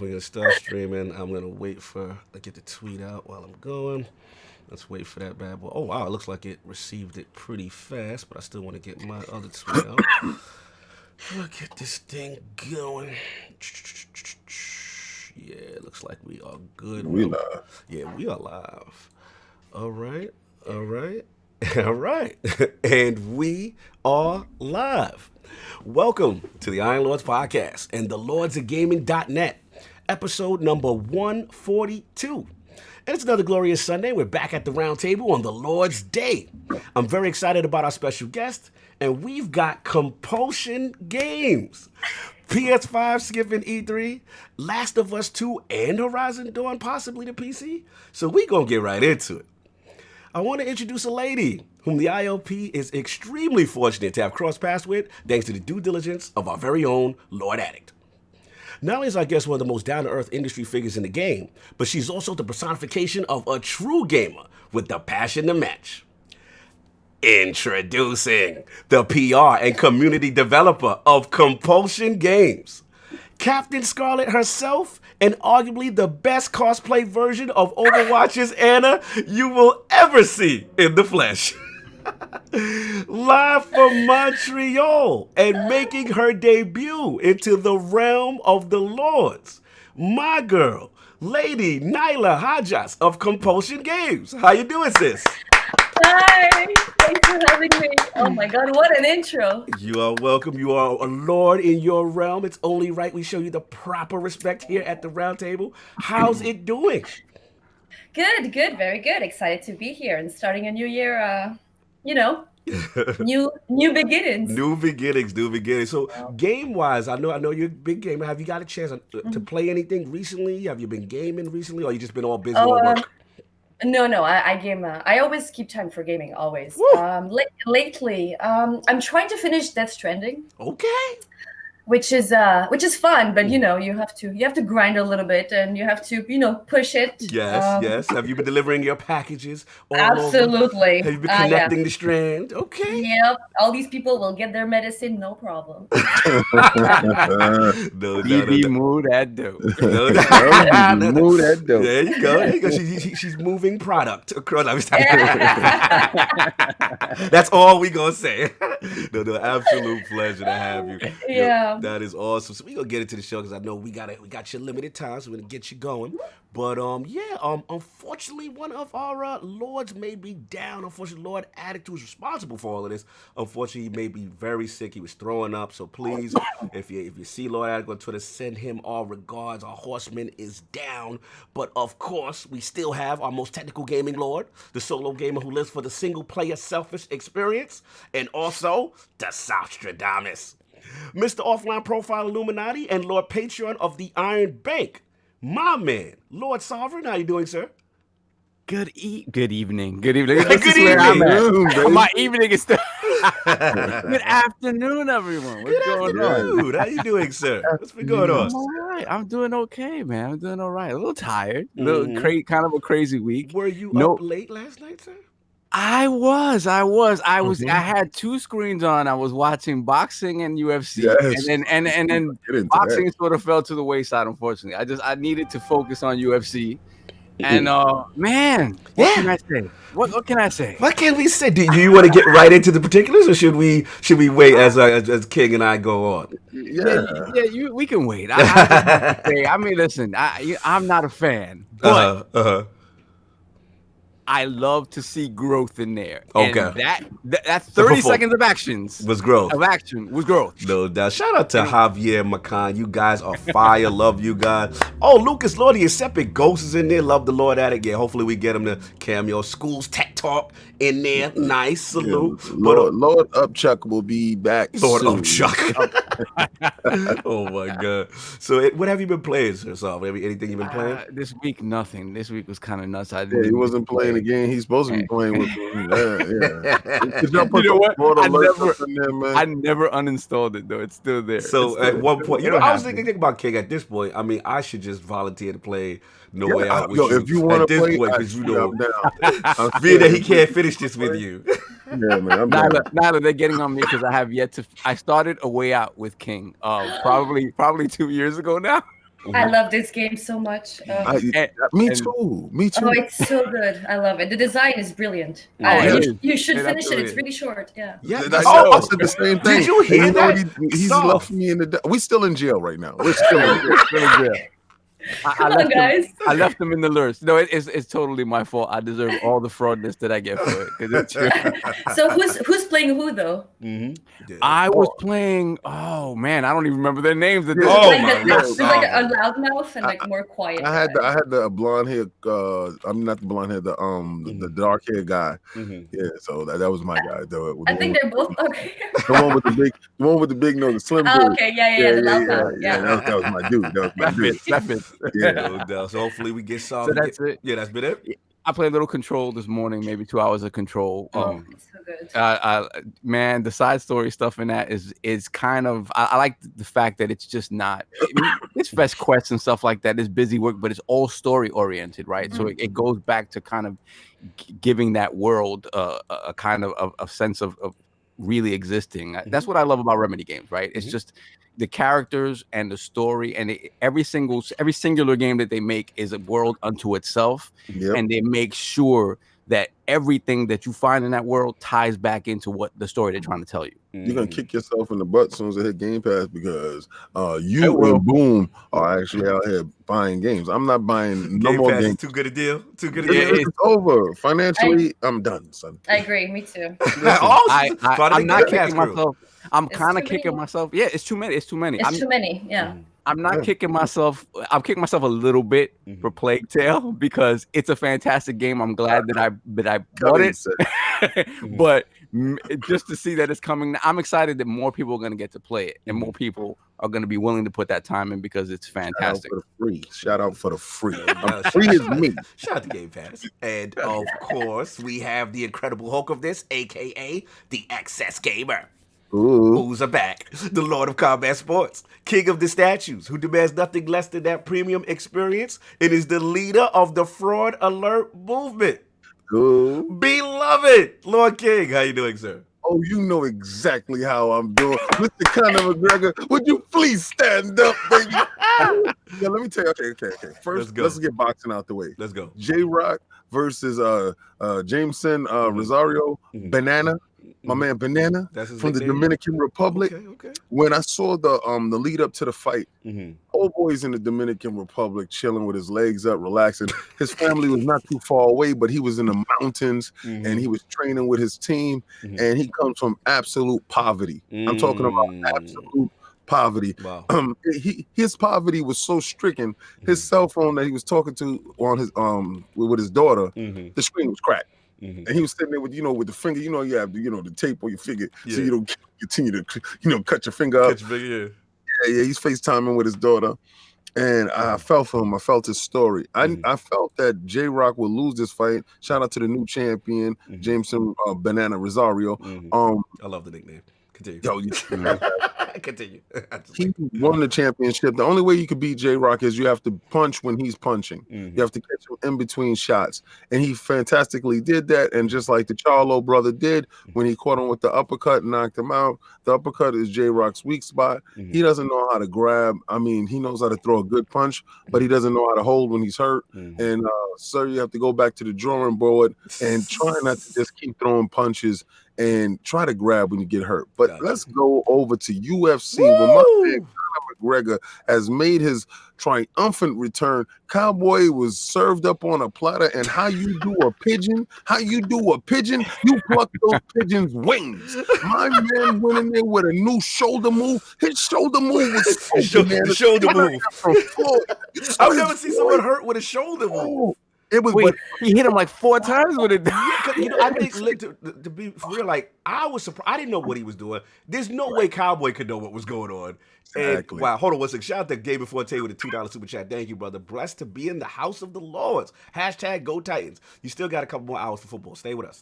We're gonna start streaming. I'm gonna wait for get the tweet out while I'm going. Let's wait for that bad boy. Oh wow, it looks like it received it pretty fast, but I still want to get my other tweet out. We'll get this thing going. Yeah, it looks like we are good. We live. Yeah, we are live. All right, all right, all right. And we are live. Welcome to the Iron Lords Podcast and the LordsOfGaming.net, episode number 142. And it's another glorious Sunday. We're back at the round table on the Lord's Day. I'm very excited about our special guest, and we've got Compulsion Games. PS5 skipping E3, Last of Us 2, and HorizonZeroDawn, possibly the PC. So we're going to get right into it. I want to introduce a lady whom the ILP is extremely fortunate to have crossed paths with, thanks to the due diligence of our very own Lord Addict. Not only is, I guess, one of the most down-to-earth industry figures in the game, but she's also the personification of a true gamer with the passion to match. Introducing the PR and community developer of CompulsionGames, Captain Scarlet herself, and arguably the best cosplay version of Overwatch's Anna you will ever see in the flesh. Live from Montreal and making her debut into the realm of the Lords, my girl, Lady Naila Hadjas of CompulsionGames. How you doing, sis? Hi, thanks for having me. Oh my God, what an intro. You are welcome. You are a lord in your realm. It's only right we show you the proper respect here at the round table. How's it doing? Good, very good. Excited to be here and starting a new year, new beginnings. New beginnings. So game-wise, I know you're a big gamer. Have you got a chance to play anything recently? Have you been gaming recently, or you just been all busy at work? No, I game. I always keep time for gaming, always. Lately, I'm trying to finish Death Stranding. Okay. Which is fun, but you have to grind a little bit and you have to push it. Yes. Have you been delivering your packages all absolutely over? Have you been connecting the strand? Okay. Yep. All these people will get their medicine, no problem. TV move that dope. Move that dope. There you go. She's moving product across. That's all we gonna say. No, absolute pleasure to have you. Yeah. That is awesome. So we're gonna get into the show because I know we got you limited time, so we're gonna get you going. But unfortunately, one of our lords may be down. Unfortunately, Lord Addict, who's responsible for all of this, unfortunately, he may be very sick. He was throwing up. So please, if you see Lord Addict on Twitter, send him our regards. Our horseman is down. But of course, we still have our most technical gaming lord, the solo gamer who lives for the single-player selfish experience, and also the Southstradamus, Mr. Offline Profile Illuminati and Lord Patreon of the Iron Bank, my man, Lord Sovereign. How you doing, sir? Good evening. Good evening. Good evening. My evening is still. Good afternoon, everyone. What's going on? How you doing, sir? What's been going on? I'm all right. I'm doing okay, man. I'm doing all right. A little tired. A little kind of a crazy week. Were you up late last night, sir? I was. I had two screens on. I was watching boxing and UFC, Yes. and then boxing sort of fell to the wayside. Unfortunately, I needed to focus on UFC. And man, what can I say? What can I say? What can we say? Do you want to get right into the particulars, or should we wait as King and I go on? Yeah, we can wait. I mean, listen, I'm not a fan, but. I love to see growth in there. Okay. And that 30 seconds of actions was growth. No doubt. Shout out to Javier Macan. You guys are fire. Love you guys. Oh, Lucas Lordy, Epic Ghost is in there. Love the Lord Addict. Yeah, hopefully we get him to cameo. Schools Tech Talk in there. Nice. Salute. Yeah. Lord Upchuck will be back Lord soon. Upchuck. Oh my God. So what have you been playing, sir? Anything you've been playing? This week, nothing. This week was kind of nuts. He wasn't playing the game he's supposed to be playing with. Yeah. You know what? I never uninstalled it though. It's still there. So at one point, I was thinking about King at this point. I mean, I should just volunteer to play No Way Out with you. If you want to play, because being that he can't finish this with you. Yeah, man. Nyla, they're getting on me because I have yet to. I started A Way Out with King. Probably 2 years ago now. I love this game so much. Me too. Oh, it's so good. I love it. The design is brilliant. You should finish it. It's really short. Yeah. I said the same thing. Did you hear that? He's left me in the. We still in jail right now. We're still in jail. Come on, guys. I left them in the lurch. No, it's totally my fault. I deserve all the fraudness that I get for it. It's true. So who's playing who though? I was playing. Oh man, I don't even remember their names. There's like a loudmouth and like more quiet. I had the blonde hair. I'm not the blonde hair. The dark hair guy. Yeah, so that was my guy. I think they're both okay. The one with the big nose, the slim. Oh, okay, yeah, the loudmouth. Yeah, that was my dude. That fits. Yeah, no doubt. So hopefully we get some. So that's it. Yeah, that's been it. I played a little Control this morning, maybe 2 hours of Control. It's so good. Man, the side story stuff in that is kind of. I like the fact that it's just not. It's best quests and stuff like that. It's busy work, but it's all story oriented, right? So it goes back to kind of giving that world a kind of a sense of really existing. That's what I love about Remedy games, right? It's just the characters and the story, and every singular game that they make is a world unto itself, and they make sure that everything that you find in that world ties back into what the story they're trying to tell you. You're gonna kick yourself in the butt as soon as it hit Game Pass because you and Boom are actually out here buying games. I'm not buying no more games. Too good a deal. It's over. Financially, I'm done, son. I agree. Me too. I'm not kicking myself. I'm kind of kicking myself. Yeah, it's too many. It's too many. It's too many. Yeah. I'm not kicking myself. I'm kicking myself a little bit for Plague Tale because it's a fantastic game. I'm glad that I bought it. But just to see that it's coming, I'm excited that more people are going to get to play it and more people are going to be willing to put that time in because it's fantastic. Shout out for the free. Free is me. Shout out to Game Pass. And of course, we have the incredible Hulk of this, aka the Excess Gamer. Who's back? The Lord of Combat Sports, King of the Statues, who demands nothing less than that premium experience and is the leader of the Fraud Alert movement. Beloved Lord King, how you doing, sir? Oh, you know exactly how I'm doing. Mr. Conor McGregor, would you please stand up, baby? Yeah, let me tell you. Okay. First, let's get boxing out the way. Let's go. J-Rock versus Jameson Rosario, Banana. My man Banana from the Dominican Republic. Okay. When I saw the lead up to the fight, old boy's in the Dominican Republic chilling with his legs up, relaxing. His family was not too far away, but he was in the mountains and he was training with his team. And he comes from absolute poverty. I'm talking about absolute poverty. Wow. His poverty was so stricken. His cell phone that he was talking to on his with his daughter, the screen was cracked. And he was sitting there with the finger, you have the tape on your finger, so you don't continue to cut your finger up. Yeah, he's FaceTiming with his daughter, and I felt for him. I felt his story. I felt that J-Rock would lose this fight. Shout out to the new champion, Jameson Banana Rosario. I love the nickname. Continue. Continue. He won the championship. The only way you could beat J-Rock is you have to punch when he's punching. You have to catch him in between shots. And he fantastically did that. And just like the Charlo brother did when he caught him with the uppercut and knocked him out, the uppercut is J-Rock's weak spot. He doesn't know how to grab. I mean, he knows how to throw a good punch, but he doesn't know how to hold when he's hurt. And sir, you have to go back to the drawing board and try not to just keep throwing punches and try to grab when you get hurt. But let's go over to UFC where my man Conor McGregor has made his triumphant return. Cowboy was served up on a platter, and how you do a pigeon, you pluck those pigeons' wings. My man went in there with a new shoulder move. His shoulder move was shoulder move. I've never seen someone hurt with a shoulder move. It was. He hit him like 4 times with it. I think to be real, like I was surprised. I didn't know what he was doing. There's no way Cowboy could know what was going on. Exactly. And, wow, hold on one second. Shout out to Game Forte with a $2 super chat. Thank you, brother. Blessed to be in the house of the Lords. # Go Titans. You still got a couple more hours for football. Stay with us.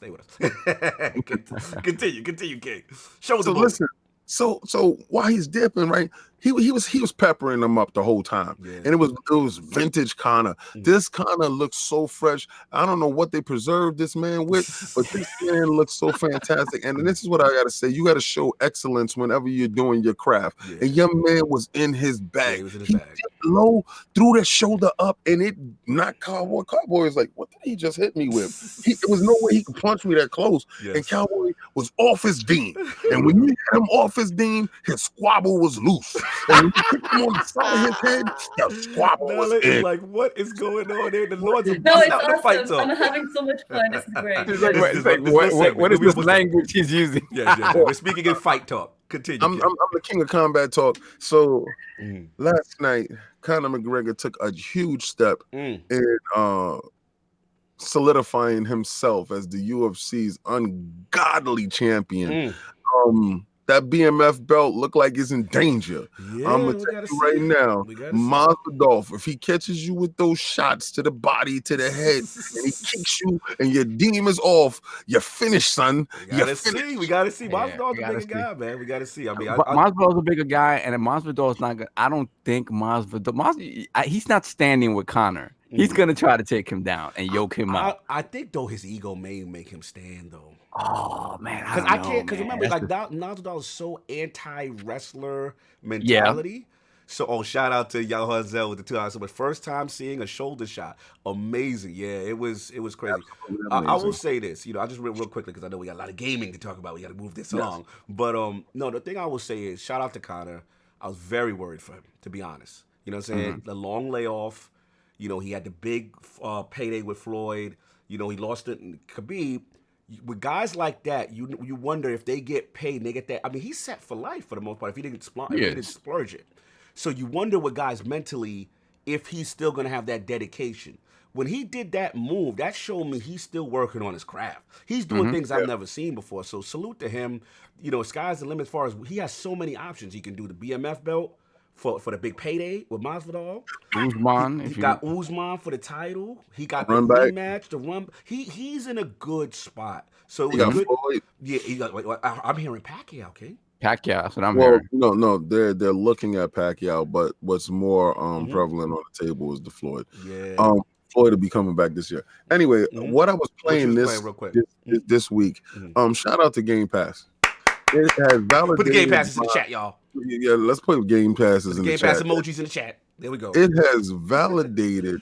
Continue, King. Show us the listen. So while he's dipping, right? he was peppering them up the whole time, and it was vintage Connor. This Connor looks so fresh. I don't know what they preserved this man with, but this man looks so fantastic. And this is what I gotta say: you gotta show excellence whenever you're doing your craft. And young man was in his bag. He was in his he bag. Low, threw the shoulder up, and it knocked Cowboy. Cowboy was like, "What did he just hit me with?" It was no way he could punch me that close. And Cowboy was off his beam. And when you hit him off his beam, his squabble was loose. And when you hit him on the side of his head, the squabble was in. Like, what is going on there? The Lord's No, it's awesome. I'm having so much fun. This is great. What is this language he's using? We're speaking in fight talk. Continue. I'm the king of combat talk. So last night, Conor McGregor took a huge step in solidifying himself as the UFC's ungodly champion. That BMF belt looked like it's in danger. I'm gonna tell you right now, Masvidal, if he catches you with those shots to the body, to the head, and he kicks you, and your deem is off, you're finished, son. We gotta see. Masvidal's a bigger guy, man. We gotta see. I mean, Masvidal's a bigger guy, and if Masvidal's not good, I don't think he's not standing with Conor. He's gonna try to take him down and yoke him out. I think though his ego may make him stand though. Oh man, because remember, like Masvidal is so anti-wrestler mentality. So, shout out to Yahuzel with the 2 hours. So, the first time seeing a shoulder shot, amazing. Yeah, it was crazy. I will say this, I just real quickly because I know we got a lot of gaming to talk about. We got to move this along. But no, the thing I will say is, shout out to Conor. I was very worried for him, to be honest. You know what I'm saying? The long layoff. He had the big payday with Floyd. He lost it in Khabib. With guys like that, you wonder if they get paid and they get that. I mean, he's set for life for the most part if he didn't splurge it. So you wonder with guys mentally if he's still going to have that dedication. When he did that move, that showed me he's still working on his craft. He's doing things I've never seen before. So salute to him. Sky's the limit as far as he has so many options. He can do the BMF belt for the big payday with Masvidal. Usman. He got Usman for the title. He got the rematch, the run. He's in a good spot. So it was good. Floyd. Yeah, I'm hearing Pacquiao, okay? Pacquiao, that's what I'm hearing. No, they're looking at Pacquiao, but what's more prevalent on the table is the Floyd. Yeah. Floyd will be coming back this year. Anyway, what I was playing this week, shout out to Game Pass. It has validated. Put the Game Passes in the chat, y'all. Yeah, let's put Game Passes in the chat. Game Pass emojis in the chat. There we go. It has validated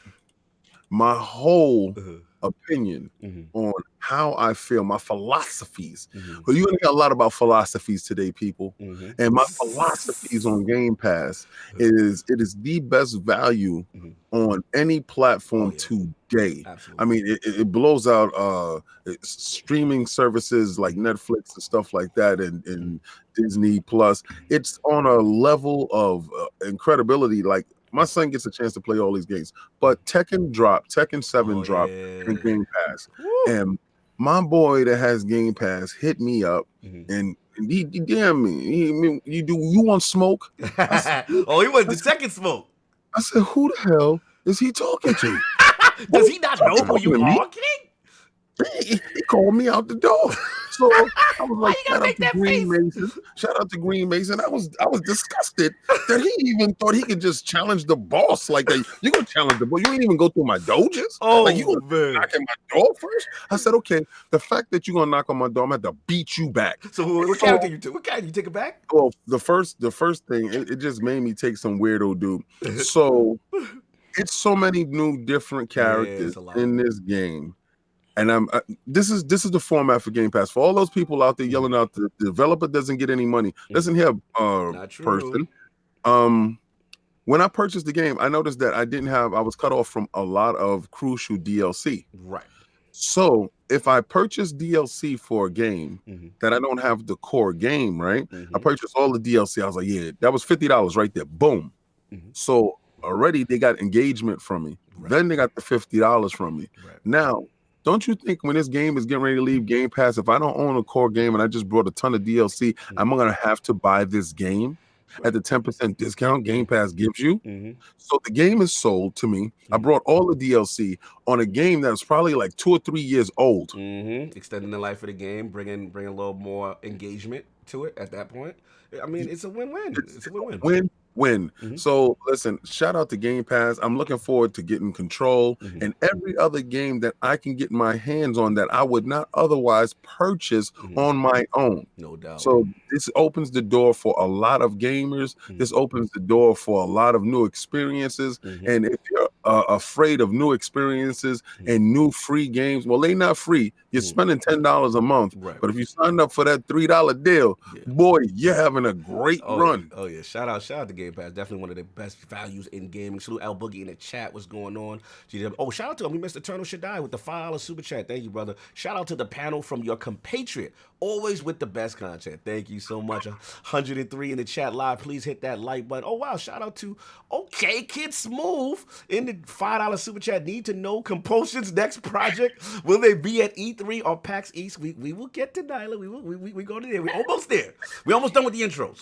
my whole opinion on how I feel, my philosophies. But you're gonna hear a lot about philosophies today, people. And my philosophies on Game Pass is the best value on any platform today. Absolutely. I mean, it blows out streaming services like Netflix and stuff like that, and Disney Plus. It's on a level of incredibility. Like, my son gets a chance to play all these games, but Tekken 7 dropped in Game Pass. And my boy that has Game Pass hit me up and he damn me. You want smoke? Said, he was the second smoke. I said, who the hell is he talking to? Does he not know who you talking? He called me out the door. So I was like, shout out to Green Mason. Shout out to Green Mason. I was disgusted that he even thought he could just challenge the boss like that. You gonna challenge the boss? You ain't even go through my doges? Like, you gonna knock at my door first? I said, okay. The fact that you gonna knock on my door, I'm gonna have to beat you back. So what character you took? What character you take it back? Well, the first thing, it just made me take some weirdo dude. So it's so many new different characters in this game. And this is the format for Game Pass. For all those people out there yelling out the developer doesn't get any money. Listen here, person. When I purchased the game, I noticed that I was cut off from a lot of crucial DLC. Right. So if I purchase DLC for a game that I don't have the core game, right? I purchased all the DLC. I was like, yeah, that was $50 right there. Boom. So already they got engagement from me. Then they got the $50 from me. Now, don't you think when this game is getting ready to leave Game Pass, if I don't own a core game and I just brought a ton of DLC, I'm going to have to buy this game at the 10% discount Game Pass gives you? So the game is sold to me. I brought all the DLC on a game that's probably like 2 or 3 years old. Extending the life of the game, bringing a little more engagement to it at that point. I mean, it's a win-win. It's a win-win. win. Mhm. So listen, shout out to Game Pass. I'm looking forward to getting Control and every other game that I can get my hands on that I would not otherwise purchase on my own. No doubt. So this opens the door for a lot of gamers. This opens the door for a lot of new experiences. And if you're afraid of new experiences and new free games, well, they're not free. You're spending $10 a month. Right. But if you sign up for that $3 deal, boy, you're having a great run. Oh yeah, shout out to Game Pass. Definitely one of the best values in gaming. Salute Al Boogie in the chat. What's going on? Oh, shout out to him. We missed Eternal Shaddai with the $5 super chat. Thank you, brother. Shout out to the panel from your compatriot. Always with the best content. Thank you so much. 103 in the chat live. Please hit that like button. Oh wow, shout out to OK Kid Smooth in the $5 super chat. Need to know Compulsion's next project. Will they be at E3 or PAX East? We will get to Naila. We go to there. We're almost there. We're almost done with the intros.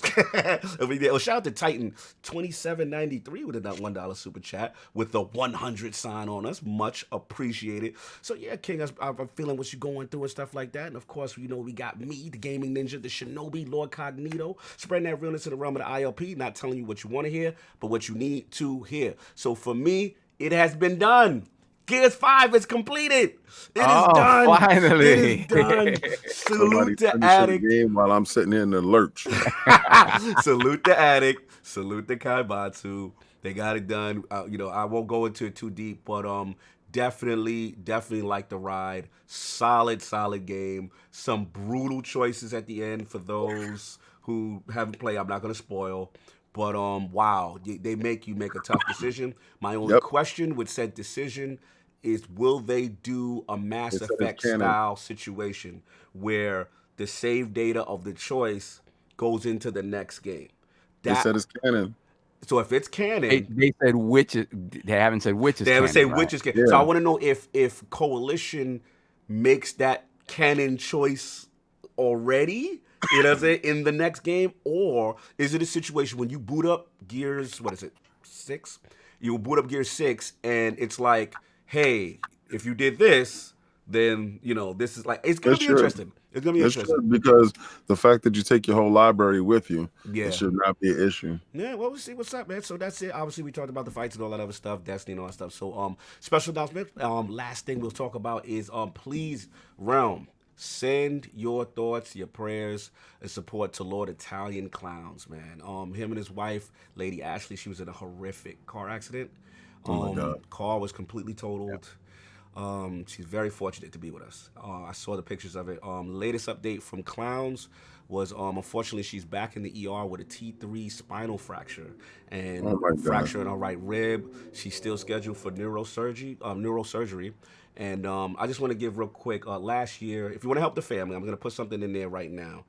Oh, shout out to Titan 2793 with a $1 super chat with the 100 sign on us. Much appreciated. So yeah, King, I'm feeling what you're going through and stuff like that. And of course, we got me, the gaming ninja, the shinobi, LordCognito, spreading that realness in the realm of the ILP, not telling you what you want to hear, but what you need to hear. So for me, it has been done. Gears 5 is completed. It is done. Finally. It is done. Salute the Addict. Game while I'm sitting in the lurch. Salute the Addict. Salute the Kaibatsu. They got it done. I won't go into it too deep, but definitely like the ride. Solid game. Some brutal choices at the end for those who haven't played. I'm not going to spoil. But wow, they make you make a tough decision. My only question with said decision is, will they do a Mass Effect style situation where the save data of the choice goes into the next game? They said it's canon. So if it's canon, they said which. They haven't said which is. They haven't canon, said which is canon. Yeah. So I want to know if Coalition makes that canon choice already. You know what I'm saying? In the next game, or is it a situation when you boot up Gears, 6? You boot up Gears 6, and it's like, hey, if you did this, then this is like, it's gonna be interesting. It's gonna be interesting because the fact that you take your whole library with you, it should not be an issue. Yeah, well, we'll see what's up, man. So that's it. Obviously, we talked about the fights and all that other stuff, Destiny and all that stuff. So, special announcement. Last thing we'll talk about is please, Realm. Send your thoughts, your prayers, and support to Lord Italian Clowns, man. Him and his wife, Lady Ashley, she was in a horrific car accident. Oh my God. Car was completely totaled. She's very fortunate to be with us. I saw the pictures of it. Latest update from Clowns was, unfortunately, she's back in the ER with a T3 spinal fracture and fracture in her right rib. She's still scheduled for neurosurgery. And I just want to give real quick, last year, if you want to help the family, I'm going to put something in there right now.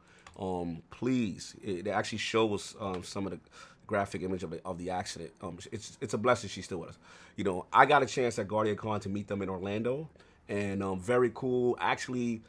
Please, it actually shows some of the graphic image of the accident. It's a blessing she's still with us. I got a chance at GuardianCon to meet them in Orlando, and very cool. Actually,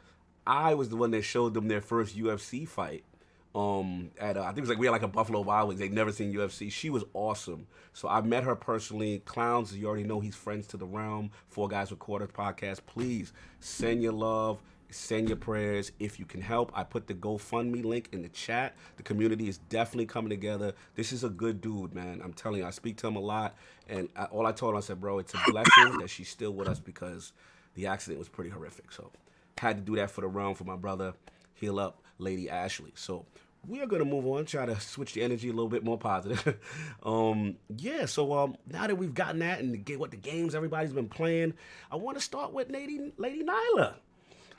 I was the one that showed them their first UFC fight. I think it was we had a Buffalo Wild Wings. They'd never seen UFC. She was awesome. So I met her personally. Clowns, you already know he's friends to the realm. 4 Guys with Quarters podcast. Please send your love, send your prayers. If you can help, I put the GoFundMe link in the chat. The community is definitely coming together. This is a good dude, man. I'm telling you, I speak to him a lot. And all I told him, I said, bro, it's a blessing that she's still with us because the accident was pretty horrific. So had to do that for the realm, for my brother. Heal up, Lady Ashley. So we are going to move on, try to switch the energy a little bit more positive. So now that we've gotten that and what the games everybody's been playing, I want to start with Lady Naila.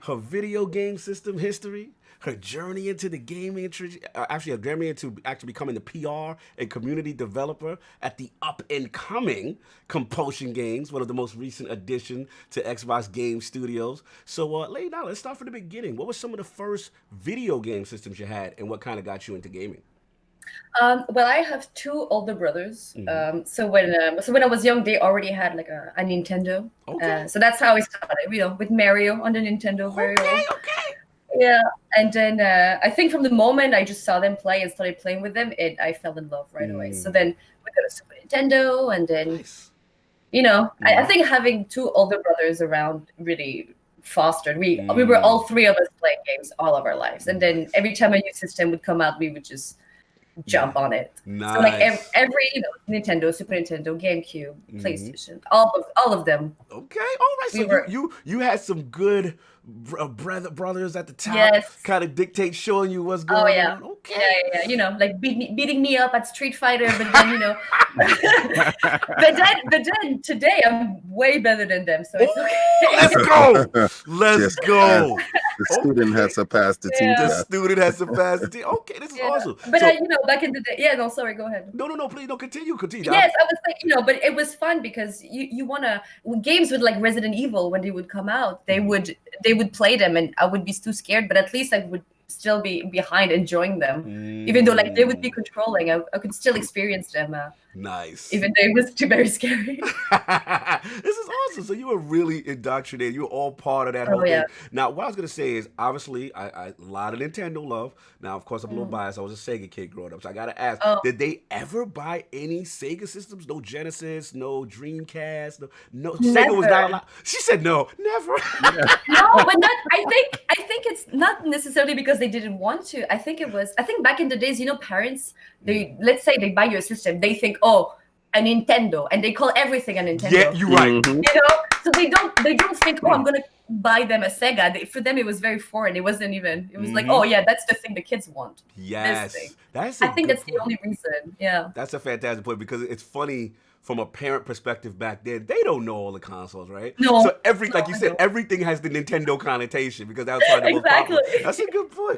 Her video game system history, her journey into the gaming, her journey into actually becoming the PR and community developer at the up-and-coming CompulsionGames, one of the most recent addition to Xbox Game Studios. So, Lady Naila, let's start from the beginning. What were some of the first video game systems you had, and what kind of got you into gaming? Well, I have 2 older brothers. So when I was young, they already had a Nintendo. Okay. So that's how I started, with Mario on the Nintendo. Very old. Okay. Yeah, and then I think from the moment I just saw them play and started playing with them, I fell in love right away. So then we got a Super Nintendo, and then Nice. I think having 2 older brothers around really fostered. We were all 3 of us playing games all of our lives, and then every time a new system would come out, we would just jump on it. Nice. So like every Nintendo, Super Nintendo, GameCube, PlayStation, all of them. Okay, all right. So you had some good brothers at the top, kind of dictate showing you what's going on. Okay. Yeah. Like beating me up at Street Fighter, but then but then today I'm way better than them, so it's okay. Let's go. The student has surpassed the teacher. The student has surpassed the teacher. Okay, this is awesome. But back in the day, sorry, go ahead. No, please, continue. Yes, I was like, but it was fun because you wanna games with like Resident Evil when they would come out, they would play them, and I would be too scared, but at least I would still be behind enjoying them, even though like they would be controlling. I could still experience them. Nice. Even though it was too very scary. This is awesome. So you were really indoctrinated. You were all part of that whole thing. Now, what I was going to say is, obviously, I a lot of Nintendo love. Now, of course, I'm a little biased. I was a Sega kid growing up. So I got to ask, did they ever buy any Sega systems? No Genesis, no Dreamcast, no Sega was not allowed. She said no, never. No, but not. I think it's not necessarily because they didn't want to. I think back in the days, parents, let's say they buy you a system, they think, oh, a Nintendo, and they call everything a Nintendo. Yeah, you're right. So they don't think, oh, I'm gonna buy them a Sega. For them, it was very foreign. It wasn't even. It was like, oh yeah, that's the thing the kids want. Yes, I think that's the only reason. Yeah, that's a fantastic point, because it's funny. From a parent perspective back then, they don't know all the consoles, right? No. So like you said, everything has the Nintendo connotation, because that was probably the most popular.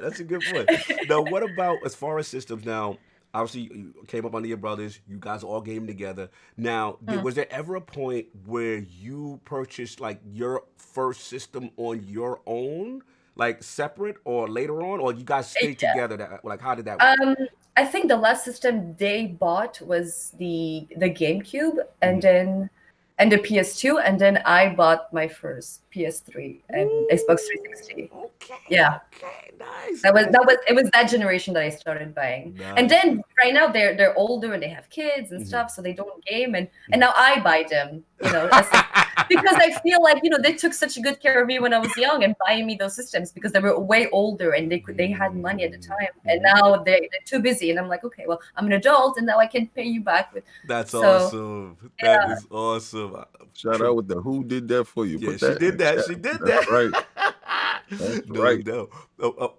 That's a good point. Now, what about as far as systems? Now, obviously, you came up under your brothers. You guys all game together. Now, was there ever a point where you purchased like your first system on your own, like separate, or later on, or you guys stayed together? Like, how did that work? I think the last system they bought was the GameCube, and then the PS2, and then I bought my first PS3 and Xbox 360. Okay. Yeah. Okay. Nice. It was that generation that I started buying. Nice. And then right now they're older and they have kids and stuff, so they don't game, and now I buy them. Because I feel like they took such good care of me when I was young and buying me those systems, because they were way older and they had money at the time, and now they're too busy, and I'm like, okay, well, I'm an adult and now I can pay you back with. That's awesome. That is awesome. Shout out with the who did that for you. Yeah, she did that. She did that. Right. That's right. No.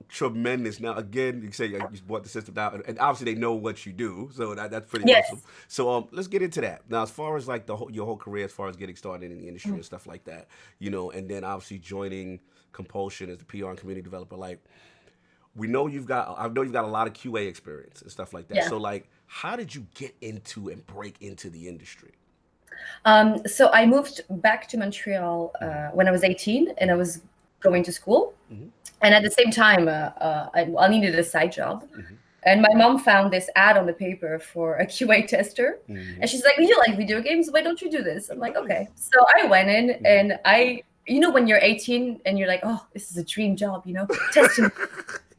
Tremendous. Now, again, you say you bought the system down, and obviously they know what you do, so that's pretty awesome. So let's get into that. Now, as far as like your whole career, as far as getting started in the industry and stuff like that, and then obviously joining Compulsion as the PR and community developer, like I know you've got a lot of QA experience and stuff like that. Yeah. So like, how did you get into and break into the industry? So I moved back to Montreal when I was 18, and I was going to school, and at the same time I needed a side job, and my mom found this ad on the paper for a QA tester, and she's like, you like video games, why don't you do this? I'm like, okay. So I went in, and I when you're 18 and you're like, oh, this is a dream job,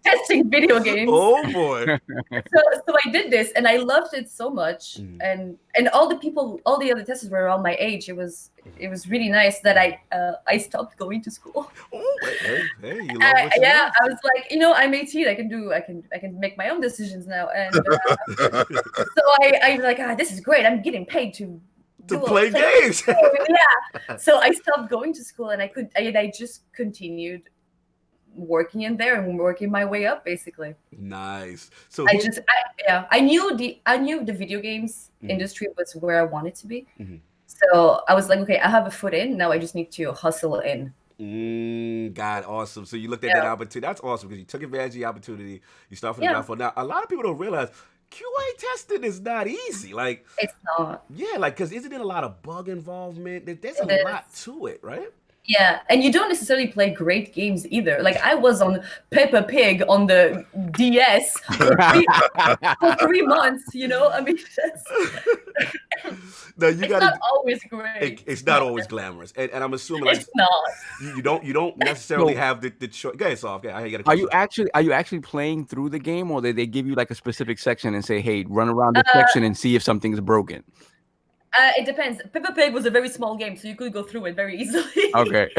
testing video games. Oh boy. So I did this, and I loved it so much, and all the other testers were around my age. It was really nice that I stopped going to school. Oh, hey, you love what you I was like, I'm 18. I can make my own decisions now, and so I like, this is great. I'm getting paid to play games. Yeah. So I stopped going to school, and I just continued working in there and working my way up, basically. Nice. So I knew the video games industry was where I wanted to be. So I was like, okay, I have a foot in. Now I just need to hustle in. God, awesome. So you looked at that opportunity. That's awesome, because you took advantage of the opportunity. You start from the ground floor. Now, a lot of people don't realize QA testing is not easy. Like, it's not. Yeah, like, because isn't it a lot of bug involvement? There's a lot to it, right? Yeah, and you don't necessarily play great games either. Like, I was on Peppa Pig on the DS for 3 months, I mean, no, it's not always great. It's not always glamorous, and I'm assuming like it's not. You don't necessarily have the choice. Go ahead, Saul. Okay, I got a question. Are you actually playing through the game, or they give you like a specific section and say, hey, run around this section and see if something's broken? It depends. Peppa Pig was a very small game, so you could go through it very easily. Okay.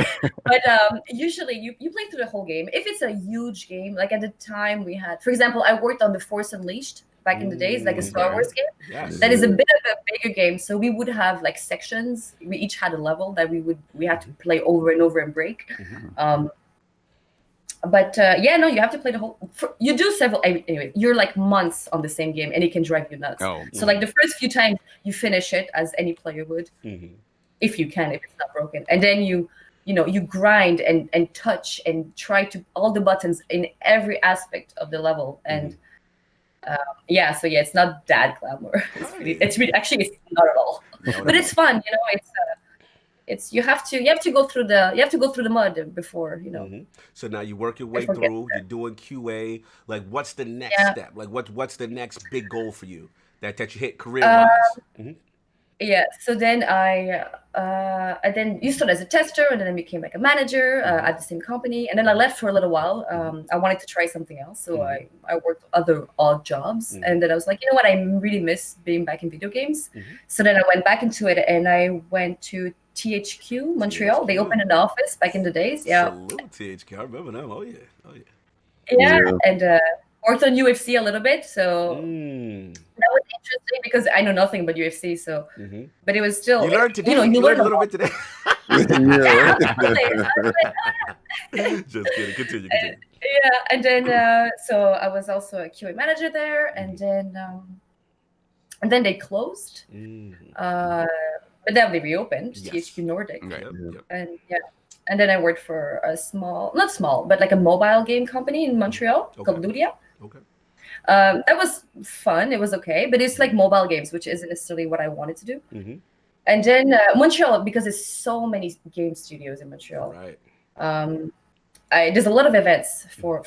But usually you play through the whole game. If it's a huge game, like at the time we had, for example, I worked on The Force Unleashed back in the days, like a Star Wars game. Yes. That is a bit of a bigger game. So we would have like sections. We each had a level that we had to play over and over and break. But no, you have to play the whole. You do several. Anyway, you're like months on the same game, and it can drive you nuts. So like the first few times, you finish it as any player would, if you can, if it's not broken, and then you grind and touch and try to all the buttons in every aspect of the level, and so it's not that glamour. It's really actually it's not at all, but it's fun. It's you have to go through the mud before. So now you work your way through. You're doing QA. Like, what's the next step? Like, what's the next big goal for you that you hit career wise? Yeah. So then and then you started as a tester, and then I became like a manager at the same company, and then I left for a little while. I wanted to try something else, so I worked other odd jobs, and then I was like, you know what, I really miss being back in video games. So then I went back into it, and I went to THQ Montreal. They opened an office back in the days. Yeah. Salute THQ. I remember them. Oh yeah. Yeah. And worked on UFC a little bit. So that was interesting because I know nothing about UFC. So, but it was still you learned today. You learned a little bit today. Just kidding. Continue. And then so I was also a QA manager there, and then they closed. But then they reopened, THQ Nordic. And then I worked for a not small, but like a mobile game company in Montreal called Ludia. That was fun. It was okay, but it's like mobile games, which isn't necessarily what I wanted to do. And then Montreal, because there's so many game studios in Montreal. There's a lot of events for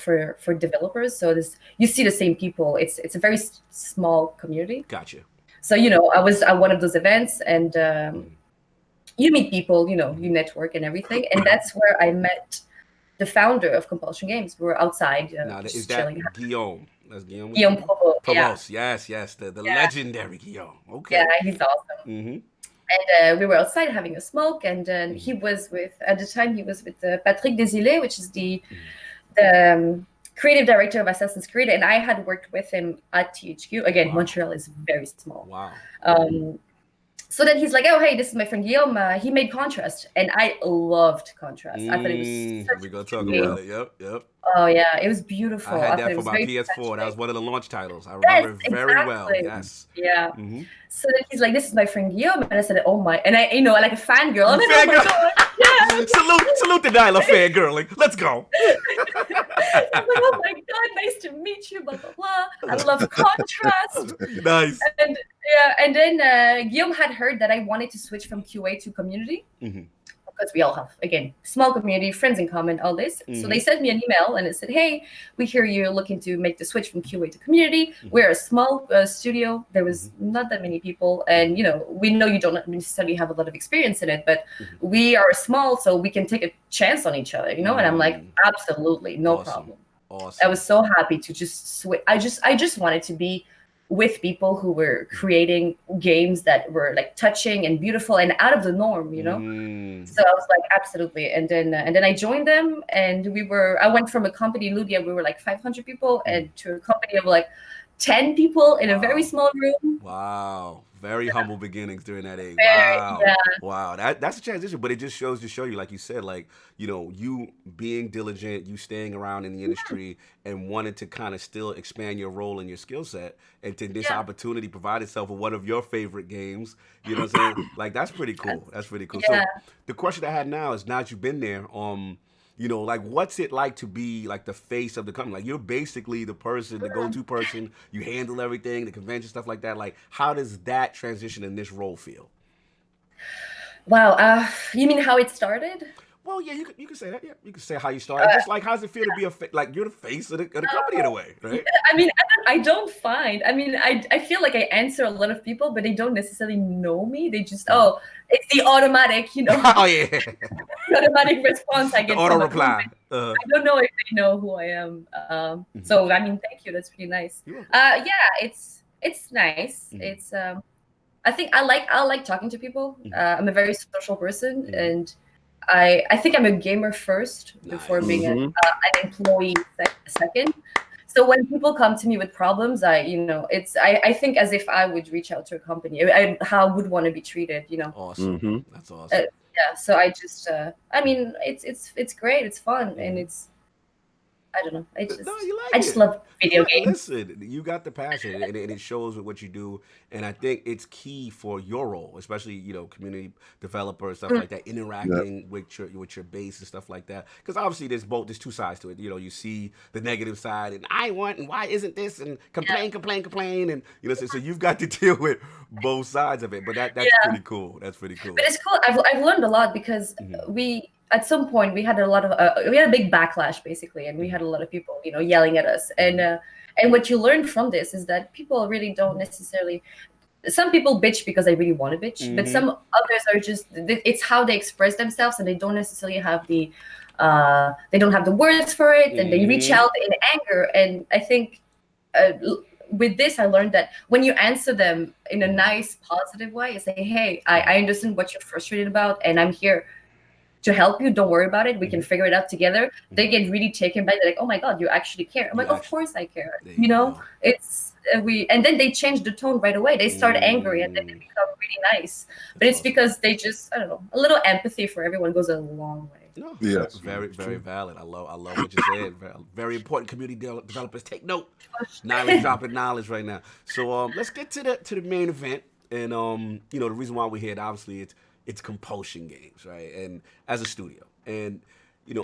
developers, so you see the same people. It's a very small community. Gotcha. So, I was at one of those events, and you meet people, you network and everything. And that's where I met the founder of Compulsion Games. We were outside. Now, is that Guillaume? That's Guillaume? Guillaume Provost. Yes. The legendary Guillaume. Okay. Yeah, he's awesome. And we were outside having a smoke. And then he was at the time, Patrick Desilets, which is the creative director of Assassin's Creed, and I had worked with him at THQ. Again, Montreal is very small. Wow. So then he's like, "Oh, hey, this is my friend Guillaume. He made Contrast," and I loved Contrast. I thought it was such we're gonna talk about it. Yep. Oh yeah, it was beautiful. I had that for my PS4. That was one of the launch titles. I remember it very well. Yes. Yeah. So then he's like, "This is my friend Guillaume," and I said, "Oh my!" And I, like a fangirl. And oh my God. Yeah. Salute to Naila fangirling. Let's go. I'm like, oh my God, nice to meet you, blah, blah, blah. I love Contrast. Nice. And then Guillaume had heard that I wanted to switch from QA to community. Because we all have, again, small community, friends in common, all this. So they sent me an email and it said, "Hey, we hear you're looking to make the switch from QA to community. We're a small studio. There was not that many people. And, we know you don't necessarily have a lot of experience in it, but we are small, so we can take a chance on each other, And I'm like, absolutely, no problem. Awesome. I was so happy to just switch. I just wanted to be with people who were creating games that were like touching and beautiful and out of the norm, So I was like, absolutely. And then I joined them, and I went from a company, Ludia, we were like 500 people, and to a company of like 10 people in a very small room. Wow. Very humble beginnings during that age. Wow. That's a transition, but it just shows to show you, like you said, like, you being diligent, you staying around in the industry and wanting to kind of still expand your role and your skill set, and to this opportunity provide itself with one of your favorite games. You know what I'm saying? Like, that's pretty cool. That's pretty cool. Yeah. So the question I had now is, now that you've been there, like, what's it like to be like the face of the company? Like, you're basically the person, the go-to person. You handle everything, the convention, stuff like that. Like, how does that transition in this role feel? Wow. You mean how it started? Well, yeah, you can say that. Yeah, you can say how you started. Just like, how does it feel to be like you're the face of the company in a way, right? I mean, I don't find. I mean, I feel like I answer a lot of people, but they don't necessarily know me. They just it's the automatic, Oh yeah. The automatic response I get. The auto reply. I don't know if they know who I am. So I mean, thank you. That's pretty nice. Yeah, it's nice. It's I think I like talking to people. I'm a very social person, and I think I'm a gamer first before being an employee second. So when people come to me with problems, I think as if I would reach out to a company. How I would want to be treated, Awesome. That's awesome. Yeah. So I just, I mean, it's great. It's fun, and it's, I don't know. I just love video games. Listen, you got the passion, and it shows with what you do. And I think it's key for your role, especially community developer and stuff like that, interacting with your base and stuff like that. Because obviously, there's two sides to it. You see the negative side, and I want, and why isn't this, and complain, and so you've got to deal with both sides of it. But that's pretty cool. That's pretty cool. But it's cool. I've learned a lot because at some point we had a lot of we had a big backlash basically, and we had a lot of people yelling at us, and what you learn from this is that people really don't necessarily, some people bitch because they really want to bitch, but some others are just, it's how they express themselves, and they don't necessarily have the words for it, and they reach out in anger. And I think with this I learned that when you answer them in a nice positive way, you say, hey, I understand what you're frustrated about, and I'm here to help you. Don't worry about it. We can figure it out together. They get really taken back. They're like, oh my God, you actually care. I'm like, of course I care. It's and then they change the tone right away. They start angry and then they become really nice. But it's because they just, I don't know, a little empathy for everyone goes a long way. No, yes, very, very valid. I love what you said. Very important. Community developers, take note. Naila's dropping knowledge right now. So let's get to the main event. And the reason why we're here, obviously, it's Compulsion Games, right? And as a studio. And,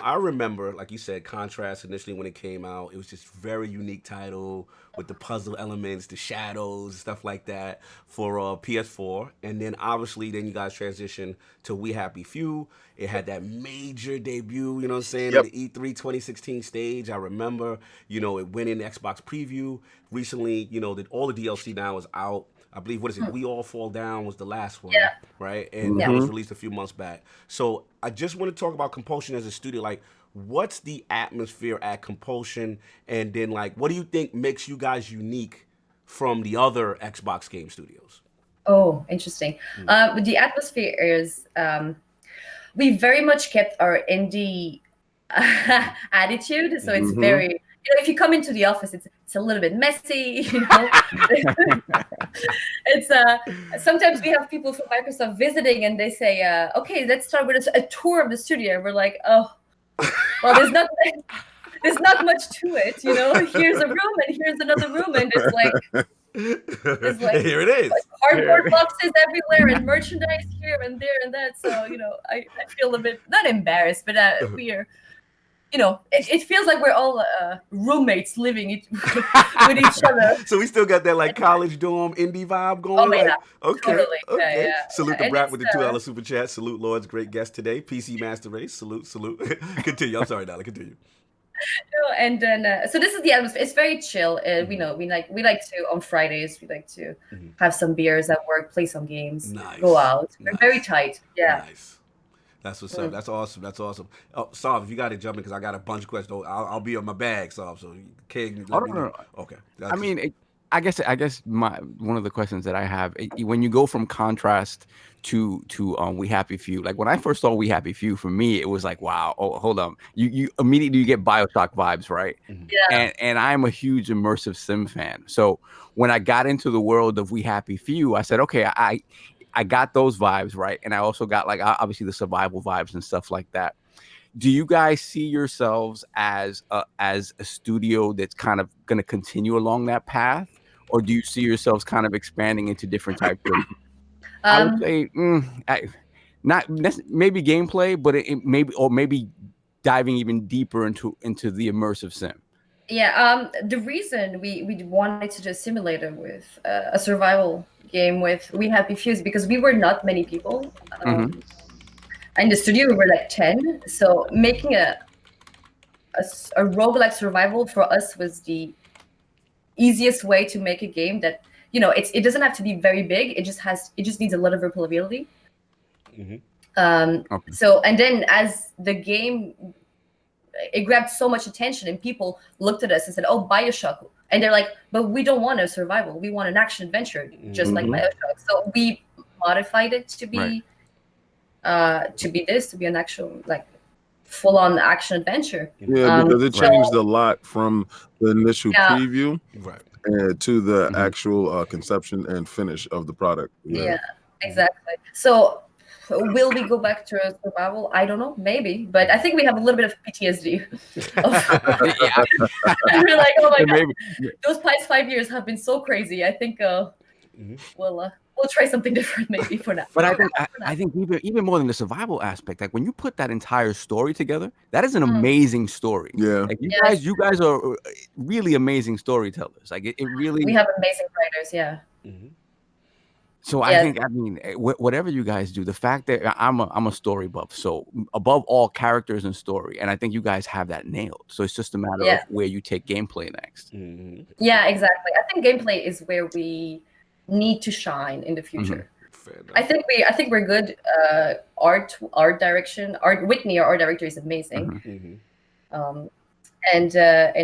I remember, like you said, Contrast initially when it came out, it was just very unique title with the puzzle elements, the shadows, stuff like that for PS4. And then obviously then you guys transitioned to We Happy Few. It had that major debut, you know what I'm saying, at the E3 2016 stage. I remember, it went in the Xbox preview. Recently, all the DLC now is out. I believe, what is it? We All Fall Down was the last one, right? And that was released a few months back. So I just want to talk about Compulsion as a studio. Like, what's the atmosphere at Compulsion? And then, like, what do you think makes you guys unique from the other Xbox game studios? Oh, interesting. The atmosphere is, we very much kept our indie attitude. So it's very... if you come into the office, it's a little bit messy, It's sometimes we have people from Microsoft visiting, and they say, "Okay, let's start with a tour of the studio." And we're like, "Oh, well, there's not much to it, Here's a room, and here's another room, and it's like here it is, like cardboard boxes everywhere, and merchandise here and there and that." So I feel a bit not embarrassed, but we're. It feels like we're all roommates living with each other. So we still got that like college dorm indie vibe going. Oh yeah, okay, totally. okay. Yeah. Salute the Brat with the $2 super chat. Salute Lord's great guest today, PC Master Race. Salute. Continue. I'm sorry, Naila. Continue. And then so this is the atmosphere. It's very chill. We like to on Fridays we like to have some beers at work, play some games, go out. We're very tight. Yeah. Nice. That's what's up. That's awesome. Oh, Sav, if you got to jump in because I got a bunch of questions. I'll be on my bag, Sav. So can you let me know? Okay. I mean, I guess one of the questions that I have when you go from Contrast to We Happy Few, like when I first saw We Happy Few, for me it was like, wow. Oh, hold on. You immediately get BioShock vibes, right? Yeah. And I'm a huge immersive sim fan. So when I got into the world of We Happy Few, I said, okay, I got those vibes, right? And I also got like obviously the survival vibes and stuff like that. Do you guys see yourselves as a studio that's kind of going to continue along that path, or do you see yourselves kind of expanding into different types of? I would say not maybe gameplay, but maybe diving even deeper into the immersive sim. Yeah, the reason we wanted to do a simulator with a survival game with We Happy Few is because we were not many people. In the studio, we were like 10. So making a roguelike survival for us was the easiest way to make a game that, it doesn't have to be very big. It just needs a lot of replayability. So, and then as the game, it grabbed so much attention and people looked at us and said, "Oh, BioShock." And they're like, "But we don't want a survival. We want an action adventure, just like BioShock." So we modified it to be to be an actual, like, full-on action adventure. Yeah, because it changed a lot from the initial preview to the actual conception and finish of the product. Yeah, exactly. So will we go back to survival? I don't know, maybe, but I think we have a little bit of PTSD. We're like, oh my god, those past 5 years have been so crazy. I think we'll try something different maybe for now. But I think even more than the survival aspect, like when you put that entire story together, that is an amazing story. Yeah, like you guys are really amazing storytellers. Like it really. We have amazing writers. Yeah. So I think, I mean, whatever you guys do, the fact that I'm a story buff, so above all, characters and story, and I think you guys have that nailed. So it's just a matter of where you take gameplay next. Yeah, exactly. I think gameplay is where we need to shine in the future. I think we're good. Art direction. Whitney, our art director, is amazing. And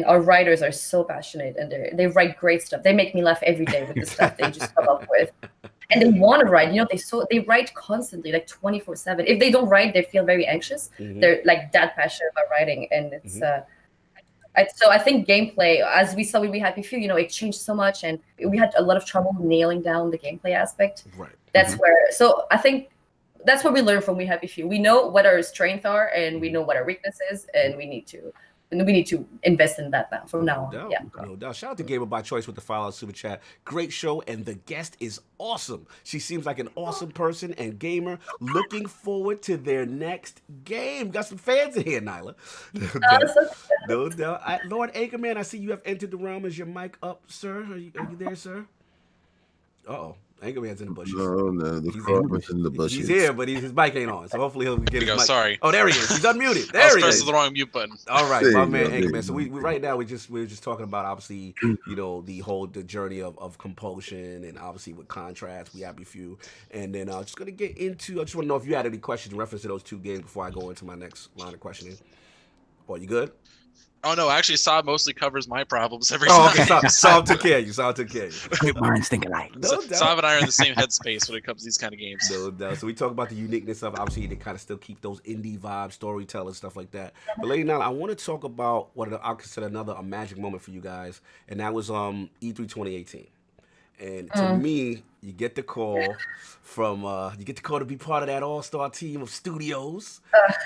our writers are so passionate, and they write great stuff. They make me laugh every day with the stuff they just come up with. And they want to write, they write constantly, like 24/7. If they don't write, they feel very anxious. They're like that passionate about writing, and it's so I think gameplay, as we saw with We Happy Few, it changed so much, and we had a lot of trouble nailing down the gameplay aspect. Right. That's where. So I think that's what we learned from We Happy Few. We know what our strengths are, and we know what our weakness is, and we need to invest in that now from now on. No doubt. Shout out to Gamer by Choice with the $5 super chat. Great show, and the guest is awesome. She seems like an awesome person and gamer. Looking forward to their next game. Got some fans in here, Naila. No doubt. Lord Anchorman, I see you have entered the realm. Is your mic up, sir? Are you there, sir? Uh-oh. Anchorman's in the bushes. No, the in the bushes. He's here, but his mic ain't on. So hopefully he'll get his mic. Sorry. Oh, there he is. He's unmuted. There he is. Pressed the wrong mute button. All right, my man Anchorman. So we right now we're just talking about obviously the journey of Compulsion, and obviously with Contrast, We Happy Few, and then just gonna get into. I just want to know if you had any questions in reference to those two games before I go into my next line of questioning. Are you good? Oh no, actually, Saab mostly covers my problems every time. Okay, Saab took care of you. Saab took care of you. Great minds think alike. Saab and I are in the same headspace when it comes to these kind of games. No doubt. So we talk about the uniqueness of obviously they kind of still keep those indie vibes, storytelling, stuff like that. But Lady Naila, I want to talk about what I consider a magic moment for you guys, and that was E3 2018. And to me, you get the call to be part of that all-star team of studios.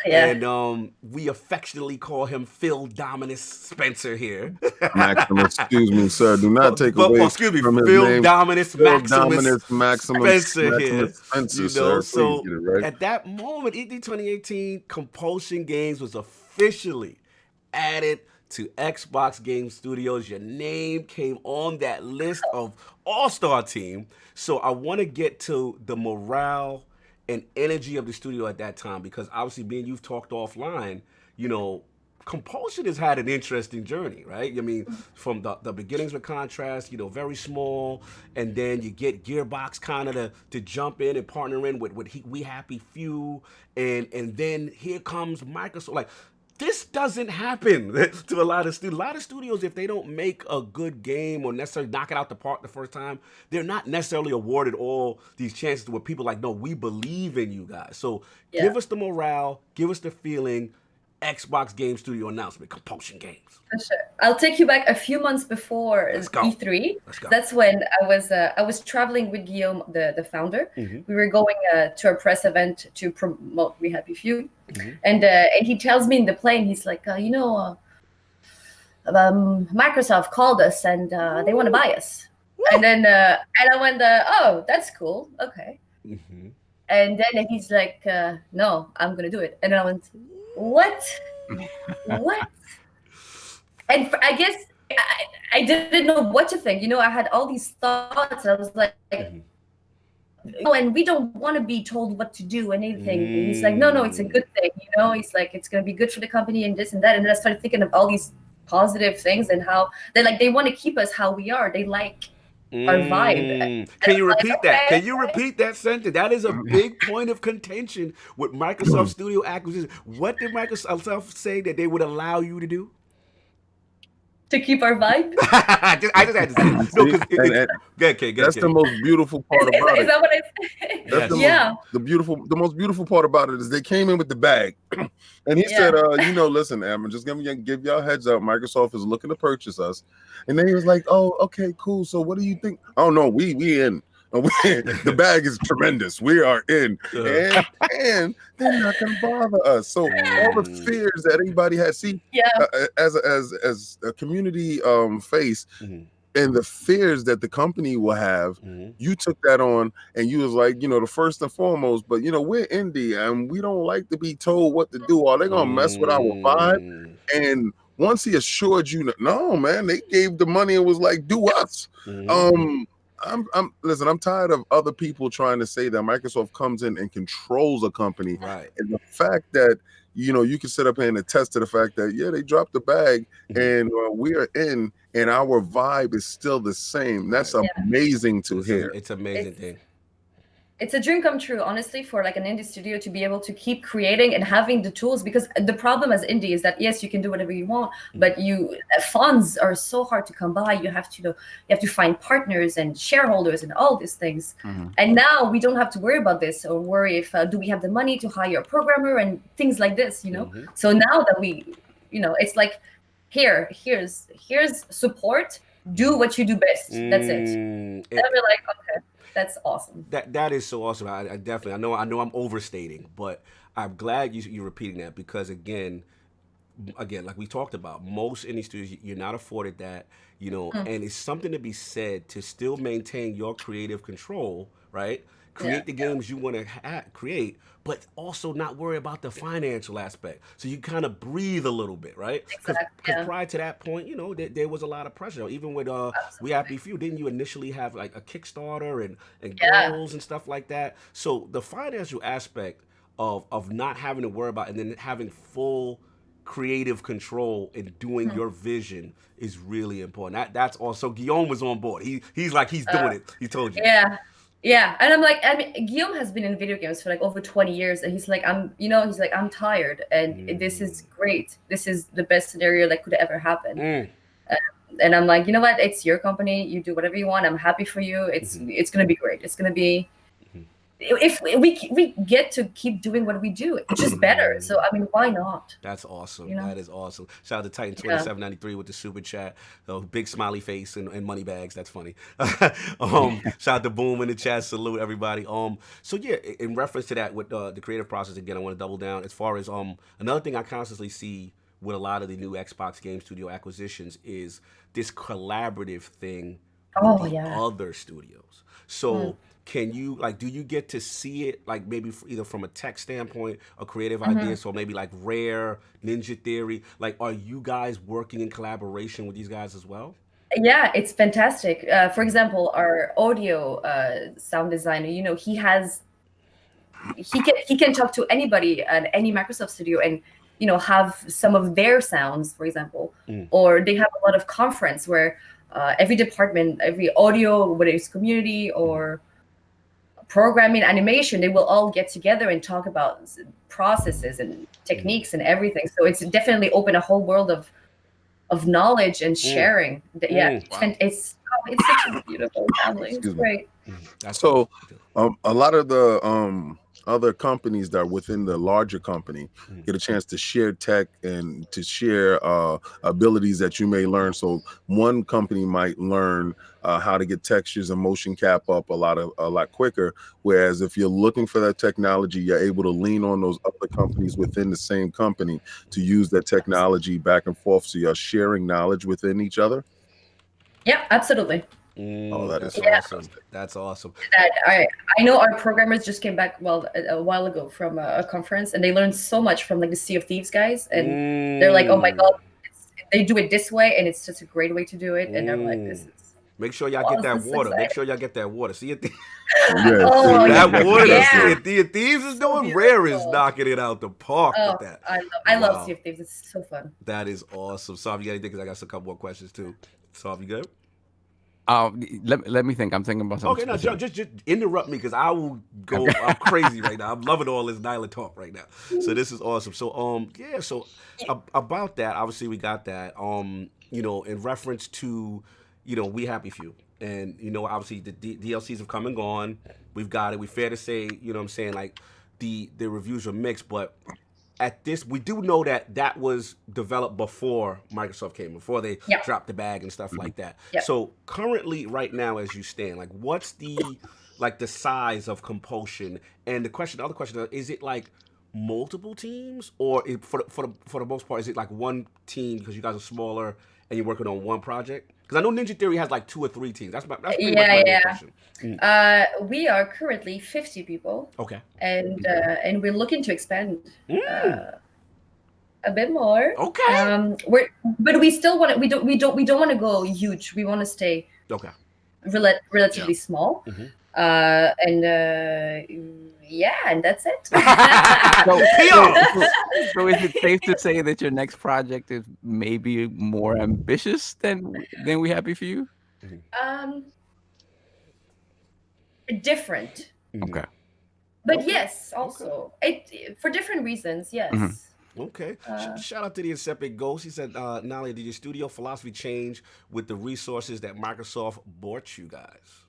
And we affectionately call him Phil Dominus Spencer here. Maximus, excuse me, sir. Do not take away from his Phil name. Dominus Maximus Spencer here. Spencer, sir. So get it right. At that moment, E3 2018, Compulsion Games was officially added to Xbox Game Studios. Your name came on that list of all-star team. So I want to get to the morale and energy of the studio at that time, because obviously being you've talked offline, Compulsion has had an interesting journey, right? I mean, from the beginnings with Contrast, very small, and then you get Gearbox kind of to jump in and partner in with We Happy Few, and then here comes Microsoft. Like, this doesn't happen to a lot of studios. A lot of studios, if they don't make a good game or necessarily knock it out the park the first time, they're not necessarily awarded all these chances where people are like, no, we believe in you guys. So give us the morale, give us the feeling. Xbox Game Studio announcement, Compulsion Games. For sure. I'll take you back a few months before E3. That's when I was traveling with Guillaume, the founder. We were going to a press event to promote We Happy Few, and he tells me in the plane, he's like, Microsoft called us and they want to buy us. And then and I went, oh, that's cool, okay. And then he's like, no, I'm gonna do it. And then I went, what? And I guess I didn't know what to think. I had all these thoughts. And I was like, and we don't want to be told what to do and anything. And he's like, no, it's a good thing. He's like, it's going to be good for the company and this and that. And then I started thinking of all these positive things and how they want to keep us how we are. They like our vibe. Can you repeat that? Can you repeat that sentence? That is a big point of contention with Microsoft Studio acquisition. What did Microsoft say that they would allow you to do? to keep our vibe. I just had to say it. No, because that's the most beautiful part about Is it. that what I said? That's Yes. the most beautiful part about it is they came in with the bag, and he said, listen, I'm just gonna give y'all a heads up. Microsoft is looking to purchase us, and then he was like, oh, okay, cool. So what do you think? Oh no, we in. The bag is tremendous. We are in, and they're not going to bother us. So all the fears that anybody had, as a community face, and the fears that the company will have, you took that on, and you was like, the first and foremost. But we're indie, and we don't like to be told what to do. Are they going to mess with our vibe? And once he assured you, no, man, they gave the money and was like, do us. I'm tired of other people trying to say that Microsoft comes in and controls a company. Right. And the fact that, you can sit up here and attest to the fact that, they dropped the bag and we are in and our vibe is still the same. That's amazing to hear. It's an amazing thing. It's a dream come true, honestly, for like an indie studio to be able to keep creating and having the tools, because the problem as indie is that, yes, you can do whatever you want, but funds are so hard to come by. You have to find partners and shareholders and all these things. And now we don't have to worry about this or worry if do we have the money to hire a programmer and things like this, So now that we, it's like, here's support, do what you do best. That's it. And we're like, okay. That's awesome. That is so awesome. I definitely, I know I'm overstating, but I'm glad you're repeating that, because again, like we talked about, most indie studios, you're not afforded that, and it's something to be said to still maintain your creative control, right? Create the games you want to create, but also not worry about the financial aspect. So you kind of breathe a little bit, right? Because prior to that point, there was a lot of pressure. Even with We Happy Few, didn't you initially have like a Kickstarter and goals and stuff like that? So the financial aspect of not having to worry about, and then having full creative control and doing your vision is really important. That's also, Guillaume was on board. He's like, he's doing it. He told you. Yeah, and I'm like, Guillaume has been in video games for like over 20 years, and he's like, I'm tired, and this is great. This is the best scenario that could ever happen. And I'm like, you know what? It's your company. You do whatever you want. I'm happy for you. It's gonna be great. It's gonna be. If we get to keep doing what we do, it's just better. So why not? That's awesome. That is awesome. Shout out to Titan 2793 with the super chat. Big smiley face and money bags. That's funny. Shout out to Boom in the chat. Salute everybody. So yeah, in reference to that with the creative process, again, I want to double down as far as another thing I constantly see with a lot of the new Xbox Game Studio acquisitions is this collaborative thing with the other studios. So can you, do you get to see it, maybe either from a tech standpoint or creative ideas, so maybe like Rare, Ninja Theory, are you guys working in collaboration with these guys as well? Yeah, it's fantastic. For example, our audio sound designer, he can talk to anybody at any Microsoft studio and have some of their sounds, for example, or they have a lot of conference where every department, every audio, whether it's community or programming, animation, they will all get together and talk about processes and techniques and everything. So it's definitely opened a whole world of knowledge and sharing. It's such a beautiful family. It's great. So a lot of the other companies that are within the larger company get a chance to share tech and to share abilities that you may learn. So one company might learn how to get textures and motion cap up a lot quicker. Whereas if you're looking for that technology, you're able to lean on those other companies within the same company to use that technology back and forth. So you're sharing knowledge within each other. Yeah, absolutely. That's awesome. That's awesome. I know our programmers just came back a while ago from a conference, and they learned so much from the Sea of Thieves guys, and they're like, oh my god, they do it this way, and it's such a great way to do it. And I'm like, this is. Make sure y'all get that water. Make sure y'all get that water. Sea of Thieves. That water that Sea of Thieves is doing, Rare is knocking it out the park with that. I love Sea of Thieves. It's so fun. That is awesome. Sav, you got anything? Because I got a couple more questions too. Sav, you good? Let me think. I'm thinking about something. Okay, no, just interrupt me because I will go. I'm crazy right now. I'm loving all this Naila talk right now. So this is awesome. So about that, obviously we got that. in reference to, We Happy Few. And, obviously the DLCs have come and gone. We've got it. We fair to say, what I'm saying, like the reviews are mixed, but at this, we do know that was developed before Microsoft came, before they dropped the bag and stuff like that. Yep. So currently, right now, as you stand, like what's the size of Compulsion? And the other question is it like multiple teams, or for the most part, is it like one team because you guys are smaller and you're working on one project? Because I know Ninja Theory has like 2 or 3 teams. That's pretty much my main question. We are currently 50 people. Okay. And we're looking to expand a bit more. Okay. But we still want to. We don't want to go huge. We want to stay relatively small. Mm-hmm. And that's it. So is it safe to say that your next project is maybe more ambitious than We Happy Few? Different. Okay. But yes, also for different reasons. Yes. Mm-hmm. Okay. Shout out to the Insepic Ghost. He said, Naila, did your studio philosophy change with the resources that Microsoft bought you guys?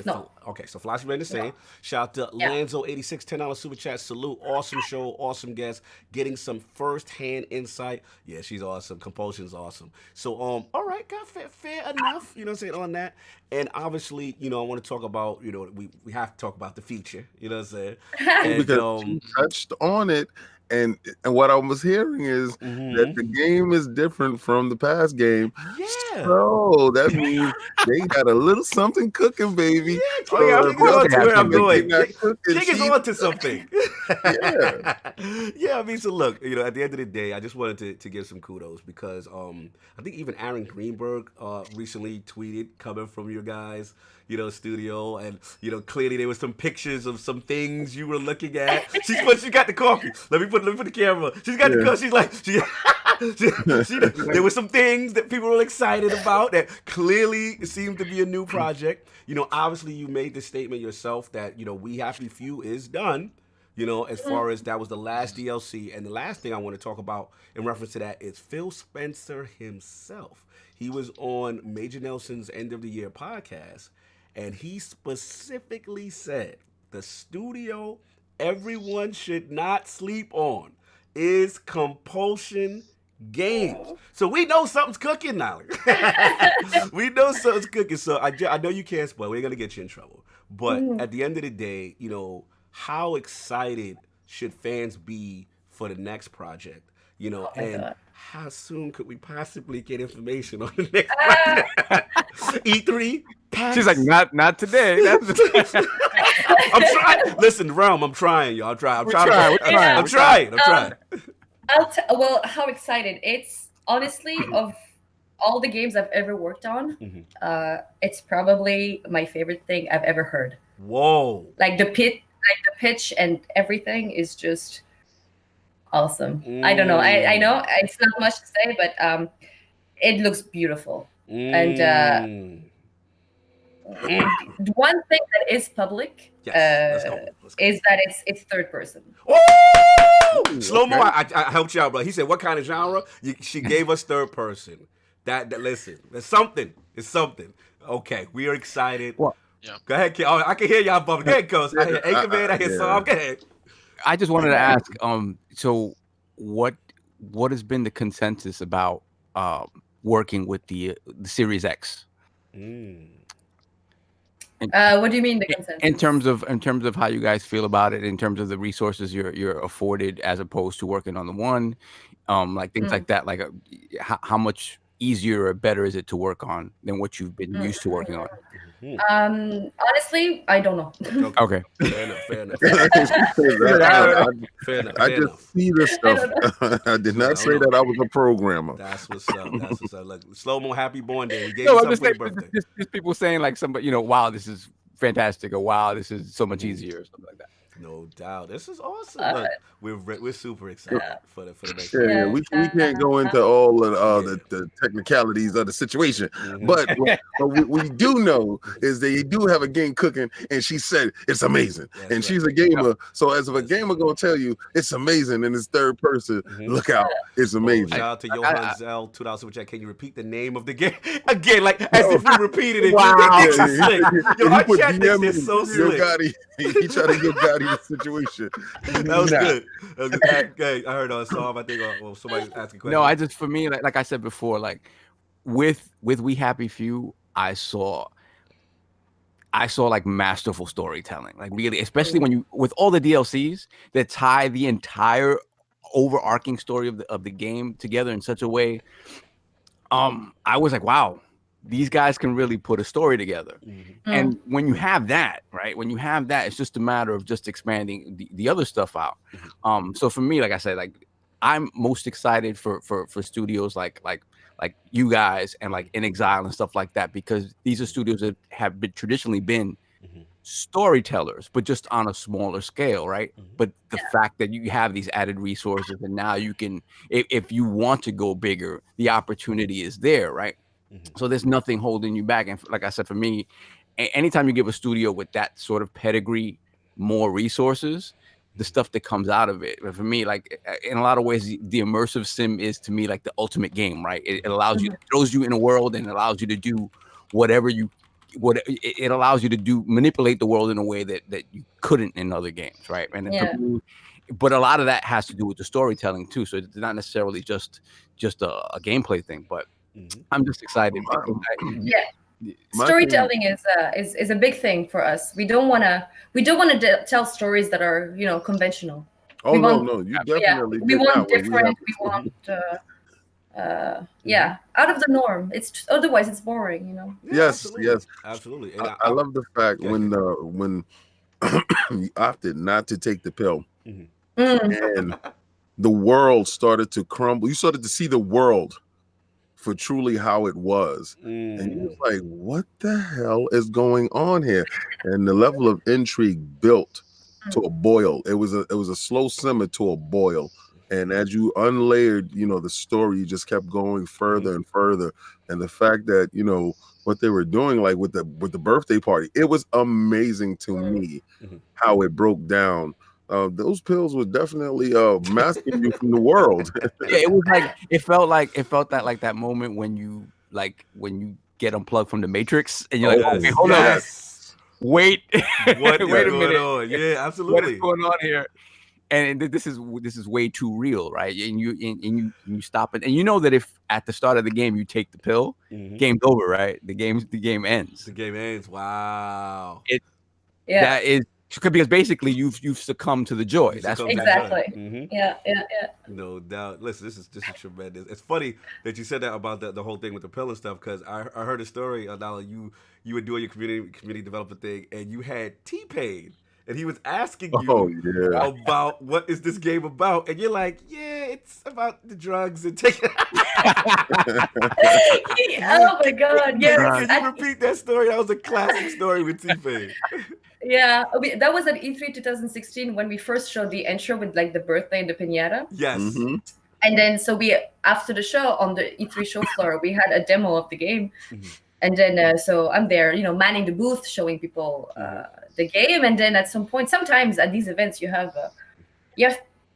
No. Okay, so philosophy remained the same. No. Shout out to Lanzo86, $10 super chat. Salute. Awesome show. Awesome guest. Getting some first-hand insight. Yeah, she's awesome. Compulsion's awesome. So, all right, got fair enough, you know what I'm saying, on that. And obviously, I want to talk about, we have to talk about the feature, you know what I'm saying? And, because you touched on it. And what I was hearing is that the game is different from the past game. Yeah. So that means they got a little something cooking, baby. Yeah, I'm going. King is on to something. Yeah, I mean, so look, at the end of the day, I just wanted to give some kudos because I think even Aaron Greenberg recently tweeted coming from your guys, studio, and clearly there was some pictures of some things you were looking at. She got the coffee. Let me put the camera. She's got the coffee. She's like, there were some things that people were excited about that clearly seemed to be a new project. Obviously you made the statement yourself that We Happy Few is done. As far as that was the last DLC, and the last thing I want to talk about in reference to that is Phil Spencer himself. He was on Major Nelson's End of the Year podcast. And he specifically said the studio everyone should not sleep on is Compulsion Games. So we know something's cooking now. We know something's cooking. So I know you can't spoil. We're going to get you in trouble. But at the end of the day, how excited should fans be for the next project? And how soon could we possibly get information on the next project? E3? Pass. She's like, not today. I'm trying. Listen, Realm, I'm trying, y'all. I'm trying. Well, how excited. It's honestly, of all the games I've ever worked on, it's probably my favorite thing I've ever heard. Whoa. Like the pitch and everything is just awesome. I don't know. I know it's not much to say, but it looks beautiful. And one thing that is public let's go. is that it's third person. Woo! Slow-mo, I helped you out, bro. He said, what kind of genre? She gave us third person. That listen, there's something. It's something. Okay, we are excited. Well, go ahead, kid. I can hear y'all bumping. Go ahead, Coach. I hear Anchorman, I hear Psalm. Go ahead. I just wanted to ask, so what has been the consensus about working with the Series X? What do you mean the consensus? In terms of how you guys feel about it, in terms of the resources you're afforded as opposed to working on the one, like things like that, like how much easier or better is it to work on than what you've been used to working on? Honestly, I don't know. Okay. Fair enough. I just see this stuff. I did not say that I was a programmer. That's what's up. Look, Slow-mo, happy born day. We gave No, you I'm something just for your saying, birthday. just people saying like somebody, wow, this is fantastic, or wow, this is so much easier, or something like that. No doubt. This is awesome. Look, we're super excited for the next Yeah, one. yeah. We can't go into all of the technicalities of the situation, but what we do know is they do have a game cooking, and she said it's amazing, That's and right. she's a gamer. So as if a gamer gonna tell you it's amazing and it's third person, look out, it's Oh, amazing. shout out to Johan Zell, $2 super chat. Can you repeat the name of the game again, like as if we repeated it? Wow. This is slick. Yo, our put chat thinks DM they're so Yo slick. Gotti. He tried to give Gotti the situation. That was good. That was good. Okay, I heard Saab. I think somebody asking a question. No, I just for me, like I said before, like with We Happy Few, I saw like masterful storytelling, like really, especially when you with all the DLCs that tie the entire overarching story of the game together in such a way. I was like, wow, these guys can really put a story together. And when you have that, right, it's just a matter of just expanding the other stuff out. So for me, like I said, like I'm most excited for studios like you guys and like In Exile and stuff like that, because these are studios that have traditionally been storytellers, but just on a smaller scale, right? But the fact that you have these added resources, and now you can, if you want to go bigger, the opportunity is there, right? So there's nothing holding you back. And like I said, for me, anytime you give a studio with that sort of pedigree more resources, the stuff that comes out of it. But for me, like in a lot of ways, the immersive sim is to me like the ultimate game, right? It allows you, it throws you in a world and allows you to do whatever it allows you to do, manipulate the world in a way that you couldn't in other games, right? And for me, but a lot of that has to do with the storytelling too. So it's not necessarily just a gameplay thing, but I'm just excited. Storytelling is a big thing for us. We don't want to tell stories that are conventional. Oh, no, you definitely we did want that one. different. We want out of the norm. It's otherwise it's boring, Yeah, Yes, absolutely. And I love the fact when you opted not to take the pill, and the world started to crumble. You started to see the world for truly how it was, and you was like, "What the hell is going on here?" And the level of intrigue built to a boil. It was a slow simmer to a boil. And as you unlayered, the story, you just kept going further and further. And the fact that, what they were doing, like with the birthday party, it was amazing to me how it broke down. Those pills were definitely masking you from the world. Yeah, it was like it felt that moment when you get unplugged from the Matrix and you're like, okay, hold on, wait, What wait a going minute, on? Yeah, absolutely. what is going on here? And this is way too real, right? And you stop it, and you know that if at the start of the game you take the pill, game's over, right? The game ends. The game ends. Wow. That is because basically you've succumbed to the joy. That's exactly. Yeah. No doubt. Listen, this is tremendous. It's funny that you said that about the whole thing with the pill and stuff, because I heard a story, Naila, you were doing your community developer thing, and you had T-Pain. And he was asking you about what is this game about, and you're like, yeah, it's about the drugs and taking. Oh my God! Yes. Can you repeat that story? That was a classic story with T-Pain. Yeah, that was at E3 2016 when we first showed the intro with like the birthday and the piñata. Yes. And then after the show on the E3 show floor, we had a demo of the game. And then so I'm there, manning the booth, showing people the game. And then at some point, sometimes at these events, you have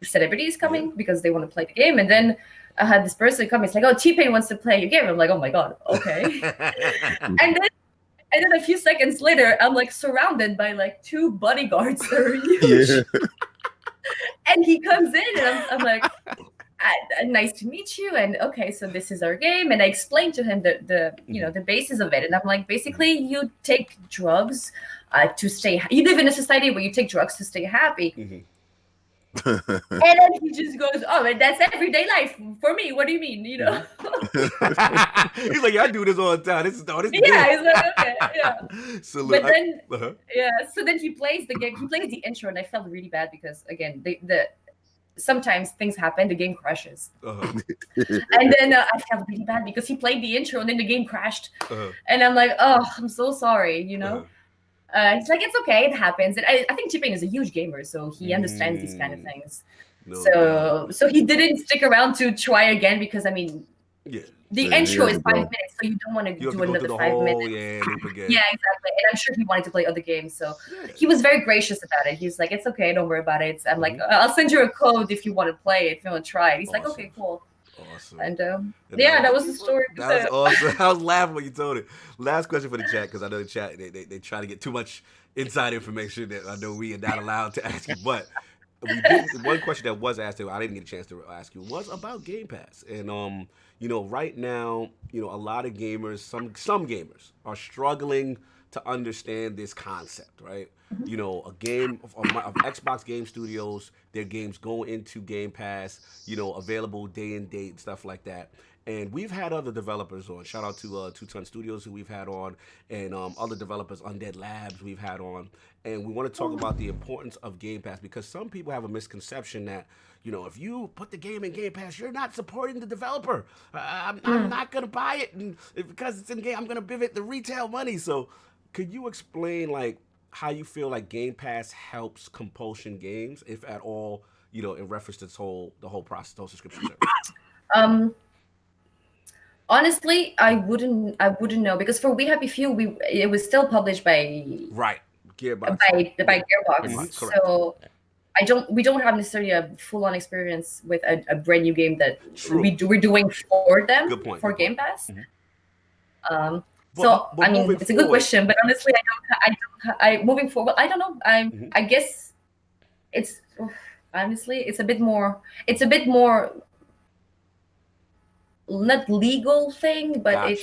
celebrities coming because they want to play the game. And then I had this person come. It's like, oh, T-Pain wants to play your game. I'm like, oh my God, okay. And then a few seconds later, I'm like surrounded by like 2 bodyguards that are huge. And he comes in, and I'm like, nice to meet you. And okay, so this is our game. And I explained to him the basis of it. And I'm like, basically, you take drugs to stay. You live in a society where you take drugs to stay happy. And then he just goes, oh, and that's everyday life for me. What do you mean? He's like, yeah, I do this all the time. This is yeah. He's like, okay, yeah. Salute. But then, so then he plays the game. He plays the intro, and I felt really bad because again, sometimes things happen. The game crashes, and then I felt really bad because he played the intro, and then the game crashed, and I'm like, oh, I'm so sorry, He's like, it's okay, it happens. And I think T-Pain is a huge gamer, so he understands these kind of things. So he didn't stick around to try again because, I mean, the intro is 5 minutes, so you don't want to do another 5 minutes. Yeah, exactly. And I'm sure he wanted to play other games, so he was very gracious about it. He was like, it's okay, don't worry about it. I'm like, I'll send you a code if you want to play it, if you want to try it. He's like, okay, cool. Awesome. And that was the story. That was awesome. I was laughing when you told it. Last question for the chat, because I know the chat, they try to get too much inside information that I know we are not allowed to ask you, but one question that was asked, I didn't get a chance to ask you, was about Game Pass. And right now, a lot of gamers, some gamers are struggling to understand this concept, right? A game of Xbox Game Studios, their games go into Game Pass, available day and date and stuff like that. And we've had other developers on. Shout out to Two Ton Studios, who we've had on, and other developers, Undead Labs, we've had on. And we want to talk about the importance of Game Pass, because some people have a misconception that, if you put the game in Game Pass, you're not supporting the developer. I'm not going to buy it, and because it's in game, I'm going to give it the retail money. So could you explain, like, how you feel like Game Pass helps Compulsion Games, if at all, in reference to the whole process, the whole subscription service? Honestly, I wouldn't know, because for We Happy Few, it was still published by Gearbox. By Gearbox. So we don't have necessarily a full-on experience with a brand new game that we're doing for them. Good point. Game Pass. But I mean, it's a good question, but honestly, I moving forward, I don't know. I guess it's honestly, it's a bit more not legal thing, but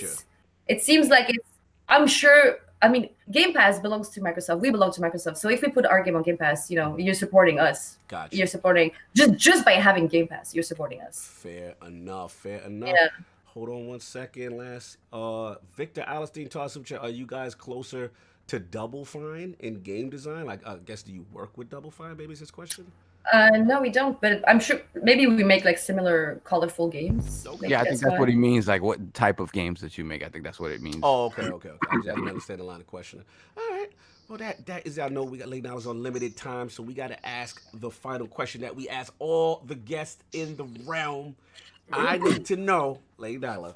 it seems like it's. I'm sure. I mean, Game Pass belongs to Microsoft. We belong to Microsoft. So if we put our game on Game Pass, you're supporting us. Gotcha. You're supporting just by having Game Pass. You're supporting us. Fair enough. Yeah. Hold on one second, last. Victor Alistine tossed some chat. Are you guys closer to Double Fine in game design? Like, I guess, do you work with Double Fine? Maybe is his question. No, we don't. But I'm sure maybe we make like similar colorful games. Okay. Yeah, I think that's what he means. Like, what type of games that you make? I think that's what it means. Oh, okay. I didn't understand the line of questioning. All right. Well, that is, I know we got Lady Naila's on limited time, so we got to ask the final question that we ask all the guests in the realm. I need to know, Lady Naila,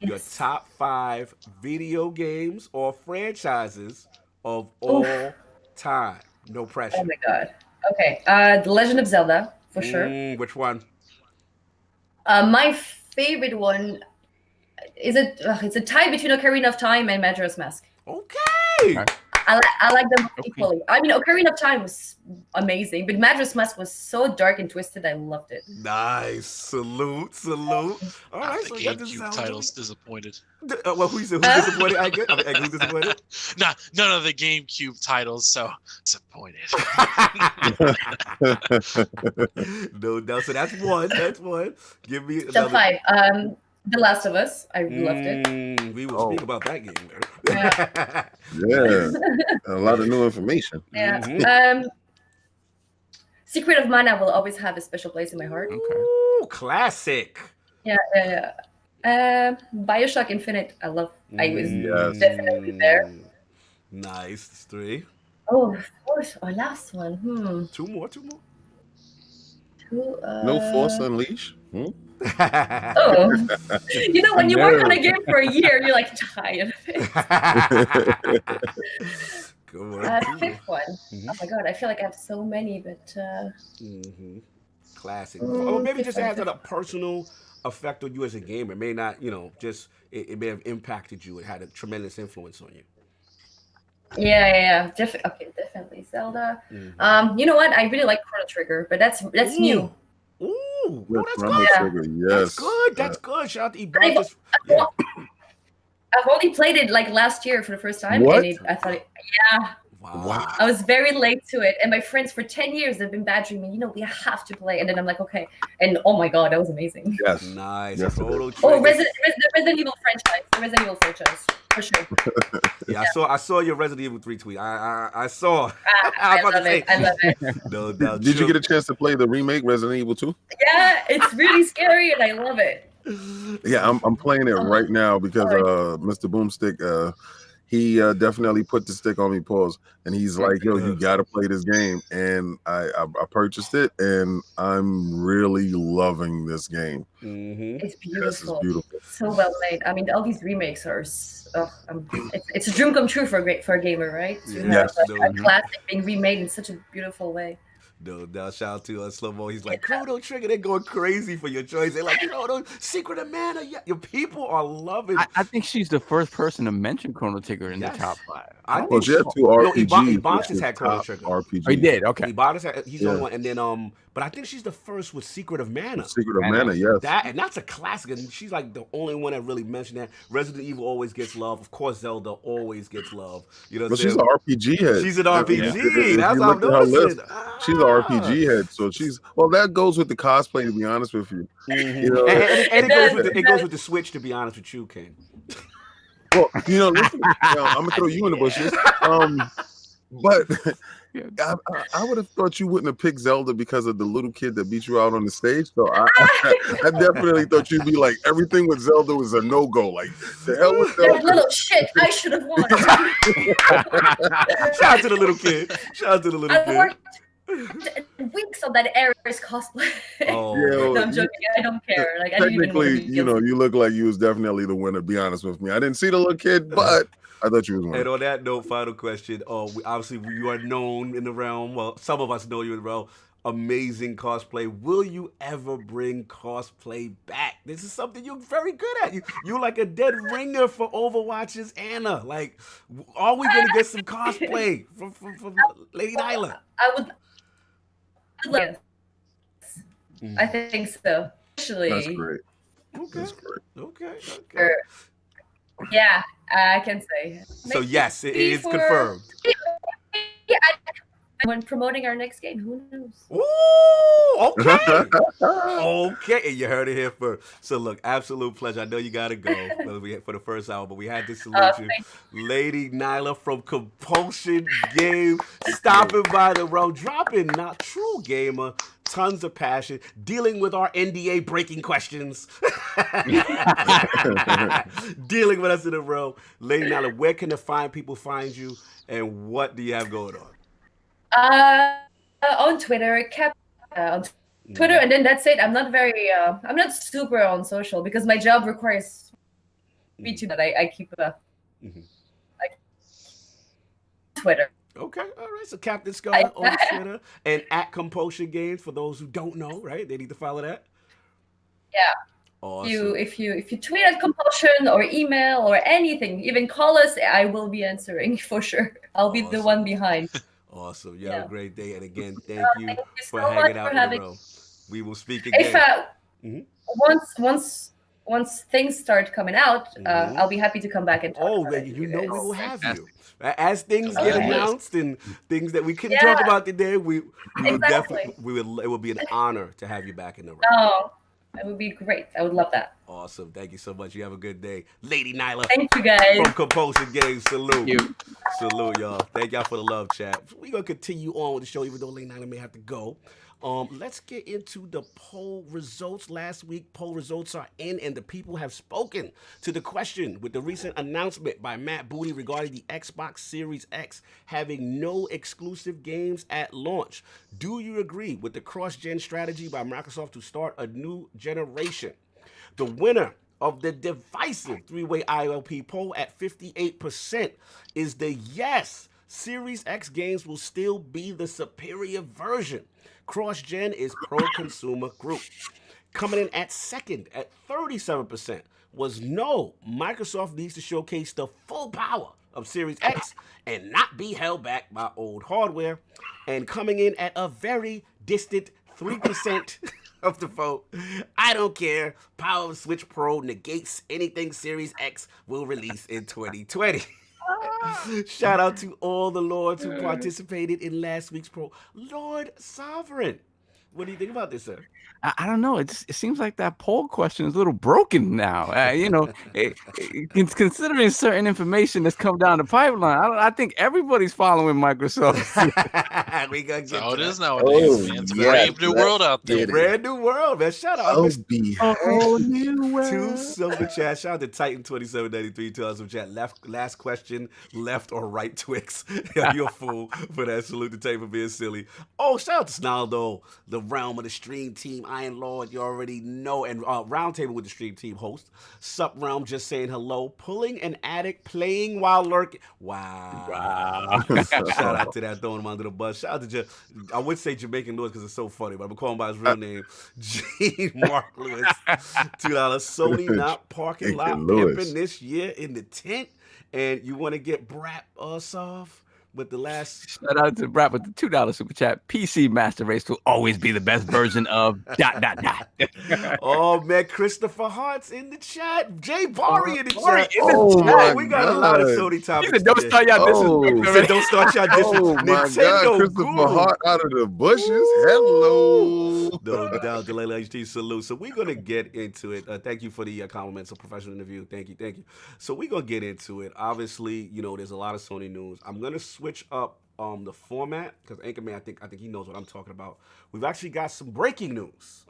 your top 5 video games or franchises of all time. No pressure. Oh my god. Okay. The Legend of Zelda, for sure. Which one? My favorite one is it's a tie between Ocarina of Time and Majora's Mask. Okay. I like them equally. I mean, Ocarina of Time was amazing, but Majora's Mask was so dark and twisted. I loved it. Nice. Salute. All right. The GameCube title's disappointed. Well, who's disappointed? Who's disappointed? None of the GameCube titles, so disappointed. No doubt. So that's one. Give me Top 5. The Last of Us. I loved it. We will speak about that game, man. Yeah. A lot of new information. Yeah. Secret of Mana will always have a special place in my heart. Okay. Ooh, classic. Yeah. BioShock Infinite. I was definitely there. Nice. 3. Oh, of course. Our last one. 2 more. No Force Unleashed. Oh, when you work on a game for a year, you're like tired of it. Fifth one. Oh my god, I feel like I have so many, but classic. Or maybe just has a personal effect on you as a gamer. It may not, just it may have impacted you. It had a tremendous influence on you. Yeah. Definitely Zelda. You know what? I really like Chrono Trigger, but that's new. Ooh, that's good. Yes. That's good. Shout out to I've only played it like last year for the first time. What? And I thought, Wow. I was very late to it, and my friends for 10 years have been badgering me. We have to play, and then I'm like, okay. And oh my god, that was amazing. Yes. Nice. Yes, the Resident Evil franchise, for sure. Yeah, I saw your Resident Evil 3 tweet. I saw. I love it. No doubt. Did you get a chance to play the remake Resident Evil 2? Yeah, it's really scary, and I love it. Yeah, I'm playing it right now because Mr. Boomstick he definitely put the stick on me, pause, and he's like, "Yo, you got to play this game." And I purchased it, and I'm really loving this game. It's Yes, it's beautiful. beautiful. So well made. I mean, all these remakes are. It's a dream come true for a gamer, right? To have Yes. a classic being remade in such a beautiful way. No, now shout out to Slow Mo. He's like, Chrono Trigger, they're going crazy for your choice. They're like, Chrono, Secret of Mana. Yeah, your people are loving. I think she's the first person to mention Chrono Trigger in the top 5. Well, she had 2 RPGs. Ibanez had Chrono Trigger. RPG. Oh, he did? Okay. He's the only one. And then, but I think she's the first with Secret of Mana. Secret of Mana, yes. That's a classic. And she's like the only one that really mentioned that. Resident Evil always gets love. Of course, Zelda always gets love. You know what I'm saying? She's an RPG head. She's an RPG. That's how I'm noticing. She's an RPG head. So that goes with the cosplay, to be honest with you. You know, and it goes with the Switch, to be honest with you, King. Well, listen, I'm gonna throw you in the bushes. But I would have thought you wouldn't have picked Zelda because of the little kid that beat you out on the stage. So I definitely thought you'd be like, everything with Zelda was a no-go. Like, the hell with Zelda? That little shit, I should have won. Shout out to the little kid. Weeks of that Ares cosplay. No, I'm joking. I don't care. Like, technically, you look like you was definitely the winner. Be honest with me. I didn't see the little kid, but I thought you was winning. And on that note, final question. Obviously, you are known in the realm. Well, some of us know you in the realm. Amazing cosplay. Will you ever bring cosplay back? This is something you're very good at. You're like a dead ringer for Overwatch's Anna. Like, are we going to get some cosplay from Lady Naila? I would. I think so. Actually, that's great. Okay. That's great. Okay. Yeah, I can say. So yes, it is confirmed. Yeah, when promoting our next game, who knows? Ooh, okay. Okay, and you heard it here first. So look, absolute pleasure. I know you gotta go for the first hour, but we had to salute you. Lady Naila from Compulsion Games, stopping by the road, dropping not true gamer, tons of passion, dealing with our NDA breaking questions, dealing with us in the row. Lady Naila, where can the people find you, and what do you have going on? On Twitter, on Twitter, and then that's it. I'm not super on social because my job requires me to. That I keep Twitter. Okay, all right. So Captain Scarlet on Twitter and at Compulsion Games for those who don't know, right? They need to follow that. Yeah. Awesome. If you tweet at Compulsion or email or anything, even call us, I will be answering for sure. I'll be the one behind. Awesome. You have a great day. And again, thank you for hanging out in the row. We will speak again. Once things start coming out, I'll be happy to come back and talk about it. We will have you. As things get announced and things that we couldn't talk about today, we will definitely, it will be an honor to have you back in the room. Oh, that would be great. I would love that. Awesome. Thank you so much. You have a good day. Lady Naila. Thank you, guys. From Compulsion Games. Salute. Thank you. Salute, y'all. Thank y'all for the love, chat. We're going to continue on with the show, even though Lady Naila may have to go. Let's get into the poll results. Last week, poll results are in, and the people have spoken to the question with the recent announcement by Matt Booty regarding the Xbox Series X having no exclusive games at launch. Do you agree with the cross-gen strategy by Microsoft to start a new generation? The winner of the divisive three-way ILP poll at 58% is the yes. Series X games will still be the superior version. Cross-gen is pro-consumer group. Coming in at second at 37% was no. Microsoft needs to showcase the full power of Series X and not be held back by old hardware. And coming in at a very distant 3% of the vote, I don't care. Power of Switch Pro negates anything Series X will release in 2020. Shout out to all the lords who participated in last week's poll. Lord Sovereign, What do you think about this, sir? I don't know. It seems like that poll question is a little broken now. Considering certain information that's come down the pipeline, I think everybody's following Microsoft. We gonna get That's how it to is that. nowadays, man. It's a brave new world out there. Brand new world, man. Shout out. Oh, be New world. 2 super chat. Shout out to Titan 2793 to super chat. Last question, left or right Twix. You're a fool for that. Salute to Tay for being silly. Oh, shout out to Snaldo, the realm of the stream team. Iron Lord, you already know. And roundtable with the stream team host. Sup realm, just saying hello. Pulling an addict, playing while lurking. Wow. Shout out to that, throwing him under the bus. Shout out to I would say Jamaican Lewis because it's so funny, but I'm calling him by his real name. G. Mark Lewis. $2. Sony not parking lot pimping this year in the tent. And you want to get Brap us off with the last. Shout out to Brap with the $2 super chat. PC Master Race will always be the best version of ... Oh man, Christopher Hart's in the chat. Jay Barry in the chat. We got a lot of Sony topics. He said, don't start y'all dissing. He said, don't start y'all dissing. Oh my God, Christopher Hart out of the bushes. Hello. No doubt, Naila Hadjas, salute. So we're gonna get into it. Thank you for the compliments of professional interview. Thank you. So we're gonna get into it. Obviously, there's a lot of Sony news. I'm gonna switch up the format because Anchorman, I think he knows what I'm talking about. We've actually got some breaking news.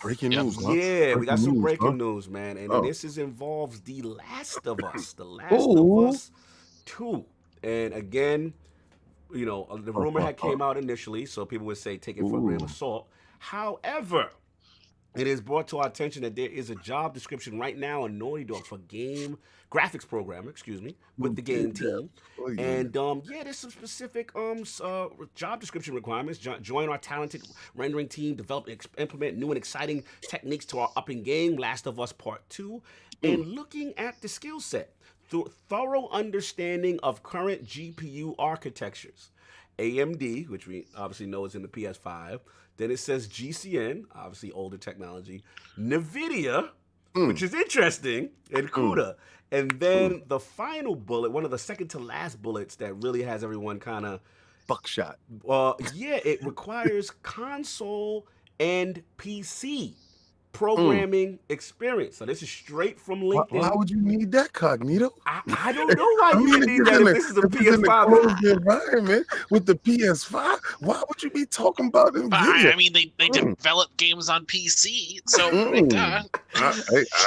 Breaking news. Huh? Yeah, we got some breaking news, man, and this involves The Last of Us. The Last of Us 2, and again, the rumor had came out initially, so people would say take it for a grain of salt. However, it is brought to our attention that there is a job description right now on NaughtyDog for graphics programmer, with the game team. And there's some specific job description requirements. Join our talented rendering team, develop and implement new and exciting techniques to our up in game, Last of Us Part 2, and looking at the skill set through thorough understanding of current GPU architectures. AMD, which we obviously know is in the PS5. Then it says GCN, obviously older technology. NVIDIA, which is interesting, and CUDA. And then the final bullet, one of the second to last bullets that really has everyone kind of... Buckshot. It requires console and PC programming experience. So this is straight from LinkedIn. Why would you need that, Cognito? I don't know why you need that if this is a PS5 environment with the PS5. Why would you be talking about NVIDIA? I mean, they develop games on PC, so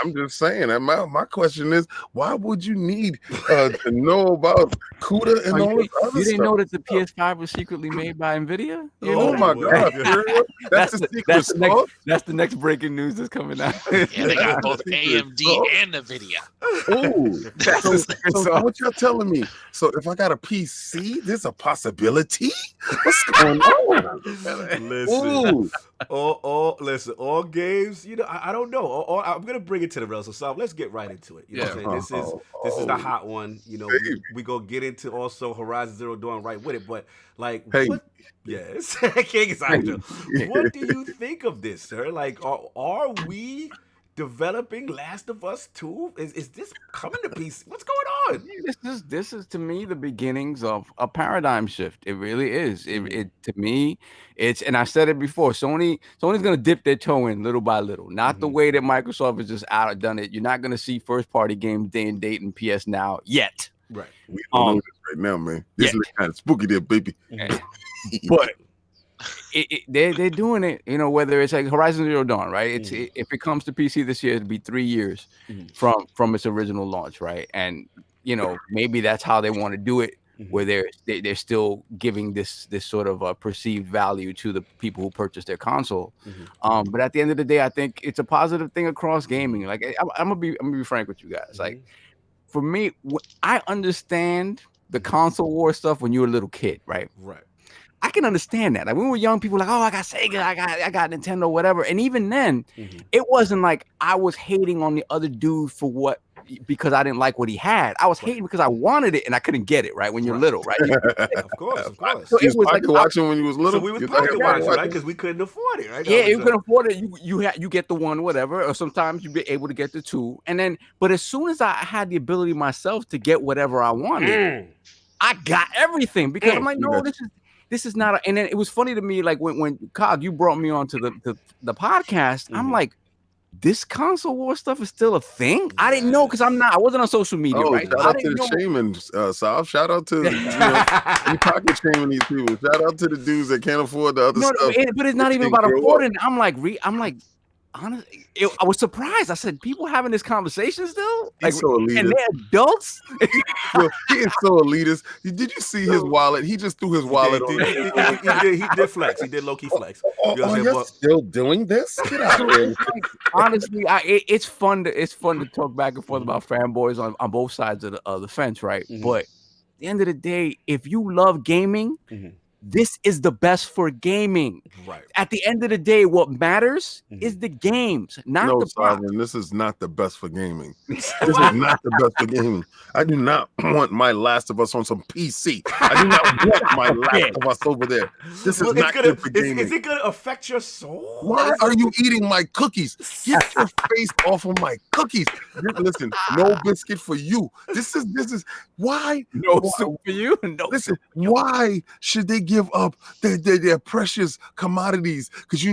I'm just saying. My question is, why would you need to know about CUDA and all this other stuff? You didn't know that the PS5 was secretly made by NVIDIA? My God! That's the secret sauce. That's the next breaking news that's coming out. Yeah, they got both AMD and NVIDIA. Oh, so what y'all telling me? So if I got a PC, there's a possibility? What's going on? Listen, all games, I don't know. I'm gonna bring it to the rail. So let's get right into it. You know what I'm saying? This is the hot one. We go get into also HorizonZeroDawn right with it, but what? Yes, King is out there. What do you think of this, sir? Are we developing Last of Us 2? Is this coming to PC? What's going on? This is to me the beginnings of a paradigm shift. It really is. It to me, it's, and I said it before. Sony's gonna dip their toe in little by little. Not the way that Microsoft has just outdone it. You're not gonna see first party games day and date in PS Now yet. Right. We don't know this right now, man. This is kind of spooky there, baby. But they're doing it, whether it's like HorizonZeroDawn, right? If it comes to PC this year, it'll be 3 years from its original launch, right? And maybe that's how they want to do it, where they're still giving this sort of a perceived value to the people who purchase their console. But at the end of the day, I think it's a positive thing across gaming. Like I'm gonna be frank with you guys. Like for me, I understand the console war stuff when you were a little kid, right? Right. I can understand that. Like when we were young, people were like, oh, I got Sega, I got Nintendo, whatever. And even then, it wasn't like I was hating on the other dude because I didn't like what he had. I was hating because I wanted it and I couldn't get it, right? When you're little, right? Of course. So it was like watching when you was little. So we was pocket watching, right? Because we couldn't afford it, right? Yeah, you couldn't afford it. You get the one, whatever, or sometimes you be able to get the two. And then, but as soon as I had the ability myself to get whatever I wanted, I got everything because I'm like, no, this is not. And then it was funny to me, like when Cog, you brought me onto the podcast. I'm like, this console war stuff is still a thing. I didn't know because I wasn't on social media. Oh, right? shout out to the shaman, Sav. Shout out to we pocket shaming these people. Shout out to the dudes that can't afford the other stuff. But it's not even about affording. I'm like, honestly, I was surprised. I said, people having this conversation still? Like, He's so elitist. And they're adults? Yo, he is so elitist. Did you see his wallet? He just threw his wallet on. He did flex. He did low-key flex. You're still doing this? Get out of here. Honestly, it's fun to talk back and forth about fanboys on both sides of the fence, right? But at the end of the day, if you love gaming, this is the best for gaming. Right. At the end of the day, what matters is the games, not the Sovereign, this is not the best for gaming. This is not the best for gaming. I do not want my Last of Us on some PC. I do not want my Last of Us over there. This is not good for gaming. Is it going to affect your soul? Why are you eating my cookies? Get your face off of my cookies. Listen, no biscuit for you. This is why. No soup for you. No. Listen, why should they give up their precious commodities? Because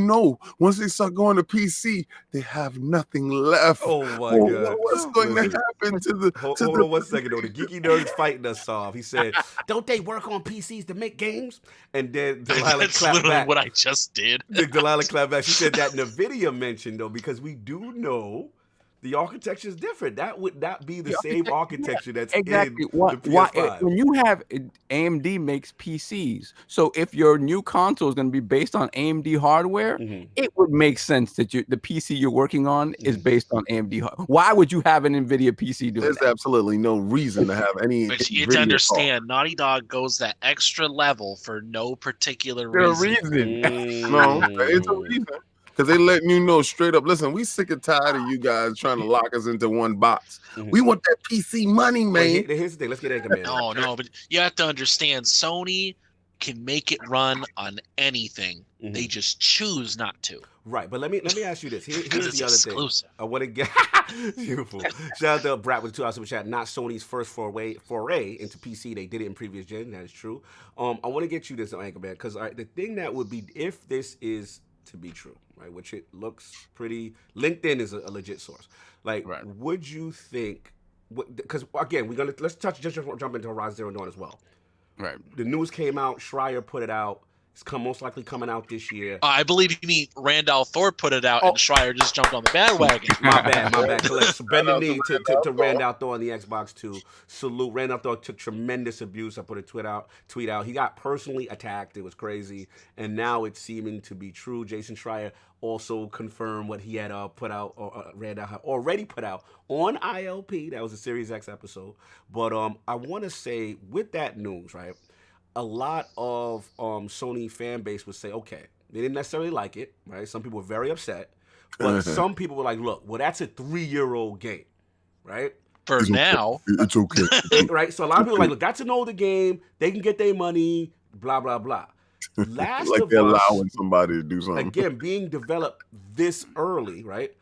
once they start going to PC, they have nothing left. Oh my God! What's going to happen to the? Hold on 1 second though. The geeky nerd's fighting us off. He said, "Don't they work on PCs to make games?" And then Delilah That's clapped literally back. what I just did. Delilah clapped back. She said that NVIDIA mentioned though, because we do know the architecture is different. That would not be the same architecture that's exactly in the PS5. When you have AMD makes PCs, so if your new console is going to be based on AMD hardware, it would make sense that the PC you're working on is based on AMD hardware. Why would you have an NVIDIA PC doing There's that? absolutely no reason to have any. But you have to understand, NaughtyDog goes that extra level for no particular No, reason. it's a reason. Because they letting you know straight up, listen, we sick and tired of you guys trying to lock us into one box. We want that PC money, man. Here's the thing. Let's get Anchor Man. No, but you have to understand, Sony can make it run on anything. They just choose not to. Right, but let me ask you this. Here's it's the other exclusive. thing. I want to get beautiful. Shout out to Brat with the 2 hours super chat. Not Sony's first foray into PC. They did it in previous gen. That is true. I want to get you this, Anchor Man, because the thing that would be, if this is to be true, right, which it looks pretty, LinkedIn is a legit source. Like, would you think? Because again, let's jump into HorizonZeroDawn as well. Right. The news came out. Schreier put it out. It's most likely coming out this year. I believe you mean Randall Thorpe put it out and Schreier just jumped on the bandwagon. My bad. So bend the knee to Randall Thorpe on the Xbox 2. Salute. Randall Thorpe took tremendous abuse. I put a tweet out. He got personally attacked. It was crazy. And now it's seeming to be true. Jason Schreier also confirmed what he had put out, Randall had already put out on ILP. That was a Series X episode. But I want to say, with that news, right, a lot of Sony fan base would say, okay, they didn't necessarily like it, right? Some people were very upset, but some people were like, look, well, that's a 3-year-old game, right? For now. It's okay. Right? So a lot of people are like, look, that's an older game. They can get their money, blah, blah, blah. Last like of they're Us, allowing somebody to do something. again, being developed this early, right?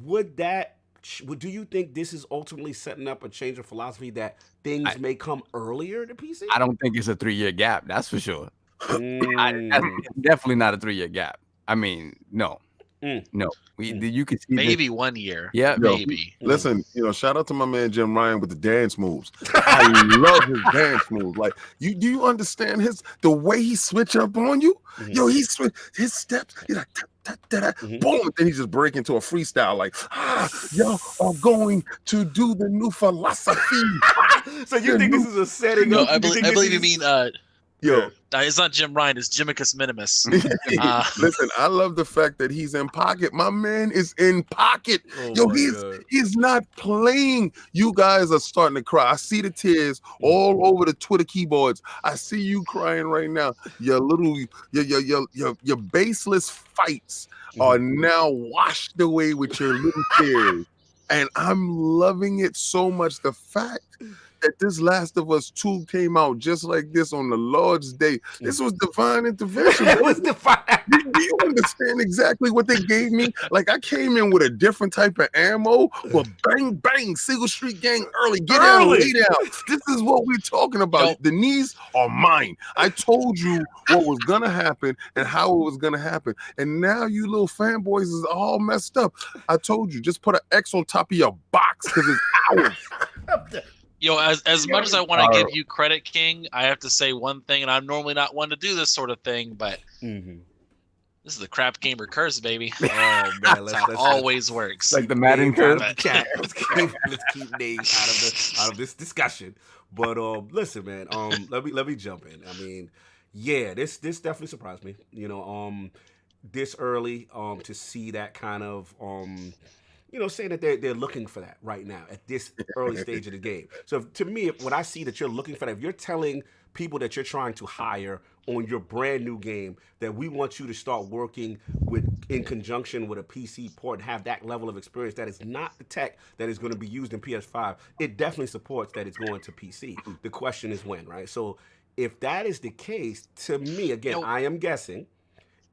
Do you think this is ultimately setting up a change of philosophy that things may come earlier to PC? I don't think it's a 3-year gap. That's for sure. It's definitely not a 3-year gap. I mean, no. You can see maybe 1 year. Yeah, maybe. Listen, shout out to my man Jim Ryan with the dance moves. I love his dance moves. Like, do you understand the way he switch up on you? Yo, he switch his steps. He's like, boom, and then he just break into a freestyle like, y'all are going to do the new philosophy. So you think this is a setting up? I believe you mean Yo, it's not Jim Ryan, it's Jimicus Minimus. Listen, I love the fact that he's in pocket. My man is in pocket. Yo, he's not playing. You guys are starting to cry. I see the tears all over the Twitter keyboards. I see you crying right now. Your baseless fights are now washed away with your little tears. And I'm loving it so much. The fact that this Last of Us 2 came out just like this on the Lord's Day. This was divine intervention. It was divine. Do you understand exactly what they gave me? Like, I came in with a different type of ammo, but bang, bang, Single Street Gang early. Get down, lay down. This is what we're talking about. The knees are mine. I told you what was going to happen and how it was going to happen. And now you little fanboys is all messed up. I told you, just put an X on top of your box because it's ours. Yo, as much as I want to give you credit, King, I have to say one thing, and I'm normally not one to do this sort of thing, but this is the crap gamer curse, baby. Oh man, that's how it always works. Like the Madden curse. Let's keep names out of this discussion. But listen, man. Let me jump in. I mean, yeah, this definitely surprised me. You know, this early to see that kind of you know, saying that they're looking for that right now at this early stage of the game. So to me, when I see that you're looking for that, if you're telling people that you're trying to hire on your brand new game that we want you to start working in conjunction with a PC port and have that level of experience, that is not the tech that is going to be used in PS5, it definitely supports that it's going to PC. The question is when, right? So if that is the case, to me, again, I am guessing,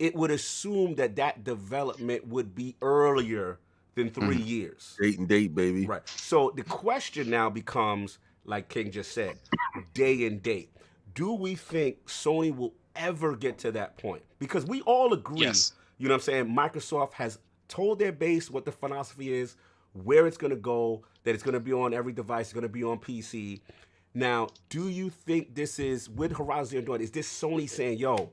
it would assume that development would be earlier than 3 years. Date, baby. Right. So the question now becomes, like King just said, day and date. Do we think Sony will ever get to that point? Because we all agree, you know what I'm saying, Microsoft has told their base what the philosophy is, where it's going to go, that it's going to be on every device, it's going to be on PC. Now, do you think this is, with HorizonZeroDawn, is this Sony saying, yo,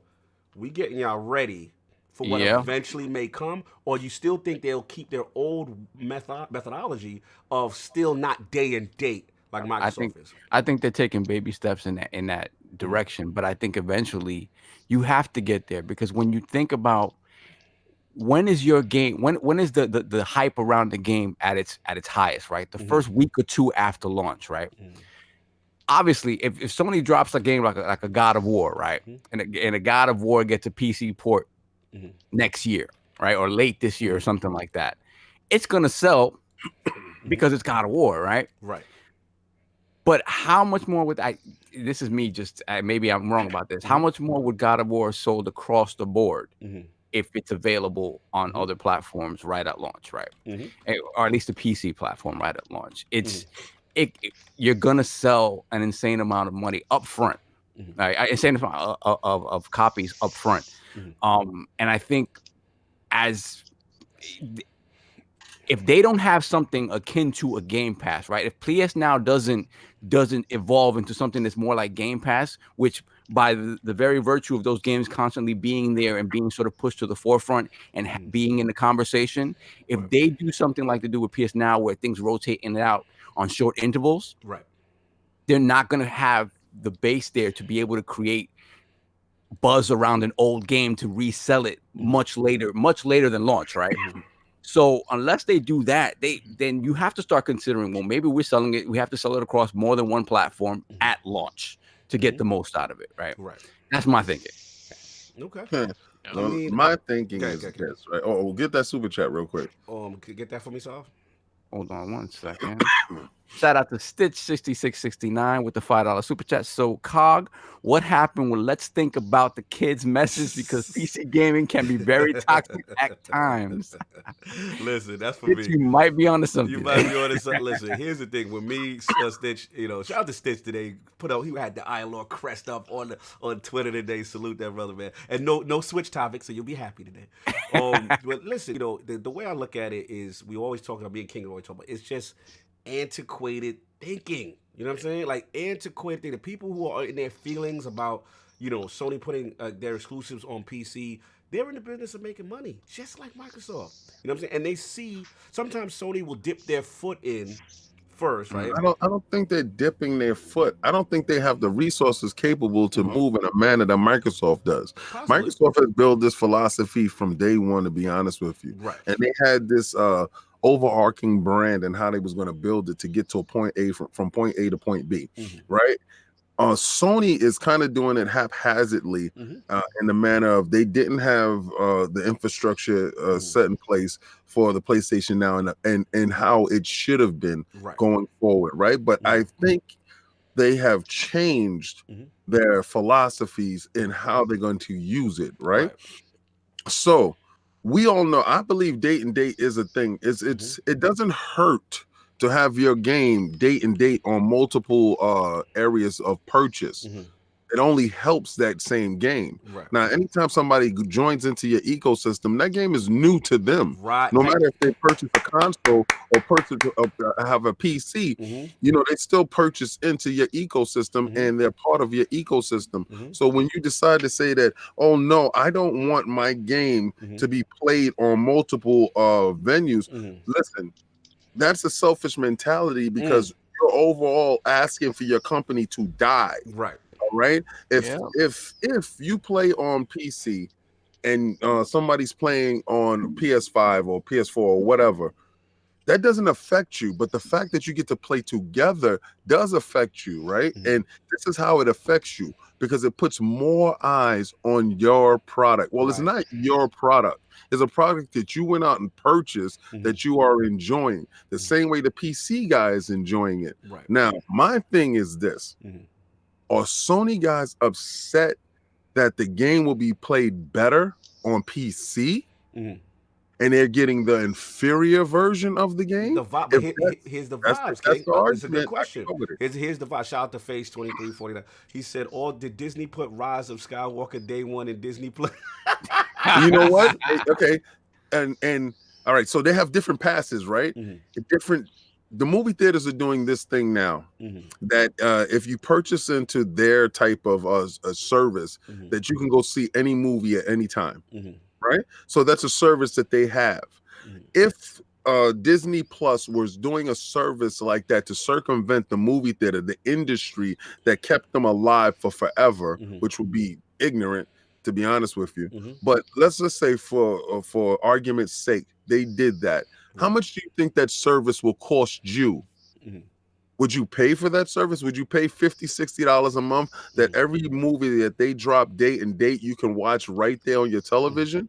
we getting y'all ready for what eventually may come, or you still think they'll keep their old methodology of still not day and date like Microsoft is? I think they're taking baby steps in that direction, but I think eventually you have to get there, because when you think about when is your game, when is the hype around the game at its highest, right? The first week or two after launch, right? Obviously, if Sony drops a game like a God of War, right, and a God of War gets a PC port next year, right, or late this year or something like that, it's gonna sell because it's God of War, right? Right. But how much more would this is me just maybe I'm wrong about this. How much more would God of War sold across the board if it's available on other platforms right at launch, right? Or at least the PC platform right at launch? You're gonna sell an insane amount of money up front, right? Insane amount of copies up front. And I think if they don't have something akin to a Game Pass, right? If PS Now doesn't evolve into something that's more like Game Pass, which by the very virtue of those games constantly being there and being sort of pushed to the forefront and being in the conversation, if they do something like they do with PS Now, where things rotate in and out on short intervals, they're not going to have the base there to be able to create buzz around an old game to resell it much later than launch, right? So unless they do that, then you have to start considering, well, maybe we have to sell it across more than one platform at launch to get the most out of it, right? That's my thinking. Okay. My thinking is this, right? Oh, we'll get that super chat real quick. Can you get that for me, Saul? Hold on 1 second. Shout out to Stitch6669 with the $5 super chat. So, Cog, what happened with Let's Think About the Kids message? Because PC gaming can be very toxic at times. Listen, that's for me. You might be onto something. You might be onto something. Listen, here's the thing. When me, Stitch, you know, shout out to Stitch today. He had the Iron Lord crest up on Twitter today. Salute that brother, man. And no switch topic, so you'll be happy today. But listen, you know, the way I look at it is, we always talk about, me and King always talk about, it's just antiquated thinking. You know what I'm saying? Like, antiquated thinking. The people who are in their feelings about, you know, Sony putting their exclusives on PC, they're in the business of making money, just like Microsoft. You know what I'm saying? And they see, sometimes Sony will dip their foot in first, right? I don't think they're dipping their foot. I don't think they have the resources capable to move in a manner that Microsoft does. Possibly. Microsoft has built this philosophy from day one, to be honest with you. Right. And they had this overarching brand and how they was going to build it to get to a point A from point A to point B, right? Sony is kind of doing it haphazardly in the manner of, they didn't have the infrastructure set in place for the PlayStation Now and how it should have been going forward, right? But I think they have changed their philosophies in how they're going to use it, right? So we all know, I believe date and date is a thing. It doesn't hurt to have your game date and date on multiple areas of purchase. It only helps that same game. Now, anytime somebody joins into your ecosystem, that game is new to them. No matter if they purchase a console or have a PC, you know, they still purchase into your ecosystem and they're part of your ecosystem. So when you decide to say that, oh no, I don't want my game to be played on multiple venues, listen, that's a selfish mentality because you're overall asking for your company to die. Right? If you play on PC and somebody's playing on PS5 or PS4 or whatever, that doesn't affect you, but the fact that you get to play together does affect you, right? And this is how it affects you, because it puts more eyes on your product. Well, it's not your product. It's a product that you went out and purchased that you are enjoying, the same way the PC guy is enjoying it. Now, my thing is this. Are Sony guys upset that the game will be played better on PC and they're getting the inferior version of the game? Here's the vibes, King. It's a good question. Here's the vibe. Shout out to Face 2349. He said, did Disney put Rise of Skywalker day one in Disney Plus? You know what? Okay. And all right, so they have different passes, right? The movie theaters are doing this thing now that if you purchase into their type of a service, that you can go see any movie at any time, right? So that's a service that they have. If Disney Plus was doing a service like that to circumvent the movie theater, the industry that kept them alive for forever, which would be ignorant, to be honest with you. But let's just say for argument's sake, they did that. How much do you think that service will cost you? Would you pay for that service? Would you pay $50, $60 a month that every movie that they drop date and date you can watch right there on your television?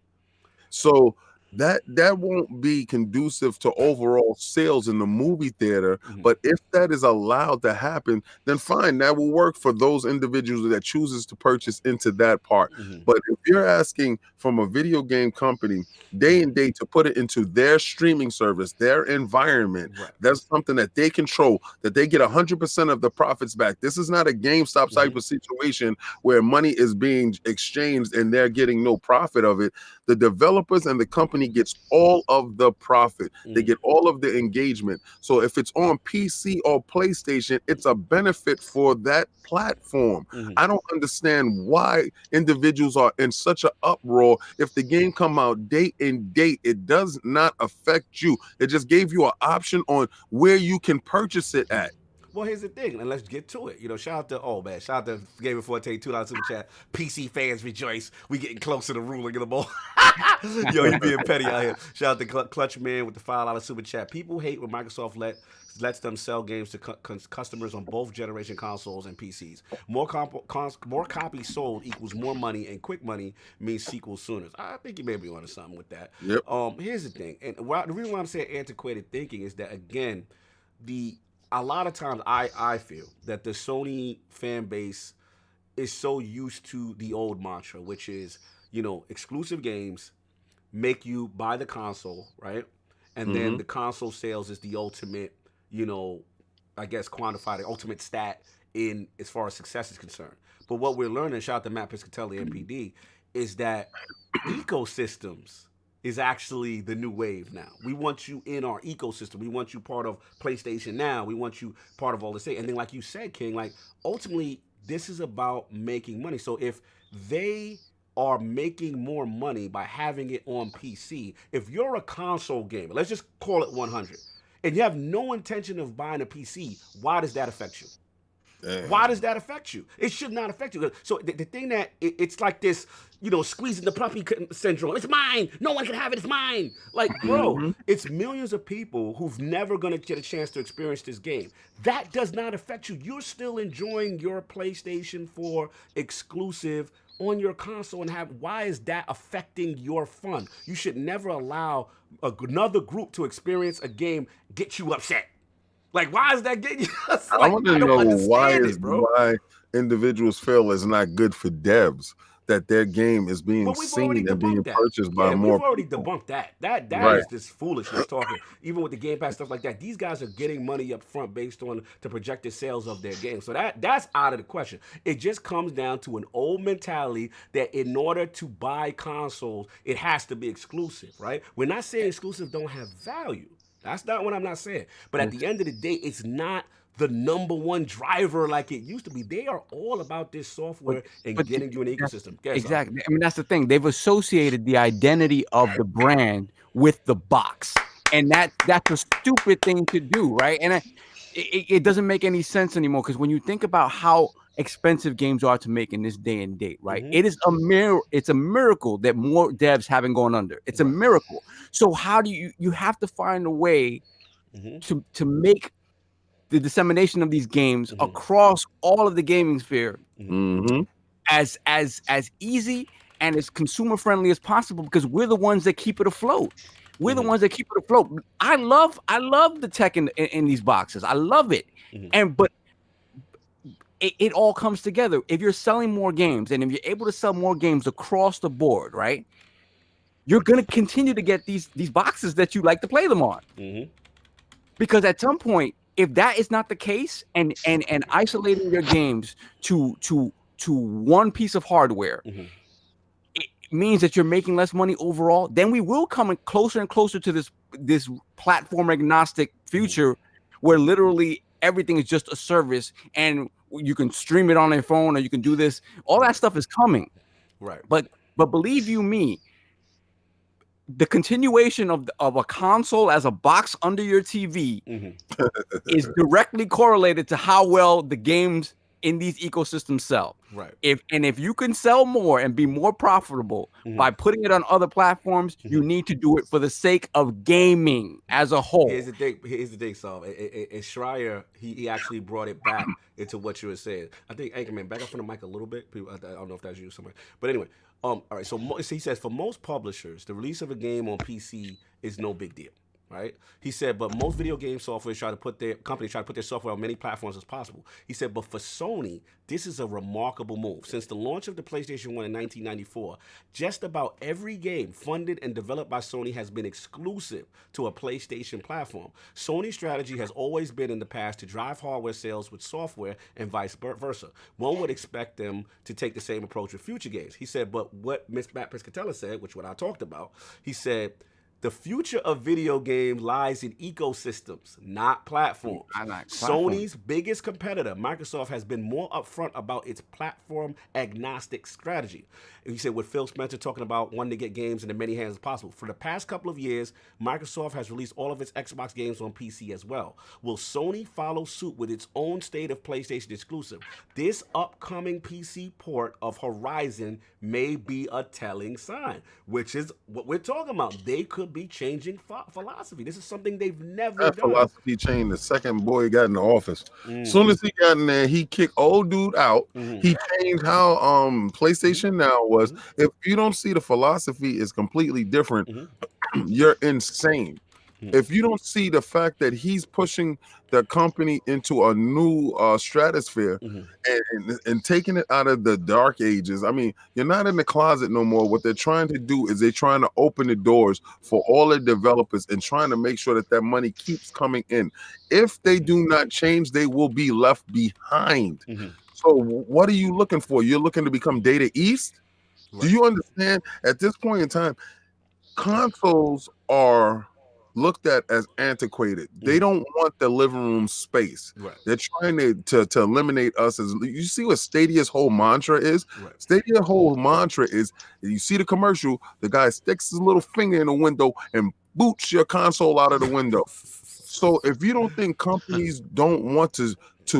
So that won't be conducive to overall sales in the movie theater. But if that is allowed to happen, then fine, that will work for those individuals that chooses to purchase into that part. But if you're asking from a video game company day and day to put it into their streaming service, their environment, that's something that they control, that they get 100% of the profits back. This is not a GameStop type of situation where money is being exchanged and they're getting no profit of it. The developers and the company gets all of the profit. They get all of the engagement. So if it's on PC or PlayStation, it's a benefit for that platform. I don't understand why individuals are in such an uproar. If the game come out date and date, it does not affect you. It just gave you an option on where you can purchase it at. Well, here's the thing, and let's get to it. You know, shout out to Game of Forte, $2 super chat. PC fans rejoice. We getting close to the ruling of the ball. Yo, he being petty out here. Shout out to Clutch Man with the $5 super chat. People hate when Microsoft lets them sell games to customers on both generation consoles and PCs. More copies sold equals more money, and quick money means sequels sooner. I think you may be onto something with that. Here's the thing, and the reason why I'm saying antiquated thinking is that, again, a lot of times I feel that the Sony fan base is so used to the old mantra, which is, you know, exclusive games make you buy the console, right? And then the console sales is the ultimate, you know, I guess quantify the ultimate stat in as far as success is concerned. But what we're learning, shout out to Matt Piscatelli, MPD, is that ecosystems is actually the new wave now. We want you in our ecosystem. We want you part of PlayStation Now. We want you part of all this. And then, like you said, King, like ultimately, this is about making money. So if they are making more money by having it on PC, if you're a console gamer, let's just call it 100, and you have no intention of buying a PC, why does that affect you? Why does that affect you? It should not affect you. So the thing that it's like this, you know, squeezing the puppy syndrome. It's mine. No one can have it. It's mine. Like, bro, it's millions of people who've never going to get a chance to experience this game. That does not affect you. You're still enjoying your PlayStation 4 exclusive on your console, and why is that affecting your fun? You should never allow another group to experience a game get you upset. Like, why is that getting? I want to don't know understand bro. why individuals feel it's not good for devs that their game is being But we've already seen and being debunked that. purchased by Yeah, more we've already people. debunked that. That Right. is just foolishness talking. Even with the Game Pass stuff like that, these guys are getting money up front based on the projected sales of their game. So that's out of the question. It just comes down to an old mentality that in order to buy consoles, it has to be exclusive, right? We're not saying exclusive don't have value. That's not what I'm not saying. But at the end of the day, it's not the number one driver like it used to be. They are all about this software and getting you an ecosystem. Exactly. I mean, that's the thing. They've associated the identity of the brand with the box, and that's a stupid thing to do, right? And it doesn't make any sense anymore, because when you think about how expensive games are to make in this day and date, right? It is it's a miracle that more devs haven't gone under. It's a miracle. So how do you have to find a way to make the dissemination of these games across all of the gaming sphere as easy and as consumer friendly as possible, because we're the ones that keep it afloat. We're the ones that keep it afloat. I love the tech in these boxes. I love it. But it all comes together. If you're selling more games, and if you're able to sell more games across the board, right, you're going to continue to get these boxes that you like to play them on. Because at some point, if that is not the case, and isolating your games to one piece of hardware, it means that you're making less money overall, then we will come closer and closer to this platform agnostic future where literally everything is just a service, and you can stream it on a phone, or you can do this. All that stuff is coming. Right. But believe you me, the continuation of a console as a box under your TV is directly correlated to how well the games in these ecosystems sell. Right. If you can sell more and be more profitable by putting it on other platforms, you need to do it for the sake of gaming as a whole. Here's the thing, Saul. And Schreier, he actually brought it back into what you were saying. I think, Anchorman, back up from the mic a little bit. I don't know if that's you somewhere. But anyway, all right. So he says, for most publishers, the release of a game on PC is no big deal. Right? He said, but most video game companies try to put their software on many platforms as possible. He said, but for Sony, this is a remarkable move. Since the launch of the PlayStation 1 in 1994, just about every game funded and developed by Sony has been exclusive to a PlayStation platform. Sony's strategy has always been in the past to drive hardware sales with software and vice versa. One would expect them to take the same approach with future games. He said, but what Ms. Matt Piscatella said, which what I talked about, he said, the future of video games lies in ecosystems, not platforms. Sony's biggest competitor, Microsoft, has been more upfront about its platform agnostic strategy. He said, with Phil Spencer talking about wanting to get games in as many hands as possible. For the past couple of years, Microsoft has released all of its Xbox games on PC as well. Will Sony follow suit with its own state of PlayStation exclusive? This upcoming PC port of Horizon may be a telling sign, which is what we're talking about. They could be changing philosophy. This is something they've never done. Philosophy changed the second boy got in the office. As soon as he got in there, he kicked old dude out. He changed how PlayStation Now was. If you don't see the philosophy is completely different, you're insane. If you don't see the fact that he's pushing the company into a new stratosphere and taking it out of the dark ages, I mean, you're not in the closet no more. What they're trying to do is they're trying to open the doors for all the developers and trying to make sure that money keeps coming in. If they do not change, they will be left behind. So what are you looking for? You're looking to become Data East? Right. Do you understand? At this point in time, consoles are looked at as antiquated. They don't want the living room space. Right. They're trying to eliminate us. As you see what Stadia's whole mantra is. Right. Stadia's whole mantra is, you see the commercial, the guy sticks his little finger in the window and boots your console out of the window. So if you don't think companies don't want to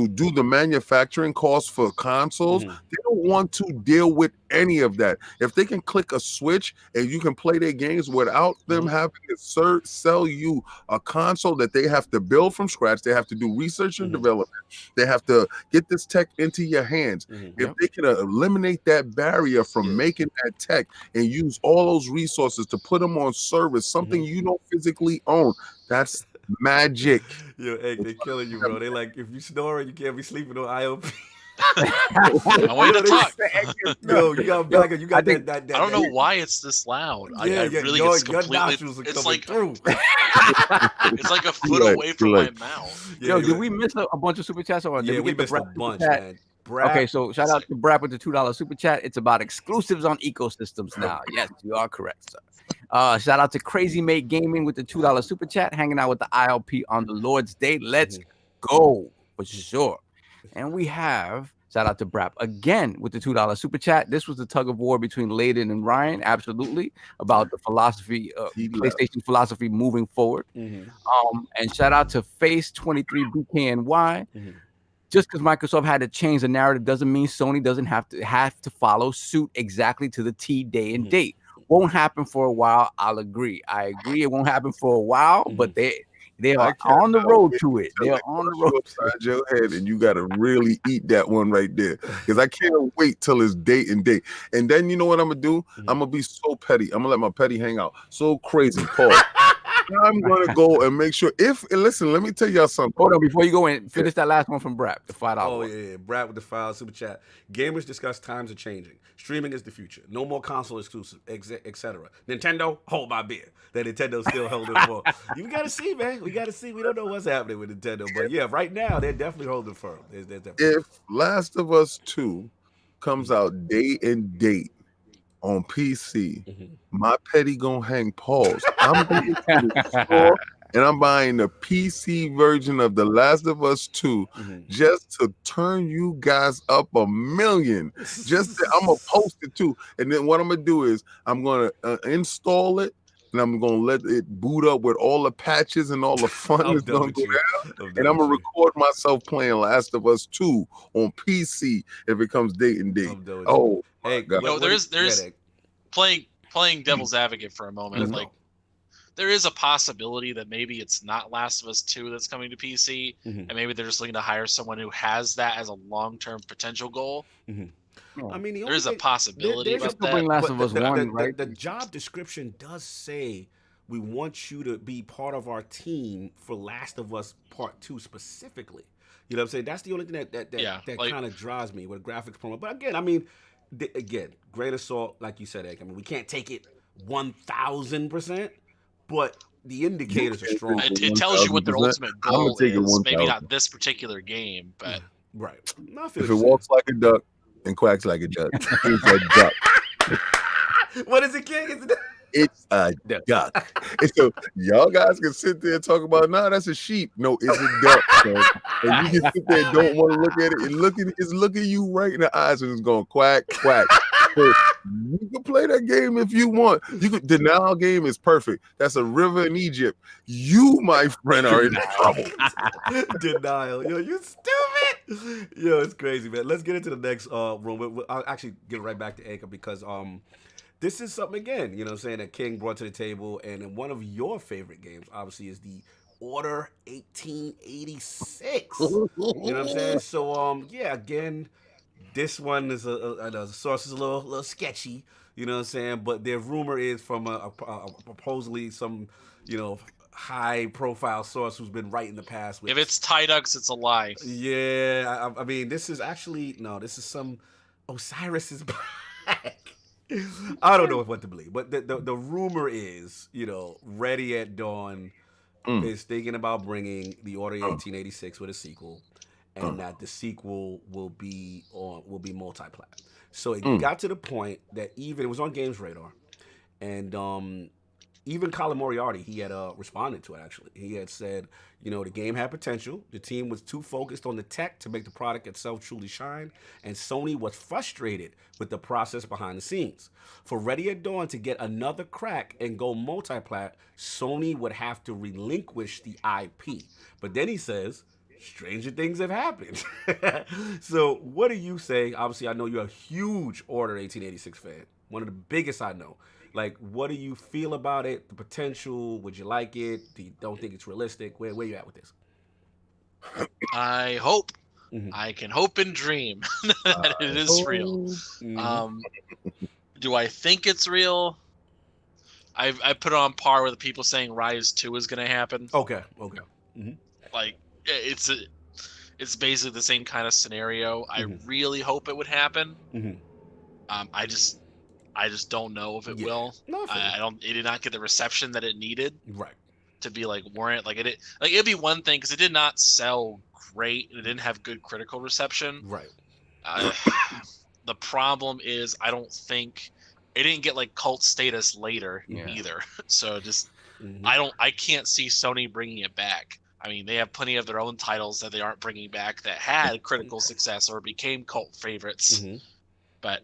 do the manufacturing costs for consoles, they don't want to deal with any of that. If they can click a switch and you can play their games without them having to sell you a console that they have to build from scratch, they have to do research and development, they have to get this tech into your hands. If they can eliminate that barrier from making that tech and use all those resources to put them on service, something you don't physically own, that's Magic. Yo, hey, they killing you, bro. They like, if you snoring, you can't be sleeping on IOP. I want you to talk. Yo, you got back and you got that. I don't know why it's this loud. Yeah, I yeah, really, your it's completely. nostrils are It's coming like through. it's like a foot away from my mouth. Yeah, Yo, did we miss a bunch of super chats? Or did we get the missed a Brap bunch, super chat? man. Brap. Okay, so shout out to Brap with the $2 super chat. It's about exclusives on ecosystems now. Yes, you are correct, sir. Shout out to Crazy Mate Gaming with the $2 super chat, hanging out with the ILP on the Lord's Day. Let's go for sure. And we have shout out to Brap again with the $2 super chat. This was the tug of war between Layden and Ryan, absolutely, about the philosophy, PlayStation philosophy moving forward. And shout out to Face23BKNY. Just because Microsoft had to change the narrative doesn't mean Sony doesn't have to follow suit exactly to the T day and date. Won't happen for a while. I'll agree. I agree. It won't happen for a while, but they are on the road to it. They are on the road upside your head, and you got to really eat that one right there. Because I can't wait till it's date and date. And then you know what I'm gonna do? I'm gonna be so petty. I'm gonna let my petty hang out. So crazy, Paul. I'm gonna go and make sure. Listen, let me tell y'all something. Hold on, before you go in, finish that last one from Brap, the $5. Oh yeah, Brap with the $5 super chat. Gamers discuss times are changing. Streaming is the future. No more console exclusive, etc. Nintendo, hold my beer. That Nintendo's still holding for. You gotta see, man. We gotta see. We don't know what's happening with Nintendo, but yeah, right now they're definitely holding firm. If Last of Us 2 comes out day and date on PC, my petty gonna hang paws. I'm going to the store and I'm buying the PC version of The Last of Us 2 just to turn you guys up a million. I'm gonna post it too, and then what I'm gonna do is I'm gonna install it. And I'm gonna let it boot up with all the patches and all the fun is gonna go down. And I'm gonna record myself playing Last of Us 2 on PC if it comes date and date. Oh, hey, God. There's playing devil's advocate for a moment. Like, there is a possibility that maybe it's not Last of Us 2 that's coming to PC, and maybe they're just looking to hire someone who has that as a long-term potential goal. I mean, there's a possibility about that. Last of Us 1, right? The job description does say we want you to be part of our team for Last of Us Part 2 specifically. You know what I'm saying? That's the only thing that kind of drives me with graphics promo. But again, I mean, grain of salt, like you said, Egg. I mean, we can't take it 1,000%, but the indicators are strong. It tells you what their ultimate goal is. Maybe not this particular game, but right. If it walks like a duck and quacks like a duck, it's a duck. What is it, King? It's a duck. And so y'all guys can sit there and talk about, that's a sheep. No, it's a duck. So, and you can sit there and don't want to look at it. And it's looking you right in the eyes and it's going quack, quack. So you can play that game if you want. The now game is perfect. That's a river in Egypt. You, my friend, are in trouble. Denial. Yo, you stupid. Yo, it's crazy, man. Let's get into the next room. I'll actually get right back to Anchor because this is something, again, you know what I'm saying, that King brought to the table. And in one of your favorite games, obviously, is the Order 1886. You know what I'm saying? So, again, this one is the source is a little sketchy, you know what I'm saying? But their rumor is from a supposedly some, high profile source who's been right in the past. If it's Tidux, it's a lie. Yeah, I mean, this is actually this is some Osiris is back. I don't know what to believe, but the rumor is, ReadyAtDawn is thinking about bringing the Order 1886 with a sequel. And that the sequel will be multiplat. So it got to the point that it was on Games Radar, and even Colin Moriarty, he had responded to it. Actually, he had said, the game had potential. The team was too focused on the tech to make the product itself truly shine, and Sony was frustrated with the process behind the scenes. For ReadyAtDawn to get another crack and go multiplat, Sony would have to relinquish the IP. But then he says, stranger things have happened. So what do you say? Obviously, I know you're a huge Order 1886 fan. One of the biggest I know. Like, what do you feel about it? The potential? Would you like it? Don't think it's realistic? Where you at with this? I hope. I can hope and dream that it is real. Do I think it's real? I put it on par with the people saying Rise 2 is going to happen. Okay. Like it's basically the same kind of scenario. I really hope it would happen. I just don't know if it will. No, it did not get the reception that it needed. Right. To be like warrant, like it'd be one thing because it did not sell great and it didn't have good critical reception. Right. The problem is I don't think it didn't get like cult status later either. So just I can't see Sony bringing it back. I mean, they have plenty of their own titles that they aren't bringing back that had critical success or became cult favorites. But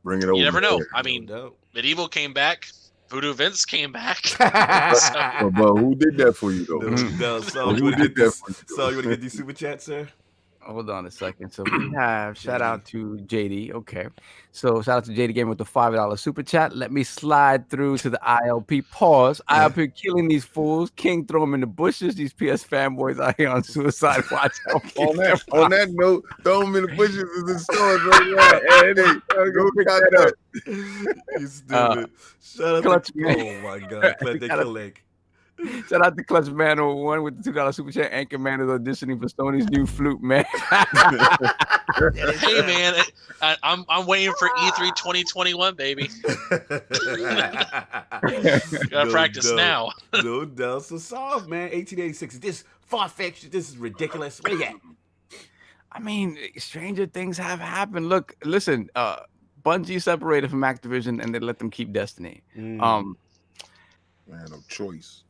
bring it over. You never know. I No mean, doubt. Medieval came back. Voodoo Vince came back. But who did that for you though? No, so you Who want to did that for you? So you want to get these super chats, sir? Hold on a second. So we have shout out to JD. Okay. So shout out to JD Game with the $5 super chat. Let me slide through to the ILP. Pause. ILP killing these fools. King throw them in the bushes. These PS fanboys out here on suicide watch. on that note, throw them in the bushes in the stores right now. Hey, go pick that up. You stupid. Shout out to oh my god, Clutch the Click. Shout out to Clutch Man 01 with the $2 super chat. Anchor Man is auditioning for Sony's new flute, man. Hey man, I'm waiting for E3 2021, baby. Gotta practice now. No doubt. So soft, man. 1886. This far-fetched. This is ridiculous. Where you at? I mean, stranger things have happened. Look, listen, Bungie separated from Activision and they let them keep Destiny. Man of choice.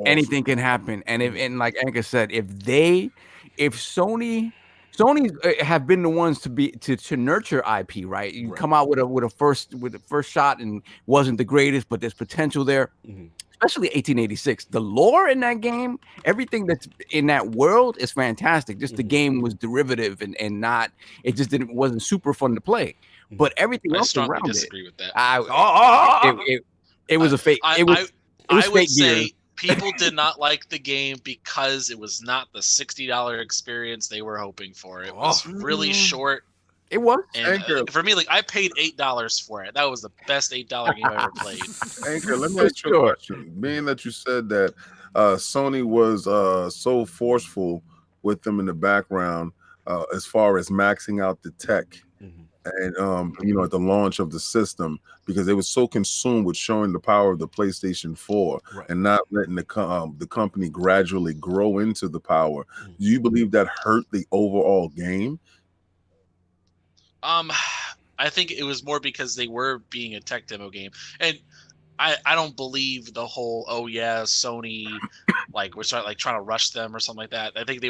Anything can happen. And like Anchor said, if Sony have been the ones to nurture IP, right? You come out with a first shot and wasn't the greatest, but there's potential there. Especially 1886. The lore in that game, everything that's in that world is fantastic. Just the game was derivative and not, it just wasn't super fun to play. But everything else around it. I disagree with that. It was a fake. I would say people did not like the game because it was not the $60 experience they were hoping for. It was really short. It was. And for me, like I paid $8 for it. That was the best $8 game I ever played. Anchor, let me ask you a question. Being that you said that Sony was so forceful with them in the background as far as maxing out the tech. And at the launch of the system, because they were so consumed with showing the power of the PlayStation 4 and not letting the company gradually grow into the power. Do you believe that hurt the overall game? I think it was more because they were being a tech demo game, and I don't believe the whole Sony like we're trying to rush them or something like that. I think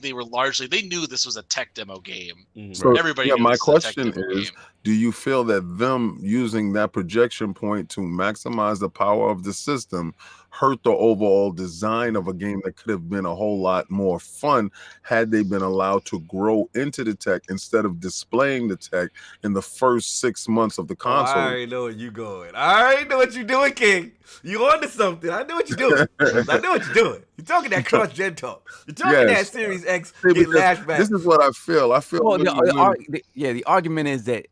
they were largely, they knew this was a tech demo game. So everybody knew my this was question a tech demo is game. Do you feel that them using that projection point to maximize the power of the system hurt the overall design of a game that could have been a whole lot more fun had they been allowed to grow into the tech instead of displaying the tech in the first 6 months of the console? I already know where you're going. I already know what you're doing, King. You onto something. I know what you're doing. I know what you're doing. You're talking that cross-gen talk. You're talking that Series X lashback. This is what I feel. Well, the argument is that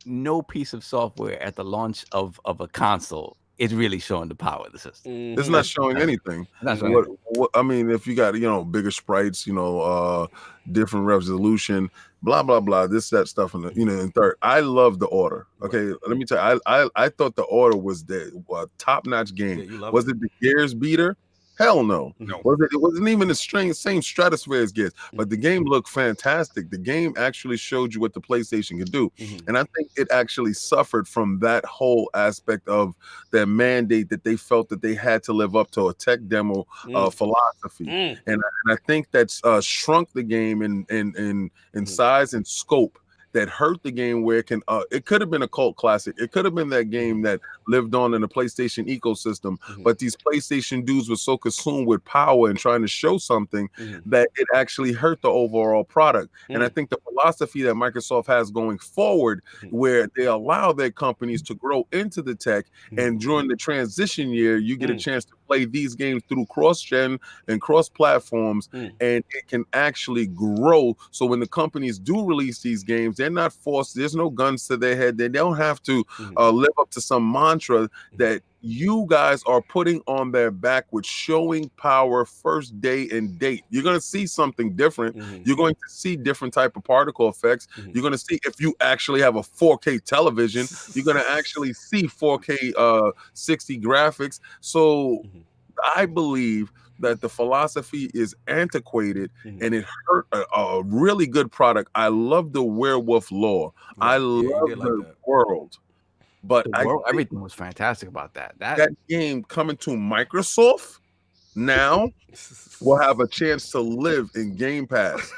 no piece of software at the launch of a console is really showing the power of the system. It's not showing anything. I mean, if you got bigger sprites, different resolution, blah blah blah, that stuff, and in third. I love the Order. Okay, let me tell you, I thought the Order was the top-notch game. Was it the Gears beater? Hell no. It wasn't even the same stratosphere as Gears, but the game looked fantastic. The game actually showed you what the PlayStation could do. And I think it actually suffered from that whole aspect of their mandate that they felt that they had to live up to a tech demo philosophy. And I think that's shrunk the game in size and scope. That hurt the game where it could have been a cult classic. It could have been that game that lived on in the PlayStation ecosystem. But these PlayStation dudes were so consumed with power and trying to show something that it actually hurt the overall product. And I think the philosophy that Microsoft has going forward, where they allow their companies to grow into the tech, and during the transition year, you get a chance to play these games through cross-gen and cross-platforms, and it can actually grow. So when the companies do release these games, they're not forced. There's no guns to their head. They don't have to live up to some mantra that you guys are putting on their back with showing power first day and date. You're going to see something different. You're going to see different type of particle effects. You're going to see, if you actually have a 4K television, you're going to actually see 4K 60 graphics. So I believe that the philosophy is antiquated and it hurt a really good product. I love the werewolf lore. I love the world. But everything was fantastic about that. That game coming to Microsoft now will have a chance to live in Game Pass.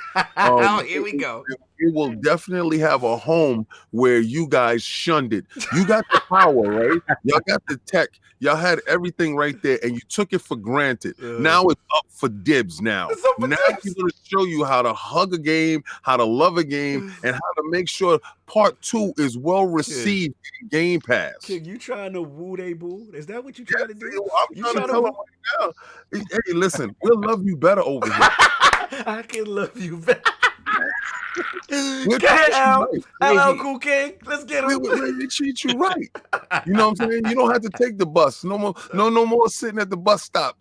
Here we go. It will definitely have a home where you guys shunned it. You got the power, right? Y'all got the tech. Y'all had everything right there, and you took it for granted. Now it's up for dibs now. Now we're going to show you how to hug a game, how to love a game, and how to make sure part 2 is well received in Game Pass. Kid, you trying to woo they boo? Is that what you trying to do? I'm trying to tell them right now. Hey, listen, we'll love you better over here. I can love you better. We'll treat you right. Hello, Cool King. Let's get him. We treat you right. You know what I'm saying? You don't have to take the bus. No more sitting at the bus stop.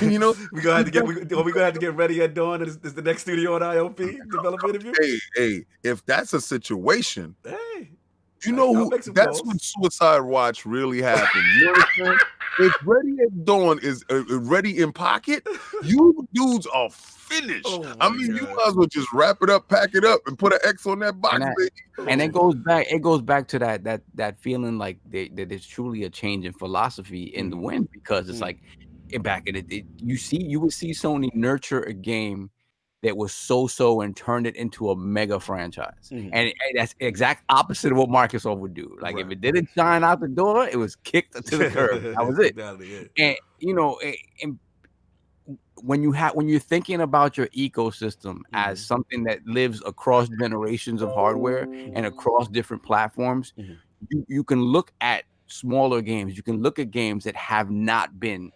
You know, we're gonna have to get ReadyAtDawn. Is the next studio on IOP developer interview? Hey, if that's a situation, hey, you know who? That's when Suicide Watch really happened. You understand? If ReadyAtDawn is ready in pocket, you dudes are finished. I mean, you might as well just wrap it up, pack it up, and put an X on that box, baby. And it goes back. It goes back to that feeling like that there's truly a change in philosophy in the wind, because it's like back in it. You would see Sony nurture a game that was so and turned it into a mega franchise, and that's the exact opposite of what Microsoft would do. Like if it didn't shine out the door, it was kicked to the curb. That was it. And you know, and when you're thinking about your ecosystem as something that lives across generations of hardware and across different platforms, you can look at smaller games. You can look at games that have not been,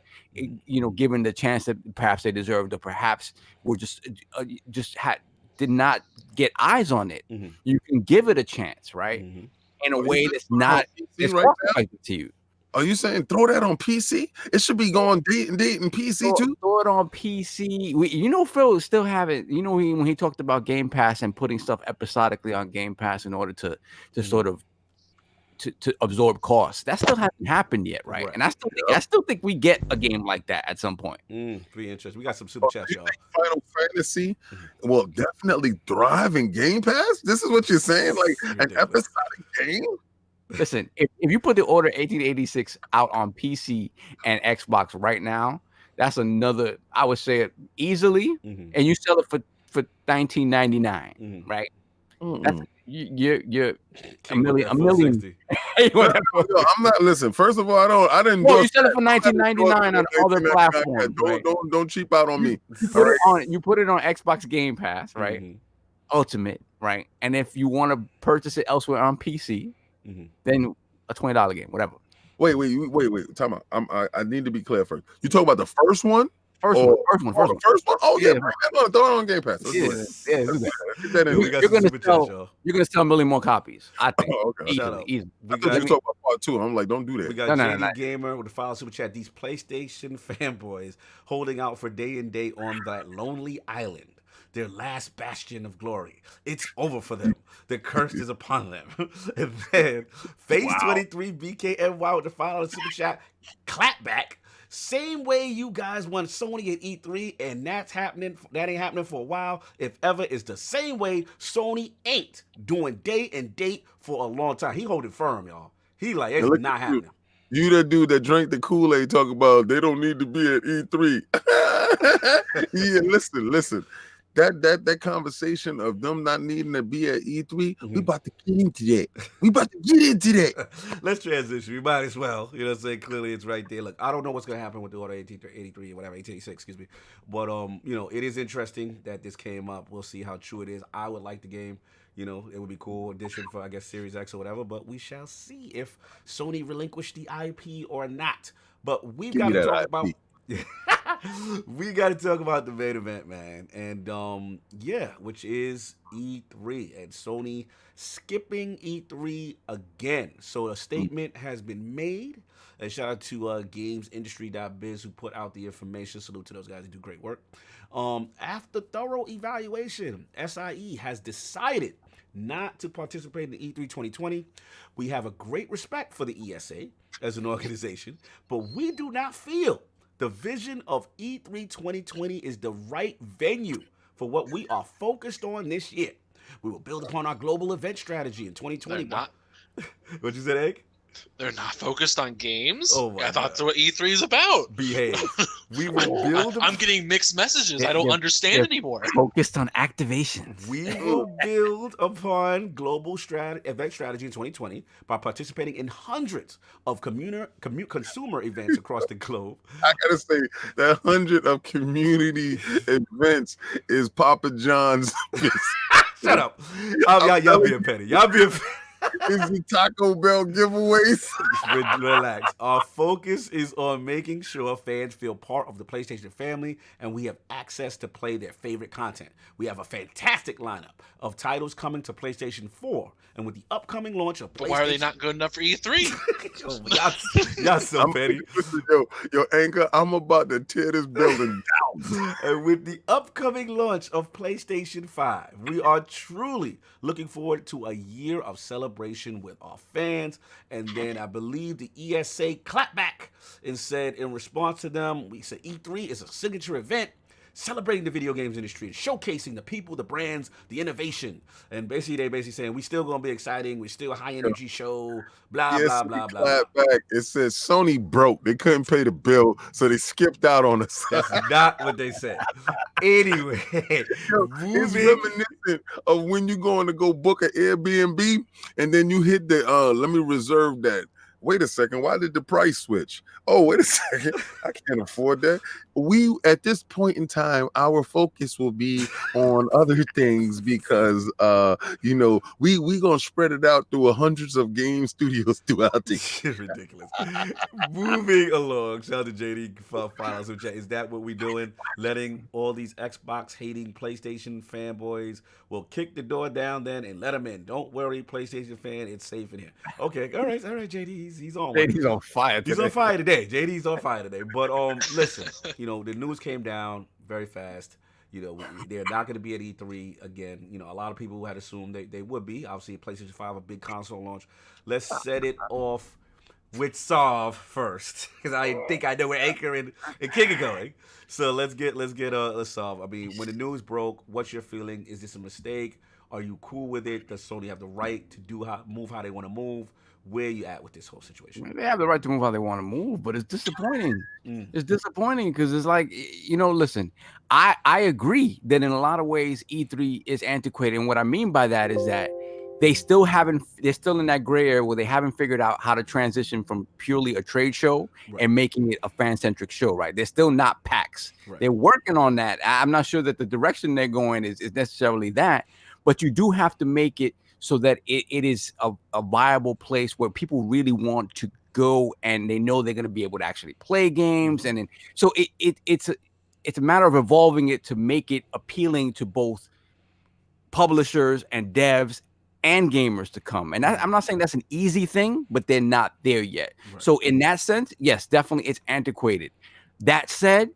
given the chance that perhaps they deserved, or perhaps were did not get eyes on it. You can give it a chance, right? In a way that's not expected to you. Are you saying throw that on PC? It should be going date and PC too. Throw it on PC. Phil still have it. When he talked about Game Pass and putting stuff episodically on Game Pass in order to sort of to absorb costs. That still hasn't happened yet, right? And I still think we get a game like that at some point. Pretty interesting. We got some super chats, y'all. Final Fantasy will definitely thrive in Game Pass. This is what you're saying, like an episodic game. Listen, if you put the Order 1886 out on PC and Xbox right now, that's another, I would say it easily, and you sell it for $19.99, right? That's, you're a million. I'm not. Listen, first of all, I didn't. Well, you sell it for $19.99 on other platforms. Don't cheap out on me. You put it on Xbox Game Pass, right? Ultimate, right? And if you want to purchase it elsewhere on PC, then a $20 game, whatever. Wait. Time out. I need to be clear first. You talk about the first one? First one. Oh yeah, throw it on Game Pass. You're gonna sell a million more copies, I think. Easily. I thought you talk about part 2. I'm like, don't do that. We got JD Gamer with the file super chat. These PlayStation fanboys holding out for day and date on that lonely island, their last bastion of glory. It's over for them. The curse is upon them. And then Phase 23 BKNY with the file super chat. Clap back. Same way you guys won Sony at E3, and that ain't happening for a while. If ever, it's the same way Sony ain't doing day and date for a long time. He holding firm, y'all. He like, it's not happening. You that dude that drank the Kool-Aid talk about they don't need to be at E3. Yeah, listen. That conversation of them not needing to be at E3, we about to get into that. Let's transition. We might as well. You know what I'm saying? Clearly, it's right there. Look, I don't know what's going to happen with the Order 1883 or whatever, 1886, excuse me. But, it is interesting that this came up. We'll see how true it is. I would like the game. It would be cool addition for, I guess, Series X or whatever. But we shall see if Sony relinquished the IP or not. But we've Give got me to that talk IP. about we got to talk about the main event, man. And yeah, which is E3 and Sony skipping E3 again. So a statement has been made. And shout out to GamesIndustry.biz who put out the information. Salute to those guys who do great work. After thorough evaluation, SIE has decided not to participate in the E3 2020. We have a great respect for the ESA as an organization, but we do not feel the vision of E3 2020 is the right venue for what we are focused on this year. We will build upon our global event strategy in 2020. They're not. What'd you say, Egg? They're not focused on games. Oh my I thought God. that's what E3 is about. Behave. We will build. I'm getting mixed messages. I don't understand anymore. Focused on activations. We will build upon global event strategy in 2020 by participating in hundreds of consumer events across the globe. I gotta say that 100 of community events is Papa John's. Shut up. Y'all being petty. Y'all being petty. Is the Taco Bell giveaways? Relax. Our focus is on making sure fans feel part of the PlayStation family and we have access to play their favorite content. We have a fantastic lineup of titles coming to PlayStation 4, and with the upcoming launch of PlayStation... Why are they not good enough for E3? y'all so petty. Yo, Anchor, I'm about to tear this building down. And with the upcoming launch of PlayStation 5, we are truly looking forward to a year of celebration with our fans. And then I believe the ESA clapped back and said, in response to them, we said E3 is a signature event celebrating the video games industry and showcasing the people, the brands, the innovation. And basically, they saying we still gonna be exciting, we're still a high energy show, blah, blah, blah, blah, blah. Back. It says Sony broke. They couldn't pay the bill, so they skipped out on us. That's not what they said. Anyway, it's reminiscent of when you going to go book an Airbnb and then you hit the let me reserve that. Wait a second, why did the price switch? Oh, wait a second, I can't afford that. We, at this point in time, our focus will be on other things because, we going to spread it out through hundreds of game studios throughout the year. Ridiculous. Moving along, shout out to JD for finals. Is that what we doing? Letting all these Xbox-hating PlayStation fanboys, we'll kick the door down then and let them in. Don't worry, PlayStation fan, it's safe in here. Okay, all right, JD. He's on. JD's on fire today. He's on fire today. JD's on fire today. But listen, the news came down very fast. They're not going to be at E3 again. A lot of people had assumed they would be. Obviously, PlayStation 5, a big console launch. Let's set it off with Solve first, because I think I know where Anchor and King are going. So let's get Solve. I mean, when the news broke, what's your feeling? Is this a mistake? Are you cool with it? Does Sony have the right to move how they want to move? Where you at with this whole situation? They have the right to move how they want to move, but it's disappointing. It's disappointing because it's like, listen, I agree that in a lot of ways E3 is antiquated. And what I mean by that is that they're still in that gray area where they haven't figured out how to transition from purely a trade show and making it a fan-centric show, right? They're still not PAX. Right. They're working on that. I'm not sure that the direction they're going is necessarily that, but you do have to make it so that it is a viable place where people really want to go and they know they're going to be able to actually play games. And then, so it's a matter of evolving it to make it appealing to both publishers and devs and gamers to come. And I'm not saying that's an easy thing, but they're not there yet. Right. So in that sense, yes, definitely it's antiquated. That said,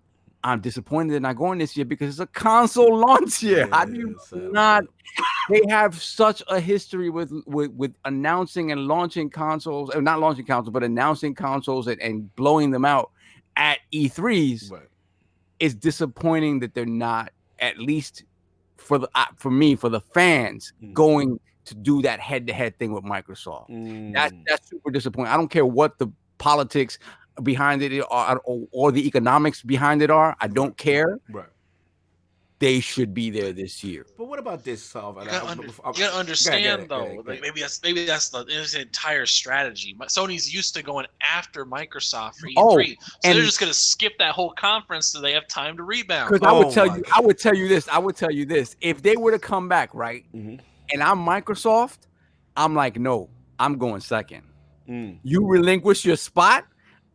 I'm disappointed they're not going this year because it's a console launch year. How do you not? They have such a history with announcing and launching consoles, or not launching consoles, but announcing consoles and blowing them out at E3s. Right. It's disappointing that they're not, at least for the fans, going to do that head-to-head thing with Microsoft. That's super disappointing. I don't care what the politics behind it or the economics behind it are. I don't care. Right. They should be there this year. But what about this, Solve? You gotta understand though. Maybe that's the entire strategy. Sony's used to going after Microsoft for E3, so they're just gonna skip that whole conference so they have time to rebound. Because I would tell you this. If they were to come back, right, and I'm Microsoft, I'm like, no, I'm going second. You relinquish your spot,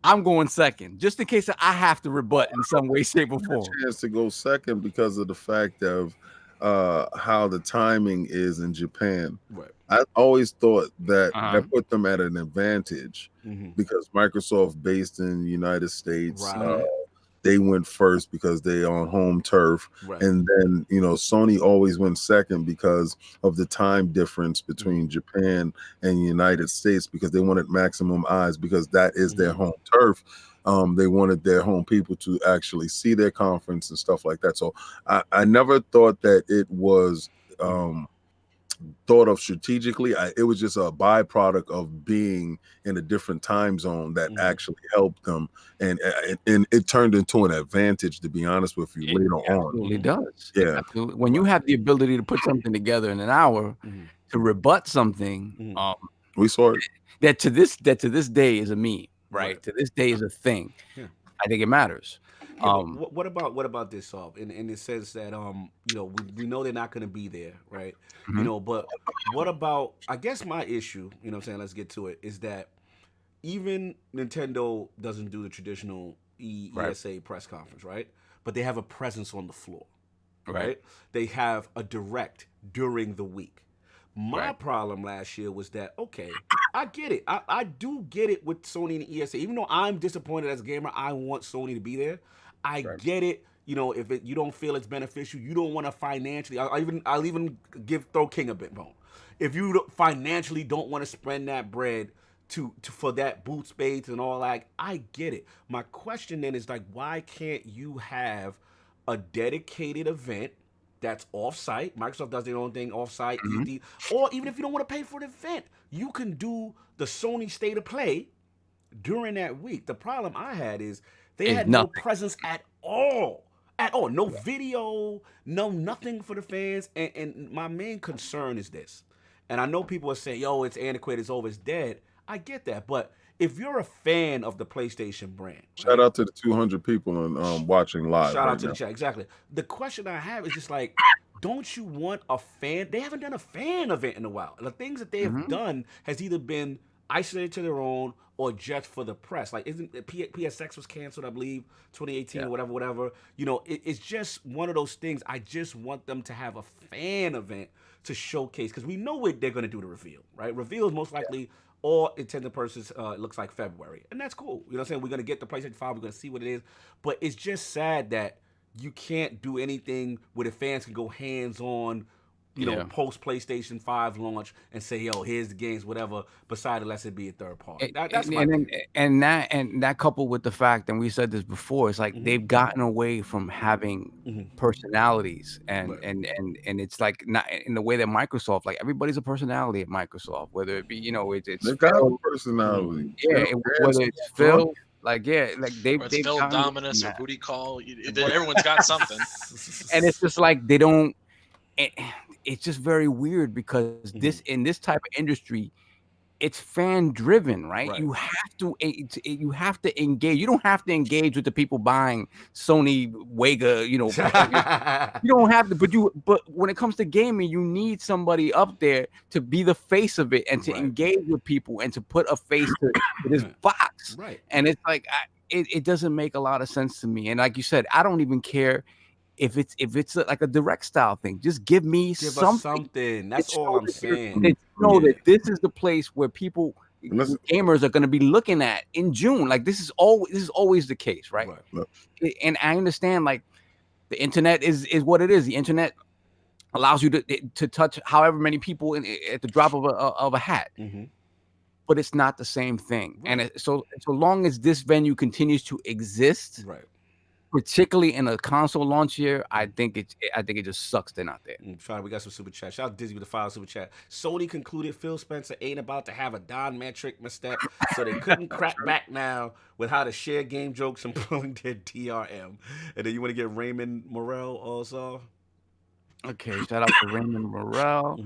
I'm going second, just in case I have to rebut in some way, shape, or form. Chance to go second because of the fact of how the timing is in Japan. Right. I always thought that that put them at an advantage because Microsoft, based in the United States, they went first because they on home turf, and then Sony always went second because of the time difference between Japan and the United States, because they wanted maximum eyes, because that is their home turf. They wanted their home people to actually see their conference and stuff like that. So I never thought that it was thought of strategically. It was just a byproduct of being in a different time zone that actually helped them, and it turned into an advantage, to be honest with you, later on. Absolutely does. Yeah. Absolutely. When you have the ability to put something together in an hour to rebut something, we saw it. That to this day is a meme, right? To this day is a thing. I think it matters. What about this, in the sense that we know they're not going to be there, right? But what about, I guess my issue, what I'm saying, let's get to it, is that even Nintendo doesn't do the traditional ESA press conference, right? But they have a presence on the floor, right? They have a direct during the week. My problem last year was that, okay, I get it. I do get it with Sony and ESA. Even though I'm disappointed as a gamer, I want Sony to be there. I get it. If you don't feel it's beneficial, you don't want to financially. I'll even throw King a bit more. If you financially don't want to spend that bread for that boot space and all that, I get it. My question then is, like, why can't you have a dedicated event that's off-site? Microsoft does their own thing off-site, or even if you don't want to pay for the event, you can do the Sony State of Play during that week. The problem I had is they had no presence at all. No video, nothing for the fans. And my main concern is this. And I know people are saying, yo, it's antiquated, it's over, it's dead. I get that. But if you're a fan of the PlayStation brand, shout out to the 200 people watching live. Shout out to the chat. Exactly. The question I have is just like, don't you want a fan? They haven't done a fan event in a while. The things that they have done has either been isolated to their own or just for the press. Like, isn't PSX was canceled, I believe, 2018 or whatever. It's just one of those things. I just want them to have a fan event to showcase, because we know what they're going to do to reveal, right? Reveal is most likely all intended purposes, it looks like February. And that's cool. You know what I'm saying? We're going to get the PlayStation 5. We're going to see what it is. But it's just sad that you can't do anything where the fans can go hands-on, post PlayStation 5 launch and say, yo, here's the games, whatever, besides unless it be a third party. That's and that coupled with the fact, and we said this before, it's like they've gotten away from having personalities, and it's like not in the way that Microsoft, like, everybody's a personality at Microsoft, whether it be it's they've got a personality. Whether it's Phil. They've Phil Dominus or Booty Call. Everyone's got something. And it's just like they don't. It's just very weird because in this type of industry, it's fan driven, right? You have to engage. You don't have to engage with the people buying Sony Wega, you don't have to, but when it comes to gaming, you need somebody up there to be the face of it and to engage with people and to put a face to this box. Right. And it's like, it doesn't make a lot of sense to me. And like you said, I don't even care if it's like a direct style thing. Just give something. That's all I'm saying. That this is the place where people, gamers, are going to be looking at in June. Like, this is always the case, right? And I understand, like, the internet is what it is. The internet allows you to touch however many people at the drop of a hat. But it's not the same thing. And so long as this venue continues to exist, particularly in a console launch year, I think it just sucks they're not there. We got some super chat. Shout out Dizzy with the $5 super chat. Sony concluded Phil Spencer ain't about to have a Don metric misstep, so they couldn't crack back now with how to share game jokes and pulling their DRM. And then you want to get Raymond Morel also? Okay, shout out to Raymond Morel.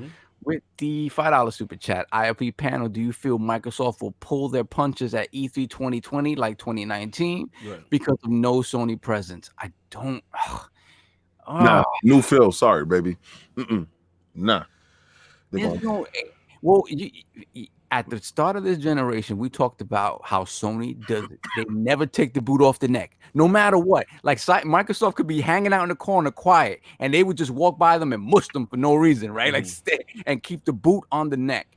With the $5 super chat, ILP panel, do you feel Microsoft will pull their punches at E3 2020 like 2019 because of no Sony presence? I don't. Nah, new Phil. Sorry, baby. Nah. at the start of this generation, we talked about how Sony does it. They never take the boot off the neck, no matter what. Like Microsoft could be hanging out in the corner quiet, and they would just walk by them and mush them for no reason, right? Like stay and keep the boot on the neck.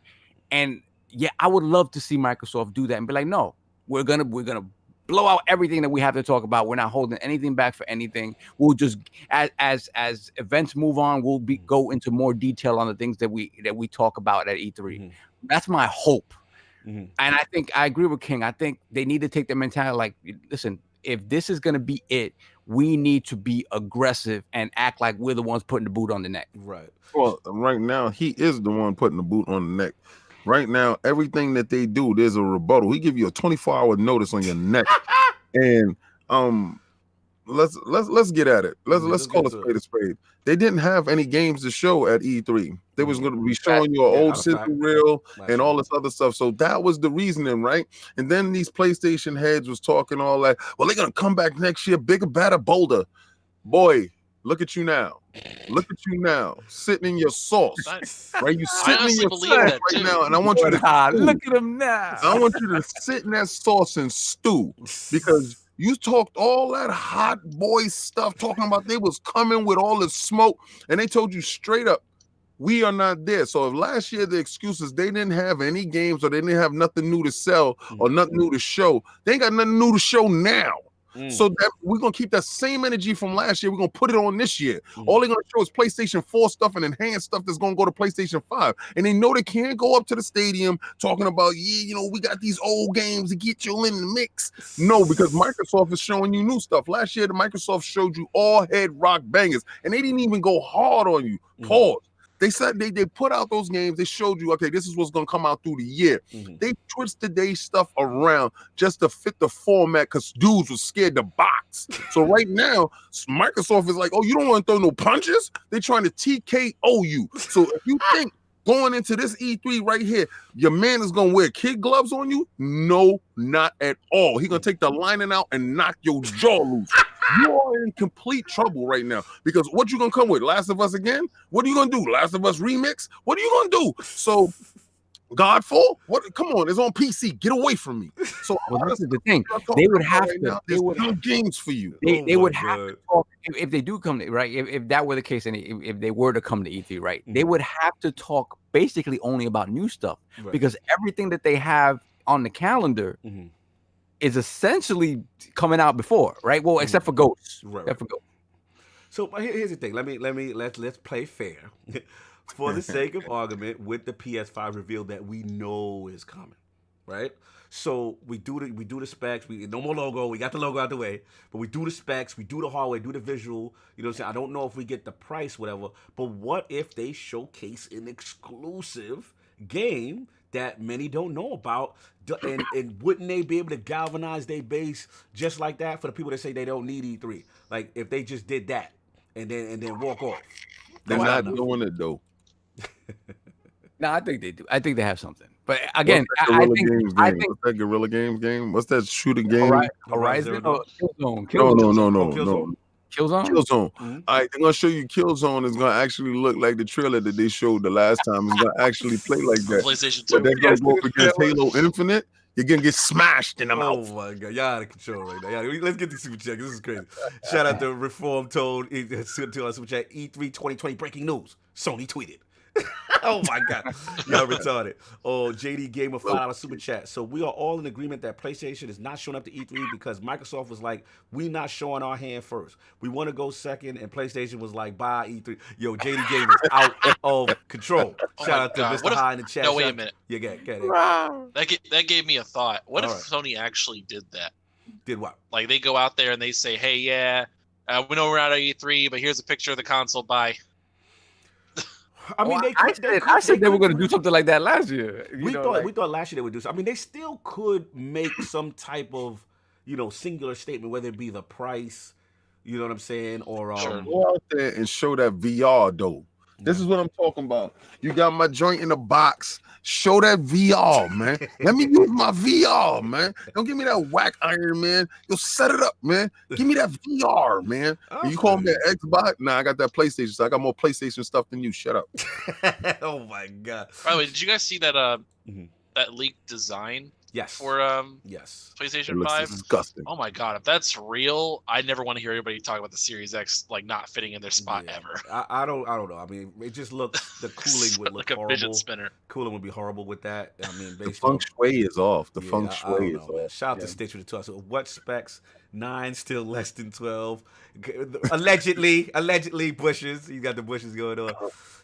And yeah, I would love to see Microsoft do that and be like, no, we're gonna blow out everything that we have to talk about. We're not holding anything back for anything. We'll just as events move on, we'll go into more detail on the things that we talk about at E3. That's my hope. And I think I agree with King. I think they need to take the mentality like, listen, if this is going to be it, we need to be aggressive and act like we're the ones putting the boot on the neck. Right. Well, right now, he is the one putting the boot on the neck. Right now, everything that they do, there's a rebuttal. He give you a 24-hour notice on your neck. And let's get at it. Let's call a spade. They didn't have any games to show at E3. They was going to be showing you an old sizzle reel and all this other stuff. So that was the reasoning, right? And then these PlayStation heads was talking all that. Well, they're going to come back next year, bigger, better, bolder. Boy, look at you now. Look at you now, sitting in your sauce, right? You sitting in your sauce right now, and I want you to look at him now. I want you to sit in that sauce and stew, because you talked all that hot boy stuff, talking about they was coming with all the smoke, and they told you straight up, we are not there. So if last year the excuses they didn't have any games or they didn't have nothing new to sell or nothing new to show, they ain't got nothing new to show now. So that we're gonna keep that same energy from last year. We're gonna put it on this year. All they're gonna show is PlayStation 4 stuff and enhanced stuff that's gonna go to PlayStation 5. And they know they can't go up to the stadium talking about, we got these old games to get you in the mix. No, because Microsoft is showing you new stuff. Last year, the Microsoft showed you all head rock bangers, and they didn't even go hard on you. Pause. They said they put out those games. They showed you, okay, this is what's going to come out through the year. They twisted their stuff around just to fit the format because dudes were scared to box. So right now, Microsoft is like, oh, you don't want to throw no punches? They're trying to TKO you. So if you think going into this E3 right here, your man is going to wear kid gloves on you? No, not at all. He's going to take the lining out and knock your jaw loose. You are in complete trouble right now, because what you gonna come with? Last of Us again? What are you gonna do? Last of Us remix? What are you gonna do? So Godfall? What? Come on, it's on PC. Get away from me. So this is the thing. They would have to. Now, they would have games for you. They would have to talk, if they do come to, right. If that were the case, and if they were to come to E3, right, they would have to talk basically only about new stuff, because everything that they have on the calendar is essentially coming out before, right? Well, except for Ghosts. Except for Ghosts. So here's the thing. Let's play fair, for the sake of argument, with the PS5 reveal that we know is coming, right? So we do the specs. We no more logo. We got the logo out the way, but we do the specs. We do the hardware. Do the visual. You know what I'm saying? I don't know if we get the price, whatever. But what if they showcase an exclusive game that many don't know about, and wouldn't they be able to galvanize their base just like that for the people that say they don't need E3? Like if they just did that and then walk off. They're not doing it though. No, I think they do. I think they have something. But again, I think what's that Guerrilla Games game? What's that shooting game? Horizon or Killzone? No. Killzone. Mm-hmm. All right, they're gonna show you Killzone is gonna actually look like the trailer that they showed the last time. It's gonna actually play like that. PlayStation 2. But they're gonna go up against Halo Infinite. You're gonna get smashed in the mouth. Oh my god, y'all out of control right now. Let's get these super checks. This is crazy. Shout out to Reform Toad to our super chat. E3 2020 breaking news. Sony tweeted. Oh my god, y'all retarded. Oh, JD Gamer $5 super chat. So we are all in agreement that PlayStation is not showing up to E3 because Microsoft was like, we not showing our hand first. We want to go second, and PlayStation was like, bye E3. Yo, JD Gamer is out of control. Shout out to Mr. High in the chat. No, wait a minute. Yeah, get it. That gave me a thought. What if Sony actually did that? Did what? Like they go out there and they say, hey, we know we're out of E3, but here's a picture of the console. Bye. I mean, I said they were going to do something like that last year. We thought last year they would do something. I mean, they still could make some type of, singular statement, whether it be the price, you know what I'm saying, or go out there and show that VR though. This is what I'm talking about. You got my joint in the box. Show that VR, man. Let me use my VR, man. Don't give me that whack Iron Man. You'll set it up, man. Give me that VR, man. You call me an Xbox? Nah, I got that PlayStation. So I got more PlayStation stuff than you. Shut up. Oh my god. By the way, did you guys see that that leaked design Yes. for yes. PlayStation 5. Disgusting. Oh my god, if that's real, I never want to hear anybody talk about the Series X like not fitting in their spot ever. I don't know. I mean, it just looks the cooling would look like a horrible. fidget spinner. Cooling would be horrible with that. I mean, the feng shui is off. The feng shui is off. Shout out to Stitch with the 12. So what specs? 9 still less than 12. Allegedly bushes. You got the bushes going on.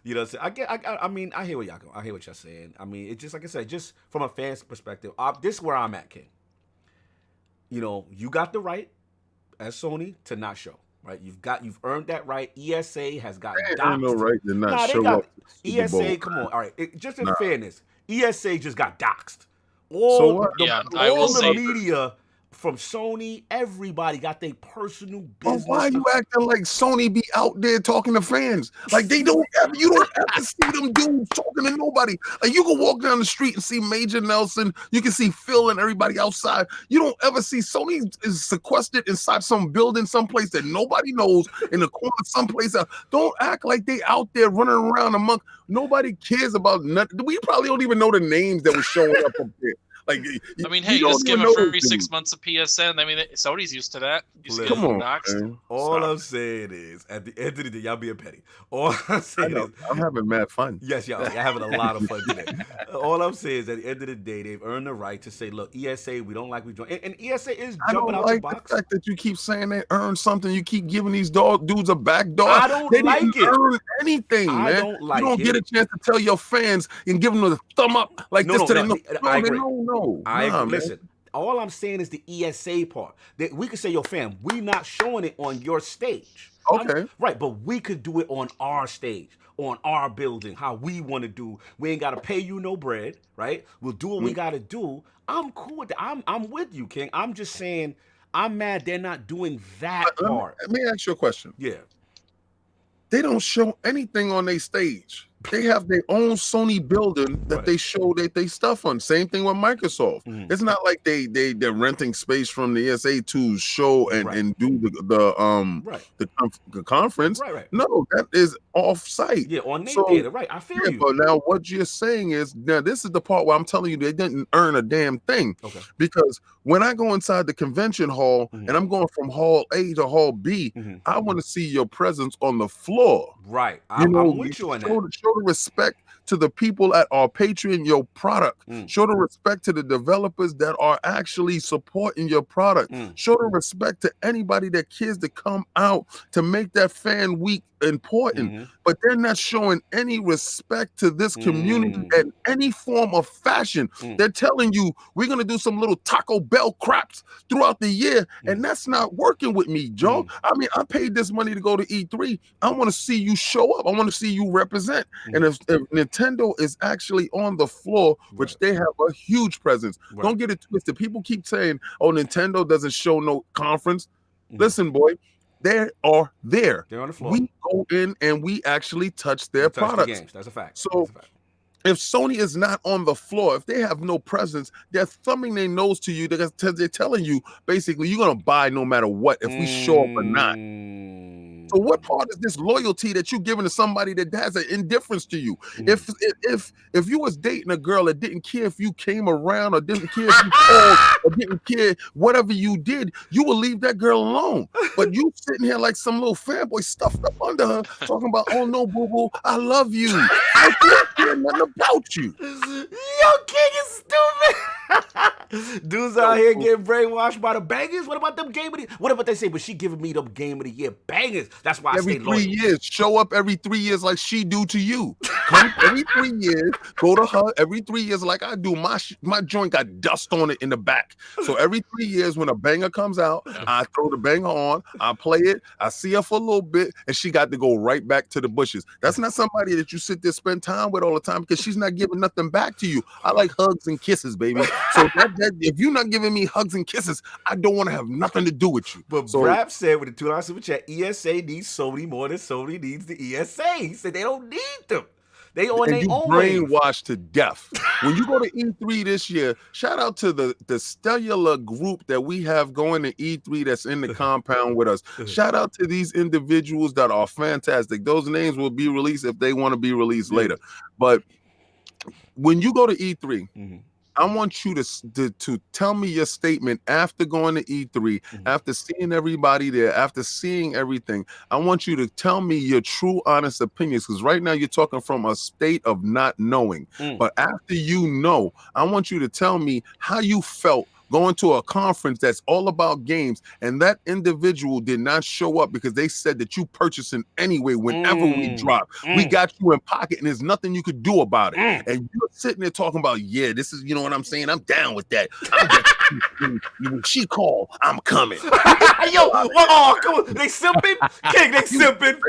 You know, so I mean, I hear what y'all go. I hear what y'all saying. I mean, it's just like I said, just from a fan's perspective. This is where I'm at, King. You know, you got the right as Sony to not show. Right, you've earned that right. ESA has got doxxed. No right to not show up. ESA, come on, all right. Just in fairness, ESA just got doxxed. All the media from Sony, everybody got their personal business. Why are you acting like Sony be out there talking to fans? Like you don't ever see them dudes talking to nobody. Like you can walk down the street and see Major Nelson, you can see Phil and everybody outside. You don't ever see Sony is sequestered inside some building someplace that nobody knows in the corner someplace else. Don't act like they out there running around among nobody cares about nothing. We probably don't even know the names that were showing up there. Like, I mean, hey, just give them free 6 months of PSN. I mean, Sony's used to that. Come on, man. All I'm saying is, at the end of the day, y'all being petty. All I'm saying is, I'm having mad fun. Yes, y'all having a lot of fun today. All I'm saying is, at the end of the day, they've earned the right to say, look, ESA, we don't like we join. And ESA is jumping out the box. The fact that you keep saying they earned something, you keep giving these dudes a back door. I don't like it. Earn anything, man. I don't like it. You don't get a chance to tell your fans and give them a thumb up like this today. I agree. No. I agree. Listen, all I'm saying is the ESA part. That we could say, yo, fam, we not showing it on your stage. Okay. Right, but we could do it on our stage, on our building, how we want to do. We ain't got to pay you no bread, right? We'll do what we got to do. I'm cool with that. I'm with you, King. I'm just saying I'm mad they're not doing that part. Let me ask you a question. Yeah. They don't show anything on their stage. They have their own Sony building that they show they stuff on. Same thing with Microsoft. It's not like they're renting space from the ESA to show and do the conference. Right. No, that is off site. Yeah, on their data. Right. I feel you. But now what you're saying is, now this is the part where I'm telling you they didn't earn a damn thing. Okay. Because when I go inside the convention hall and I'm going from hall A to hall B, I want to see your presence on the floor. Right. I'm with you on that. Show the respect to the people that are Patreon your product. Show the respect to the developers that are actually supporting your product. Show the respect to anybody that cares to come out to make that fan week important. But they're not showing any respect to this community in any form of fashion. They're telling you we're gonna do some little Taco Bell craps throughout the year, and that's not working with me, Joe. I mean, I paid this money to go to E3. I want to see you show up. I want to see you represent. And if Nintendo is actually on the floor, which they have a huge presence, don't get it twisted. People keep saying, "Oh, Nintendo doesn't show no conference." Listen, boy. They are there. They're on the floor. We go in and we actually touch their products. That's a fact. So if Sony is not on the floor, if they have no presence, they're thumbing their nose to you because they're telling you basically you're gonna buy no matter what if we show up or not. So what part is this loyalty that you're giving to somebody that has an indifference to you? If you was dating a girl that didn't care if you came around or didn't care if you called or didn't care whatever you did, you will leave that girl alone. But you sitting here like some little fanboy stuffed up under her, talking about, "Oh no, boo boo, I love you." I don't care nothing about you. Yo, King is stupid. Dudes out here getting brainwashed by the bangers. What about them game of the? What about they say? But she giving me them game of the year bangers. That's why every I stay loyal. 3 years, show up every 3 years like she do to you. Come every 3 years, go to her every 3 years like I do. My joint got dust on it in the back. So every 3 years when a banger comes out, I throw the banger on, I play it, I see her for a little bit, and she got to go right back to the bushes. That's not somebody that you sit there spend time with all the time because she's not giving nothing back to you. I like hugs and kisses, baby. So if you're not giving me hugs and kisses, I don't want to have nothing to do with you. But Brap said with the $2 super chat, ESA needs Sony more than Sony needs the ESA. He said they don't need them. They on their own. Brainwashed to death. When you go to E3 this year, shout out to the stellar group that we have going to E3 that's in the compound with us. Shout out to these individuals that are fantastic. Those names will be released if they want to be released later. But when you go to E3, I want you to tell me your statement after going to E3, after seeing everybody there, after seeing everything. I want you to tell me your true, honest opinions, because right now you're talking from a state of not knowing. But after you know, I want you to tell me how you felt going to a conference that's all about games, and that individual did not show up because they said that you purchasing anyway whenever we drop. We got you in pocket, and there's nothing you could do about it. And you're sitting there talking about, yeah, this is, you know what I'm saying? I'm down with that. When she called, I'm coming. Yo, oh, come on. They simping? King, they simping.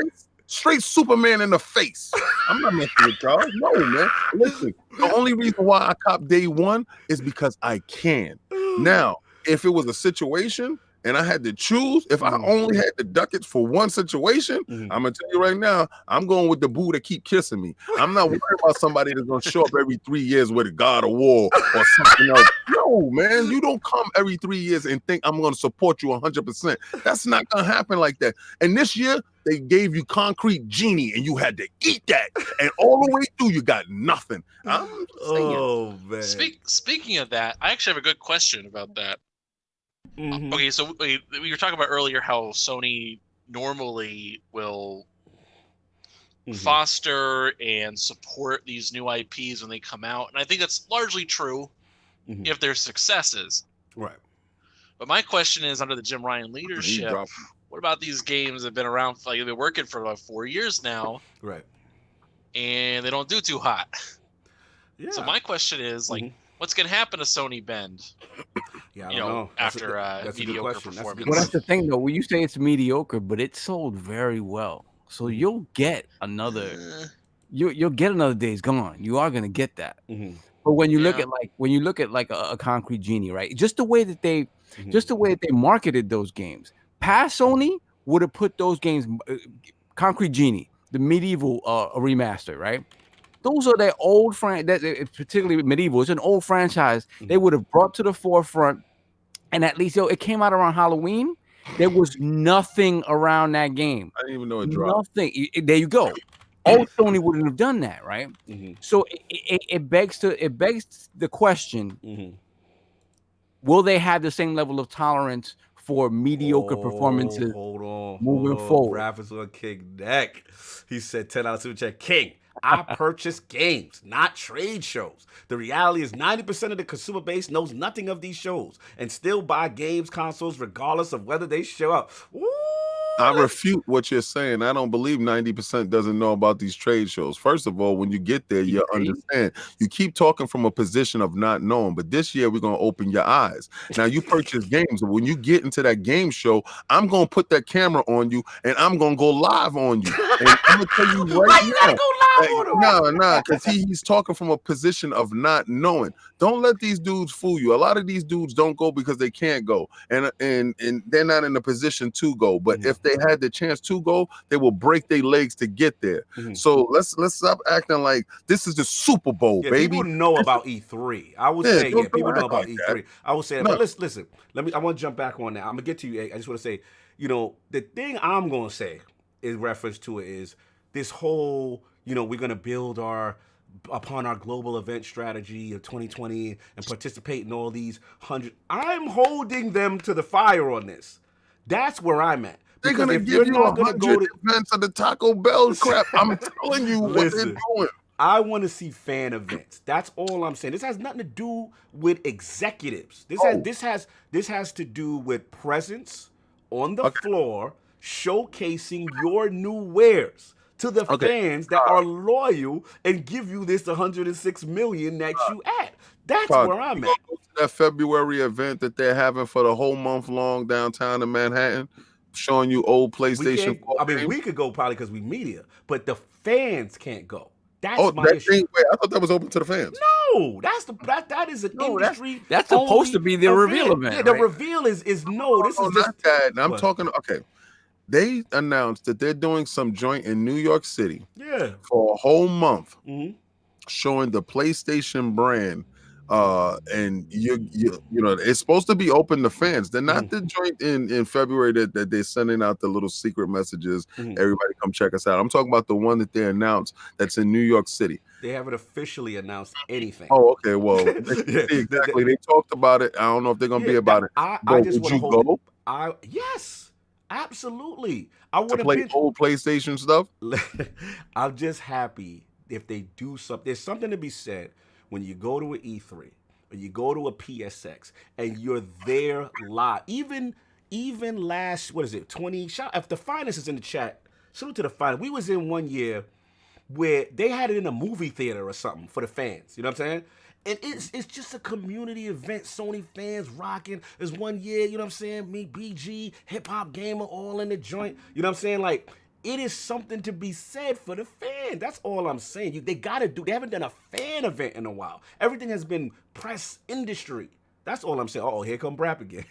Straight Superman in the face. I'm not messing with y'all. No, man. Listen, the only reason why I cop day one is because I can. Now, if it was a situation and I had to choose, if I only had the ducats for one situation, I'm gonna tell you right now, I'm going with the boo that keep kissing me. I'm not worried about somebody that's gonna show up every 3 years with a God of War or something else. No, man, you don't come every 3 years and think I'm gonna support you 100%. That's not gonna happen like that. And this year, they gave you Concrete Genie and you had to eat that. And all the way through, you got nothing. I'm saying. Oh, man. Speaking of that, I actually have a good question about that. Okay, so we were talking about earlier how Sony normally will foster and support these new IPs when they come out. And I think that's largely true if they're successes. Right. But my question is, under the Jim Ryan leadership, what about these games that have been around, like they've been working for about 4 years now, right? And they don't do too hot. Yeah. So my question is, like, what's going to happen to Sony Bend? Yeah, I don't know. After mediocre performance. Well, that's the thing, though. When you say it's mediocre, but it sold very well, so you'll get another. You'll get another Days Gone. You are going to get that. But when you look at like a Concrete Genie, right? Just the way that they marketed those games. Past Sony would have put those games, Concrete Genie, the medieval remaster, right? Those are their old particularly medieval. It's an old franchise. They would have brought to the forefront, and at least it came out around Halloween. There was nothing around that game. I didn't even know it dropped. Nothing. There you go. Old Sony wouldn't have done that, right? So it begs the question: will they have the same level of tolerance for mediocre performances moving forward? Rappers on King neck. He said 10 out of 2 check. King, I purchase games, not trade shows. The reality is 90% of the consumer base knows nothing of these shows and still buy games consoles regardless of whether they show up. Woo! I refute what you're saying. I don't believe 90% doesn't know about these trade shows. First of all, when you get there, you understand. You keep talking from a position of not knowing, but this year we're going to open your eyes. Now, you purchase games. When you get into that game show, I'm going to put that camera on you, and I'm going to go live on you. And I'm going to tell you right Why you gotta go live on him? No, because he's talking from a position of not knowing. Don't let these dudes fool you. A lot of these dudes don't go because they can't go, and they're not in a position to go. But if they had the chance to go, they will break their legs to get there. So let's stop acting like this is the Super Bowl, baby. People know about E3. I would say, people know about E3. I would say that. But listen. I want to jump back on that. I'm gonna get to you. I just want to say, the thing I'm gonna say in reference to it is this whole, we're gonna build upon our global event strategy of 2020 and participate in all these 100. I'm holding them to the fire on this. That's where I'm at. They're going to give you 100 events of the Taco Bell crap. I'm telling you what they're doing. I want to see fan events. That's all I'm saying. This has nothing to do with executives. This has to do with presence on the floor, showcasing your new wares to the fans that are loyal and give you this 106 million that you at. That's where I'm at. Go to that February event that they're having for the whole month long downtown in Manhattan, showing you old PlayStation. We could go probably because we media, but the fans can't go. That's my issue. Wait, I thought that was open to the fans. No, that is an industry. That's supposed to be the reveal event. Yeah, the reveal is no. This is not that. I'm talking. Okay, they announced that they're doing some joint in New York City. Yeah, for a whole month, showing the PlayStation brand And you know, it's supposed to be open to fans. They're not the joint in February that they're sending out the little secret messages. Everybody come check us out. I'm talking about the one that they announced that's in New York City. They haven't officially announced anything. Oh, okay. Well, exactly. They talked about it. I don't know if they're gonna be about it. I just would want to you hold go it. Yes, absolutely. I to would have play been. old PlayStation stuff? I'm just happy if they do something. There's something to be said when you go to an E3 or you go to a PSX and you're there live. Even last, what is it, 20? If the finest is in the chat, salute to the finest. We was in one year where they had it in a movie theater or something for the fans. You know what I'm saying? And it's just a community event. Sony fans rocking. There's one year, you know what I'm saying? Me, BG, hip hop gamer, all in the joint. You know what I'm saying? Like, it is something to be said for the fan. That's all I'm saying. They gotta do. They haven't done a fan event in a while. Everything has been press industry. That's all I'm saying. Oh, here come Brap again.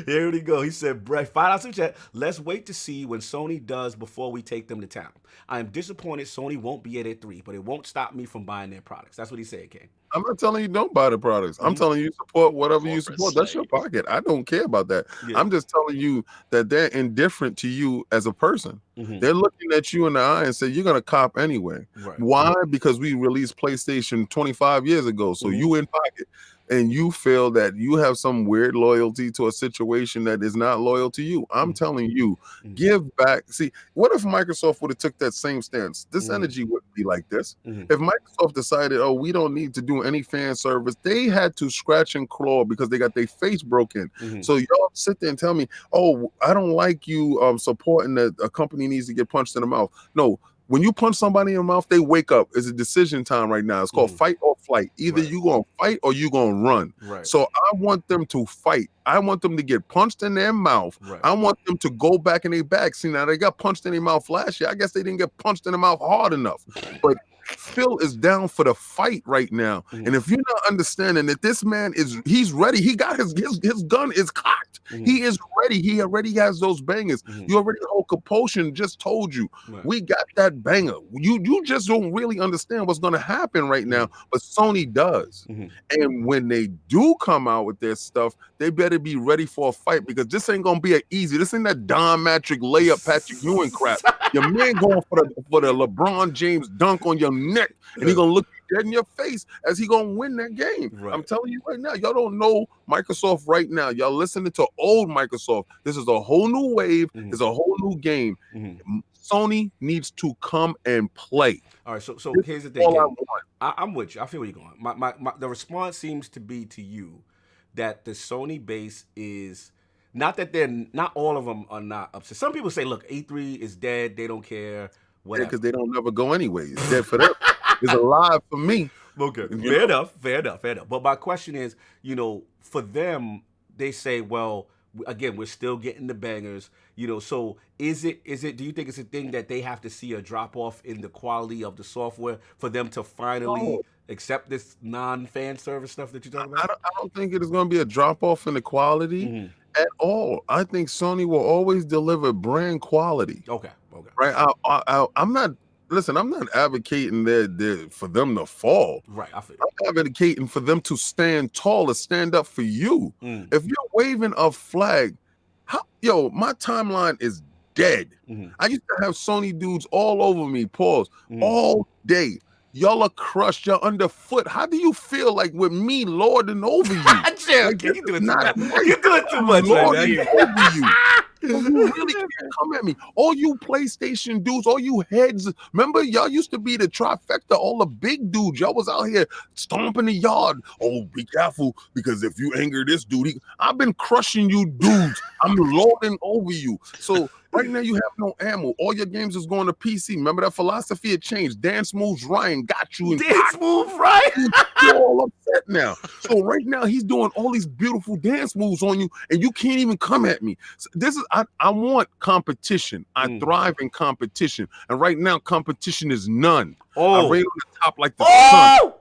Here we go. He said, $5 super chat. Let's wait to see when Sony does before we take them to town. I am disappointed Sony won't be at E3, but it won't stop me from buying their products. That's what he said, King. I'm not telling you don't buy the products. I'm telling you support whatever you support. That's your pocket. I don't care about that. Yeah. I'm just telling you that they're indifferent to you as a person. They're looking at you in the eye and say, you're going to cop anyway. Right. Why? Because we released PlayStation 25 years ago. So you in pocket. And you feel that you have some weird loyalty to a situation that is not loyal to you. I'm telling you, give back. See, what if Microsoft would have took that same stance? This energy wouldn't be like this. If Microsoft decided, oh, we don't need to do any fan service, they had to scratch and claw because they got their face broken. So y'all sit there and tell me, oh, I don't like you supporting that a company needs to get punched in the mouth. No. When you punch somebody in the mouth, they wake up. It's a decision time right now. It's called fight or flight. Either you going to fight or you going to run. Right. So I want them to fight. I want them to get punched in their mouth. Right. I want them to go back in their back. See, now they got punched in their mouth last year. I guess they didn't get punched in the mouth hard enough. But Phil is down for the fight right now. And if you're not understanding that this man he's ready. He got his gun is cocked. He is ready. He already has those bangers. You already know Compulsion just told you. We got that banger. You just don't really understand what's going to happen right now, but Sony does. And when they do come out with their stuff, they better be ready for a fight because this ain't going to be this ain't that Don Matrick layup Patrick Ewing crap. Your man going for the LeBron James dunk on your neck, and he gonna look dead in your face as he gonna win that game. Right. I'm telling you right now, y'all don't know Microsoft right now. Y'all listening to old Microsoft. This is a whole new wave. It's a whole new game. Sony needs to come and play. All right, so here's the thing. I'm with you. I feel where you're going. The response seems to be to you that the Sony base is not that not all of them are not upset. Some people say, look, E3 is dead. They don't care. Whatever. Because they don't never go anyway. It's dead for them. It's alive for me. Okay, fair enough. But my question is, for them, they say, well, again, we're still getting the bangers. So is it? Do you think it's a thing that they have to see a drop off in the quality of the software for them to finally accept this non-fan service stuff that you're talking about? I don't think it is going to be a drop off in the quality at all. I think Sony will always deliver brand quality. Okay. Right. I'm not advocating for them to fall. Right. I feel I'm advocating for them to stand tall and stand up for you. If you're waving a flag, my timeline is dead. I used to have Sony dudes all over me, all day. Y'all are crushed. You're underfoot. How do you feel like with me lording over you? You're doing too much. Lording over you. You really can't come at me. All you PlayStation dudes, all you heads. Remember, y'all used to be the trifecta, all the big dudes. Y'all was out here stomping the yard. Oh, be careful, because if you anger this dude, I've been crushing you dudes. I'm lording over you. So right now you have no ammo. All your games is going to PC. Remember that philosophy had changed. Dance Moves Ryan got you. Dance Moves Ryan? You're all upset now. So right now he's doing all these beautiful dance moves on you, and you can't even come at me. So I want competition. I thrive in competition. And right now competition is none. I reign on the top like the sun.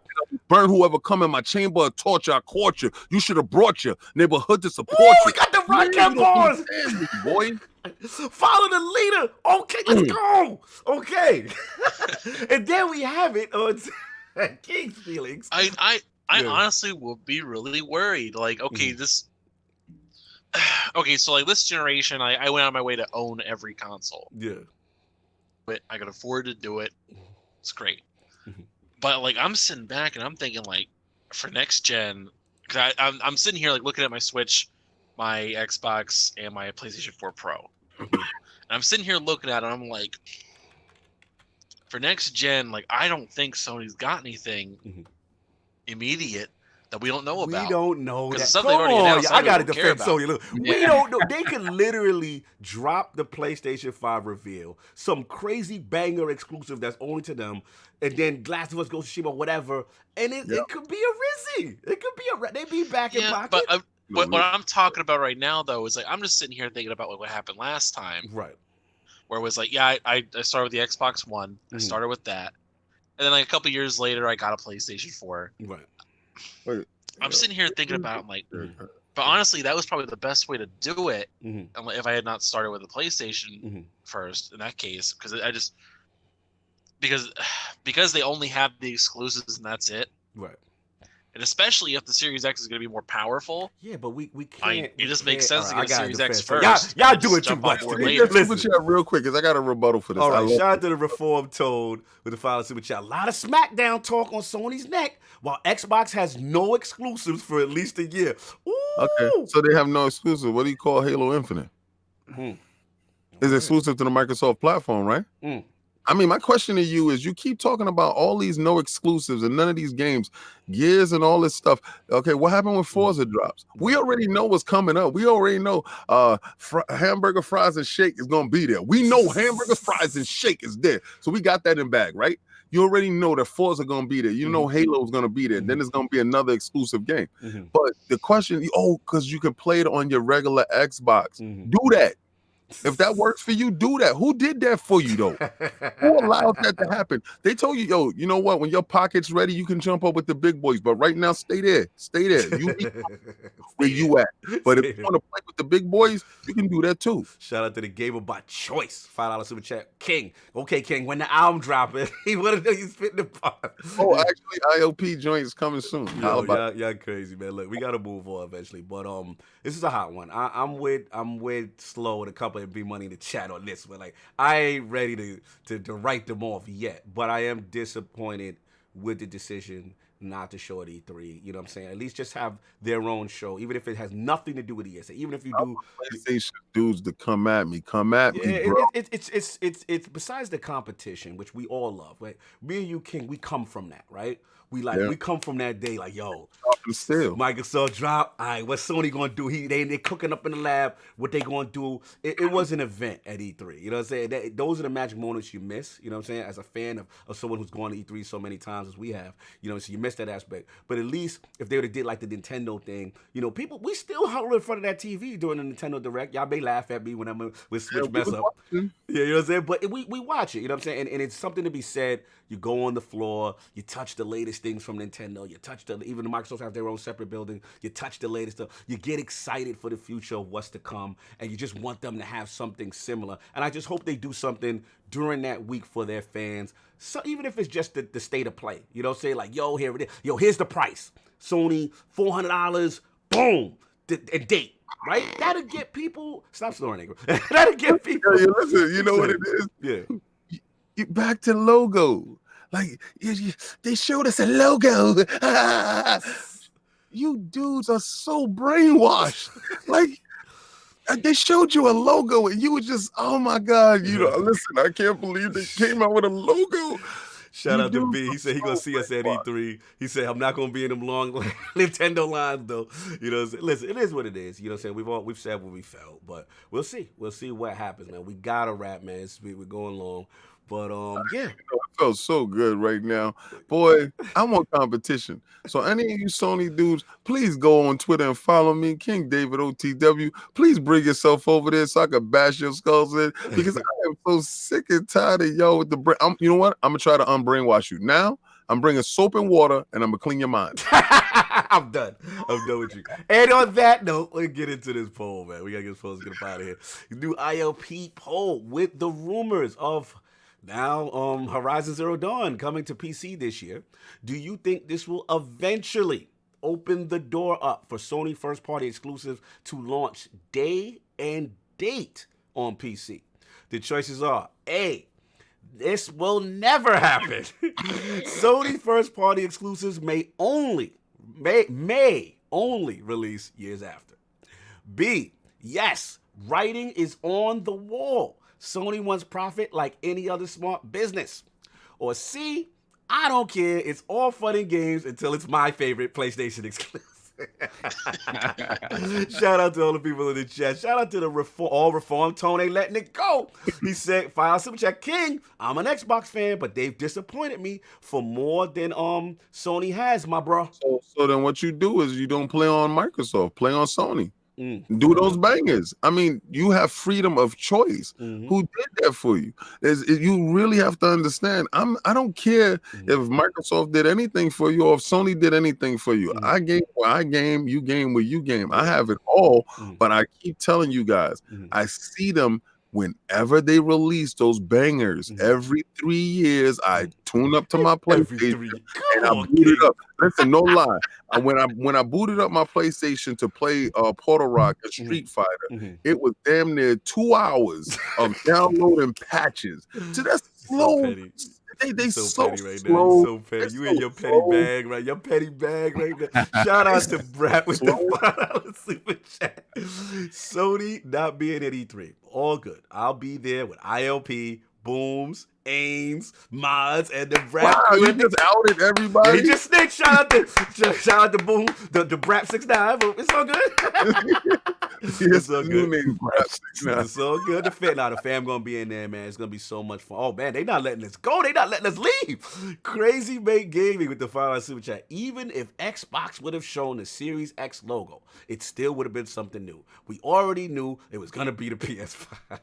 Burn whoever come in my chamber of torture. I caught you. You should have brought your neighborhood to support you. We got the rocket bars, boy. Follow the leader. Okay, let's go. Okay, and there we have it. King's feelings. I honestly would be really worried. Like, okay, so like this generation, I went on my way to own every console. Yeah. But I could afford to do it. It's great. But like, I'm sitting back and I'm thinking like, for next gen, because I'm sitting here like looking at my Switch, my Xbox, and my PlayStation 4 Pro. And I'm sitting here looking at it, and I'm like, for next gen, like I don't think Sony's got anything immediate that we don't know about. We don't know that. Come on, I got to defend Sony. Look, we don't know. They could literally drop the PlayStation 5 reveal, some crazy banger exclusive that's only to them, and then Last of Us Goes to Tsushima, whatever, and it could be a Rizzy. It could be they'd be back in pocket. But what I'm talking about right now, though, is like I'm just sitting here thinking about what happened last time. Right. Where it was like, yeah, I started with the Xbox One. I started with that. And then like a couple years later, I got a PlayStation 4. Right. I'm sitting here thinking about it, I'm like, but honestly, that was probably the best way to do it if I had not started with the PlayStation first in that case. Because they only have the exclusives and that's it. Right. And especially if the Series X is going to be more powerful. Yeah, but we can't. It just makes sense to get a Series X first. Y'all do it too much. Listen, real quick, because I got a rebuttal for this. All right, shout out to the Reformed Toad with the final super chat. A lot of SmackDown talk on Sony's neck, while Xbox has no exclusives for at least a year. Ooh. Okay, so they have no exclusive. What do you call Halo Infinite? It's exclusive to the Microsoft platform, right? I mean, my question to you is, you keep talking about all these no exclusives and none of these games, Gears and all this stuff. Okay, what happened with Forza drops? We already know what's coming up. We already know hamburger, fries, and shake is going to be there. We know hamburger, fries, and shake is there. So we got that in bag, right? You already know that Forza going to be there. You know Halo is going to be there. Then there's going to be another exclusive game. But the question, because you can play it on your regular Xbox. Do that. If that works for you, do that. Who did that for you, though? Who allowed that to happen? They told you, yo, you know what? When your pocket's ready, you can jump up with the big boys. But right now, stay there. Stay there. You where you at. But if you want to play with the big boys, you can do that too. Shout out to the gamer by choice. $5 super chat. King. Okay, King, when the album dropping, he want to know you spitting the part. Oh, actually, IOP joint is coming soon. Y'all crazy, man. Look, we got to move on eventually. But this is a hot one. I'm with Slow and a couple of B Money in the chat on this one. Like, I ain't ready to write them off yet, but I am disappointed with the decision not to show at E3. You know what I'm saying? At least just have their own show, even if it has nothing to do with ESA. Even if you do PlayStation dudes to come at me, bro. It's besides the competition, which we all love. Right? Me and you, King, we come from that, right? We come from that day, like, yo, Microsoft drop. All right, what's Sony gonna do? They cooking up in the lab. What they gonna do? It was an event at E3. You know what I'm saying? Those are the magic moments you miss. You know what I'm saying? As a fan of someone who's gone to E3 so many times as we have, you know, so you miss that aspect. But at least if they would have did like the Nintendo thing, you know, we still huddle in front of that TV during the Nintendo Direct. Y'all may laugh at me when I'm with Switch mess up. Yeah, you know what I'm saying? But we watch it. You know what I'm saying? And it's something to be said. You go on the floor, you touch the latest things from Nintendo, you touch even the Microsoft have their own separate building, you touch the latest stuff, you get excited for the future of what's to come, and you just want them to have something similar. And I just hope they do something during that week for their fans. So even if it's just the state of play, you know, say like, yo, here it is. Yo, here's the price. Sony, $400, boom, and date. Right? That'll get people. Stop snoring, nigga. That'll get people. Yeah, listen, you know what it is? Yeah. Back to logo. Like, they showed us a logo. You dudes are so brainwashed. Like, they showed you a logo and you were just, oh my God. You know, listen, I can't believe they came out with a logo. Shout out to B. He said he gonna see us at E3. He said I'm not gonna be in them long Nintendo lines though. You know, listen, it is what it is. You know what I'm saying? We've said what we felt, but we'll see. We'll see what happens, man. We gotta wrap, man. We're going long. But yeah, it feels so good right now, boy. I want competition. So any of you Sony dudes, please go on Twitter and follow me, King David OTW. Please bring yourself over there so I can bash your skulls in, because I am so sick and tired of y'all with the brain. You know what? I'm gonna try to unbrainwash you now. I'm bringing soap and water, and I'm gonna clean your mind. I'm done with you. And on that note, let's get into this poll, man. We gotta get this poll. Let's get up out of here. New ILP poll with the rumors of Now, Horizon Zero Dawn coming to PC this year. Do you think this will eventually open the door up for Sony first-party exclusives to launch day and date on PC? The choices are A, this will never happen. Sony first-party exclusives may only release years after. B, yes, writing is on the wall. Sony wants profit like any other smart business. Or C, I don't care. It's all fun and games until it's my favorite PlayStation exclusive. Shout out to all the people in the chat. Shout out to the all reformed Tony letting it go. He said, file super chat, King, I'm an Xbox fan, but they've disappointed me for more than Sony has, my bro. So then what you do is you don't play on Microsoft, play on Sony. Do those bangers. I mean, you have freedom of choice. Who did that for you? You really have to understand. I don't care if Microsoft did anything for you or if Sony did anything for you. I game where I game, you game where you game. I have it all, but I keep telling you guys, I see them whenever they release those bangers. Every 3 years, I tune up to my PlayStation and I boot it up. Listen, no lie. When I booted up my PlayStation to play Portal Rock and Street Fighter, it was damn near 2 hours of downloading patches. So that's slow. They so petty right slow. now. So petty. You in your petty bag, right? Your petty bag right there. Shout out to Brad with the $5 super chat. Sony not being at E3. All good. I'll be there with ILP, Booms, Ains, Mods, and the Brap. Wow, you just outed everybody. He just snitched. Shout out to Boom, the Brap 69. It's all good. It's all good. It's all good. The fam gonna be in there, man. It's gonna be so much fun. Oh man, they not letting us go. They not letting us leave. Crazy Mate Gaming with the $5 super chat. Even if Xbox would have shown the Series X logo, it still would have been something new. We already knew it was gonna be the PS5.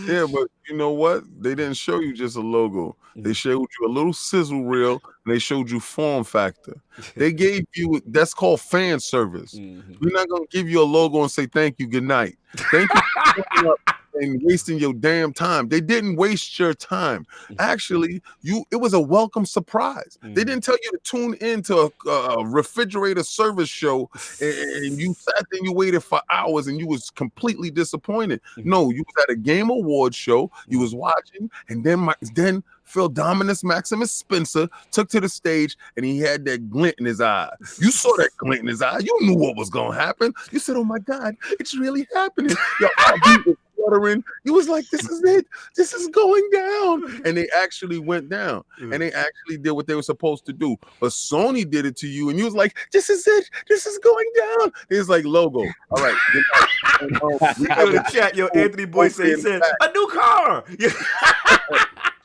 Yeah, but you know what? They didn't show you just a logo. They showed you a little sizzle reel and they showed you form factor. They gave you, that's called fan service. We're not gonna give you a logo and say thank you, good night. Thank you for showing up and wasting your damn time. They didn't waste your time. Actually, it was a welcome surprise. They didn't tell you to tune into a refrigerator service show and you sat there and you waited for hours and you was completely disappointed. No, you was at a Game Awards show, you was watching, and then Phil Dominus Maximus Spencer took to the stage and he had that glint in his eye. You saw that glint in his eye. You knew what was going to happen. You said, oh my God, it's really happening. Your heartbeat was fluttering. You was like, this is it. This is going down. And they actually went down. And they actually did what they were supposed to do. But Sony did it to you and you was like, this is it. This is going down. It's like logo. All right. We go to chat. Yo, Anthony Boy said a new car.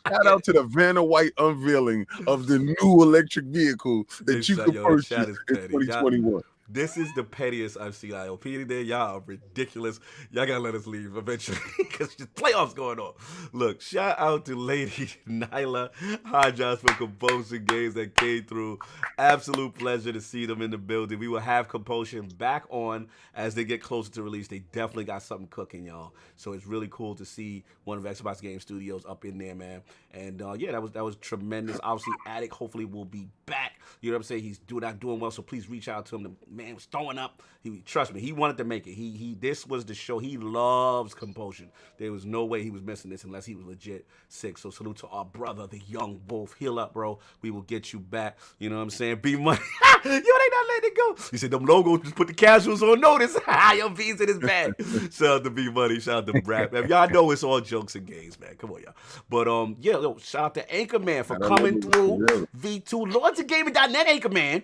Shout out to the Vanna White unveiling of the new electric vehicle that you can purchase in 2021. This is the pettiest I've seen IOP today. Y'all are ridiculous. Y'all gotta let us leave eventually because just playoffs going on. Look, shout out to Lady Naila Hadjas for ComulsionGames that came through. Absolute pleasure to see them in the building. We will have Compulsion back on as they get closer to release. They definitely got something cooking, y'all. So it's really cool to see one of Xbox Game Studios up in there, man. And yeah, that was tremendous. Obviously, Attic hopefully will be back. You know what I'm saying? He's not doing well, so please reach out to him. The man was throwing up. Trust me, he wanted to make it. This was the show. He loves Compulsion. There was no way he was missing this unless he was legit sick. So salute to our brother, the young wolf. Heal up, bro. We will get you back. You know what I'm saying? B Money. Yo, they not letting it go. You said them logos just put the casuals on notice. Yo, B's in his bag. Shout out to B Money. Shout out to Brad. Man, y'all know it's all jokes and games, man. Come on, y'all. But yeah, shout out to Anchorman for coming through. V2 LordCognito.net Anchorman.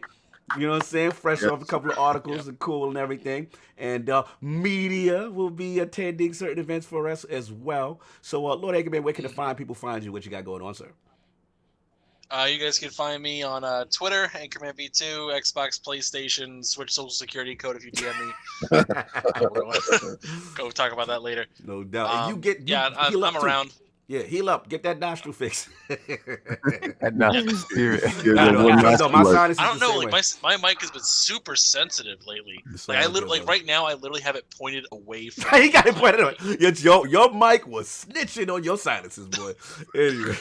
You know what I'm saying? Fresh off a couple of articles and cool and everything. And media will be attending certain events for us as well. So, Lord Anchorman, where can the people find you? What you got going on, sir? You guys can find me on Twitter, AnchormanV2, Xbox, PlayStation, Switch Social Security code if you DM me. Go talk about that later. No doubt. And I'm around. Yeah, heal up. Get that nostril fixed. That nostril spirit. No, my sinus is I don't the know. same Like way. my mic has been super sensitive lately. So Like I good, like brother. right now, I literally have it pointed away from. He got it pointed out. Your mic was snitching on your sinuses, boy. Anyway,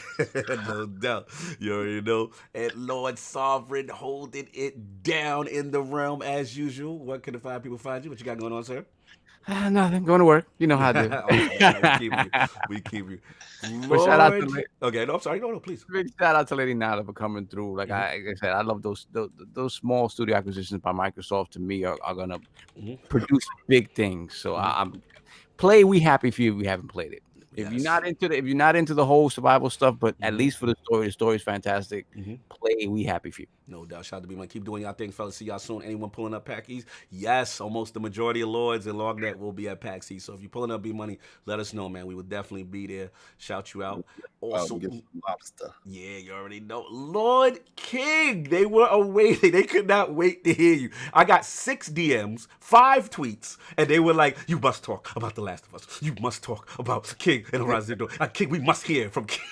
no doubt. You already know. And Lord Sovereign holding it down in the realm as usual. What can the fine people find you? What you got going on, sir? Nothing. Going to work. You know how I do. Awesome. We keep you. But shout out to Lord. Okay, no, I'm sorry. No, please. big shout out to Lady Naila for coming through. Like I said, I love those small studio acquisitions by Microsoft. To me, are gonna produce big things. So I'm play. We happy for you. We haven't played it. If you're not into the whole survival stuff, but at least for the story is fantastic. Play. We happy for you. No doubt. Shout out to be man. Keep doing y'all thing, fellas. See y'all soon. Anyone pulling up PAX East? Yes, almost the majority of Lords and LogNet will be at PAX East. So if you're pulling up B-Money, let us know, man. We will definitely be there. Shout you out. Also, get some lobster. Yeah, you already know. Lord King, they were awaiting. They could not wait to hear you. I got 6 DMs, 5 tweets, and they were like, you must talk about The Last of Us. You must talk about King and HorizonZeroDawn. King, we must hear from King.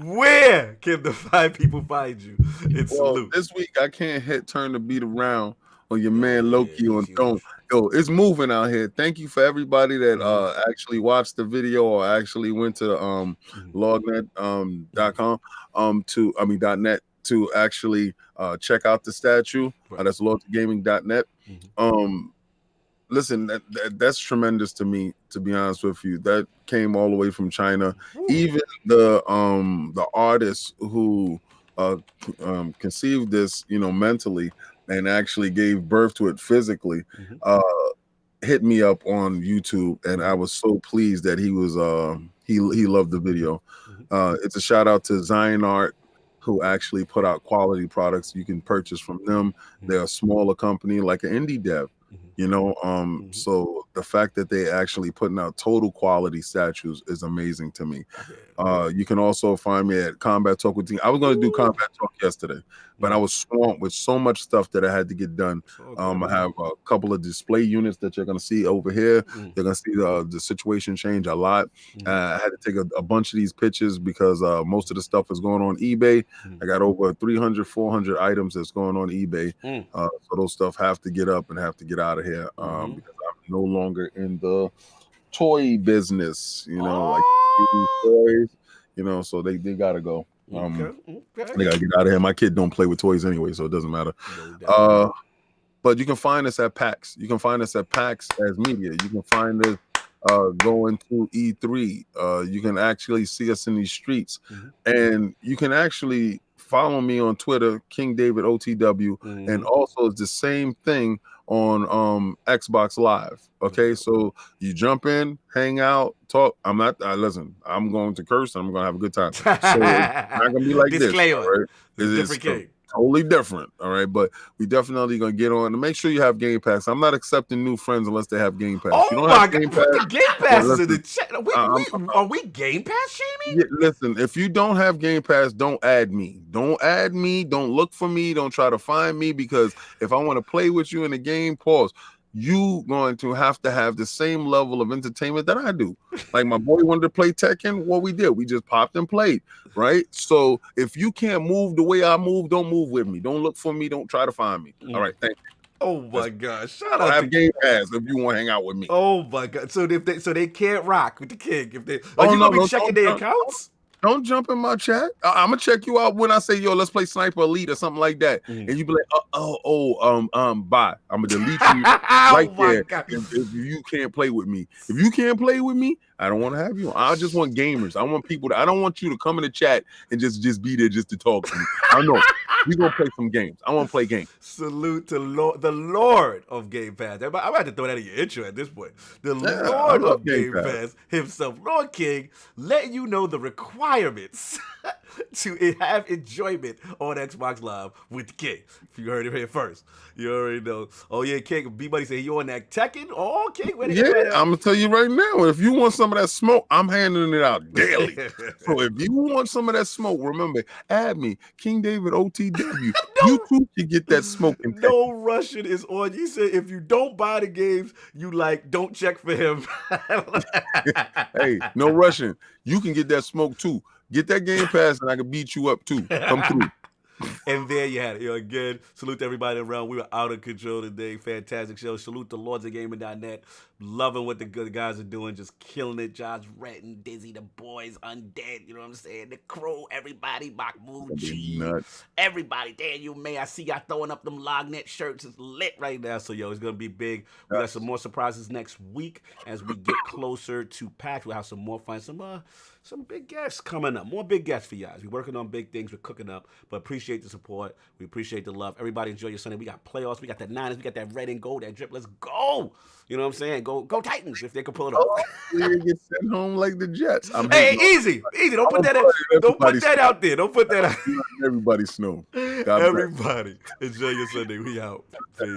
Where can the 5 people find you? Salute. This week I can't turn the beat around on your man Loki on Throne. Yo, it's moving out here. Thank you for everybody that actually watched the video or actually went to lognet.com .net to actually check out the statue. That's lordcognito.net. Listen, that's tremendous to me, to be honest with you. That came all the way from China. Even the artists who conceived this, mentally and actually gave birth to it physically, hit me up on YouTube, and I was so pleased that he was he loved the video. It's a shout out to Zion Art, who actually put out quality products you can purchase from them. They're a smaller company, like an indie dev. So the fact that they actually putting out total quality statues is amazing to me. You can also find me at CombatTalk with Team. I was going to do CombatTalk yesterday, but I was swamped with so much stuff that I had to get done. I have a couple of display units that you're going to see over here. You're going to see the situation change a lot. I had to take a bunch of these pictures because most of the stuff is going on eBay. I got over 300, 400 items that's going on eBay. So those stuff have to get up and have to get out of here because I'm no longer in the toy business, like toys, so they gotta go. They gotta get out of here. My kid don't play with toys anyway, so it doesn't matter. But you can find us at PAX. You can find us at PAX as media. You can find us going to E3. You can actually see us in these streets, and you can actually follow me on Twitter, King David OTW, and also it's the same thing on Xbox Live. Okay, so you jump in, hang out, talk. I'm not listen, I'm going to curse and I'm gonna have a good time. So it's not gonna be like this. Right? It's different. Totally different, all right. But we definitely gonna get on and make sure you have Game Pass. I'm not accepting new friends unless they have Game Pass. You don't have Game Pass. Put the Game Passes in the chat. Are we Game Pass shaming? Yeah, listen, if you don't have Game Pass, don't add me. Don't add me. Don't look for me. Don't try to find me, because if I want to play with you in the game, pause. You going to have the same level of entertainment that I do. Like my boy wanted to play Tekken, what we did, we just popped and played, right? So if you can't move the way I move, don't move with me. Don't look for me. Don't try to find me. All right, thank you. Oh my gosh! Shout out to Game Pass if you want to hang out with me. Oh my god! So they can't rock with the King if they. Are you gonna be checking their accounts? Don't jump in my chat. I'm gonna check you out when I say, yo, let's play Sniper Elite or something like that. And you be like, bye. I'm gonna delete you right there if you can't play with me. If you can't play with me, I don't want to have you. I just want gamers. I want people I don't want you to come in the chat and just be there just to talk to me. I know. We're gonna play some games. I want to play games. Salute to the Lord of Game Pass. I'm about to throw that in your intro at this point. The Lord of Game Pass himself, Lord King, letting you know the requirements to have enjoyment on Xbox Live with King. If you heard it here first, you already know. Oh yeah, King. B Buddy said you on that Tekken. Oh, King, where Yeah, I'm gonna tell you right now. If you want some of that smoke, I'm handing it out daily. So if you want some of that smoke, remember, add me, King David OTW. You too can get that smoke. No Russian is on. He said if you don't buy the games, you don't check for him. Hey, no Russian. You can get that smoke too. Get that Game Pass and I can beat you up too. Come through. And there you had it. Again, salute to everybody around. We were out of control today. Fantastic show. Salute to LordsOfGaming.net. Loving what the good guys are doing. Just killing it. Josh Retton, Dizzy, the boys, Undead. You know what I'm saying? The Crow, everybody. Mahmoud G. Everybody. Daniel May. I see y'all throwing up them Lognet shirts. It's lit right now. So, it's going to be big. We got some more surprises next week as we get closer to PAX. We'll have some more fun. Some big guests coming up. More big guests for you guys. We're working on big things. We're cooking up. But appreciate the support. We appreciate the love. Everybody enjoy your Sunday. We got playoffs. We got the Niners. We got that red and gold, that drip. Let's go. You know what I'm saying? Go Titans if they can pull it off. You get sent home like the Jets. Hey, easy. Don't put that out there. Don't put that out. Everybody snow. Everybody enjoy your Sunday. We out. Peace.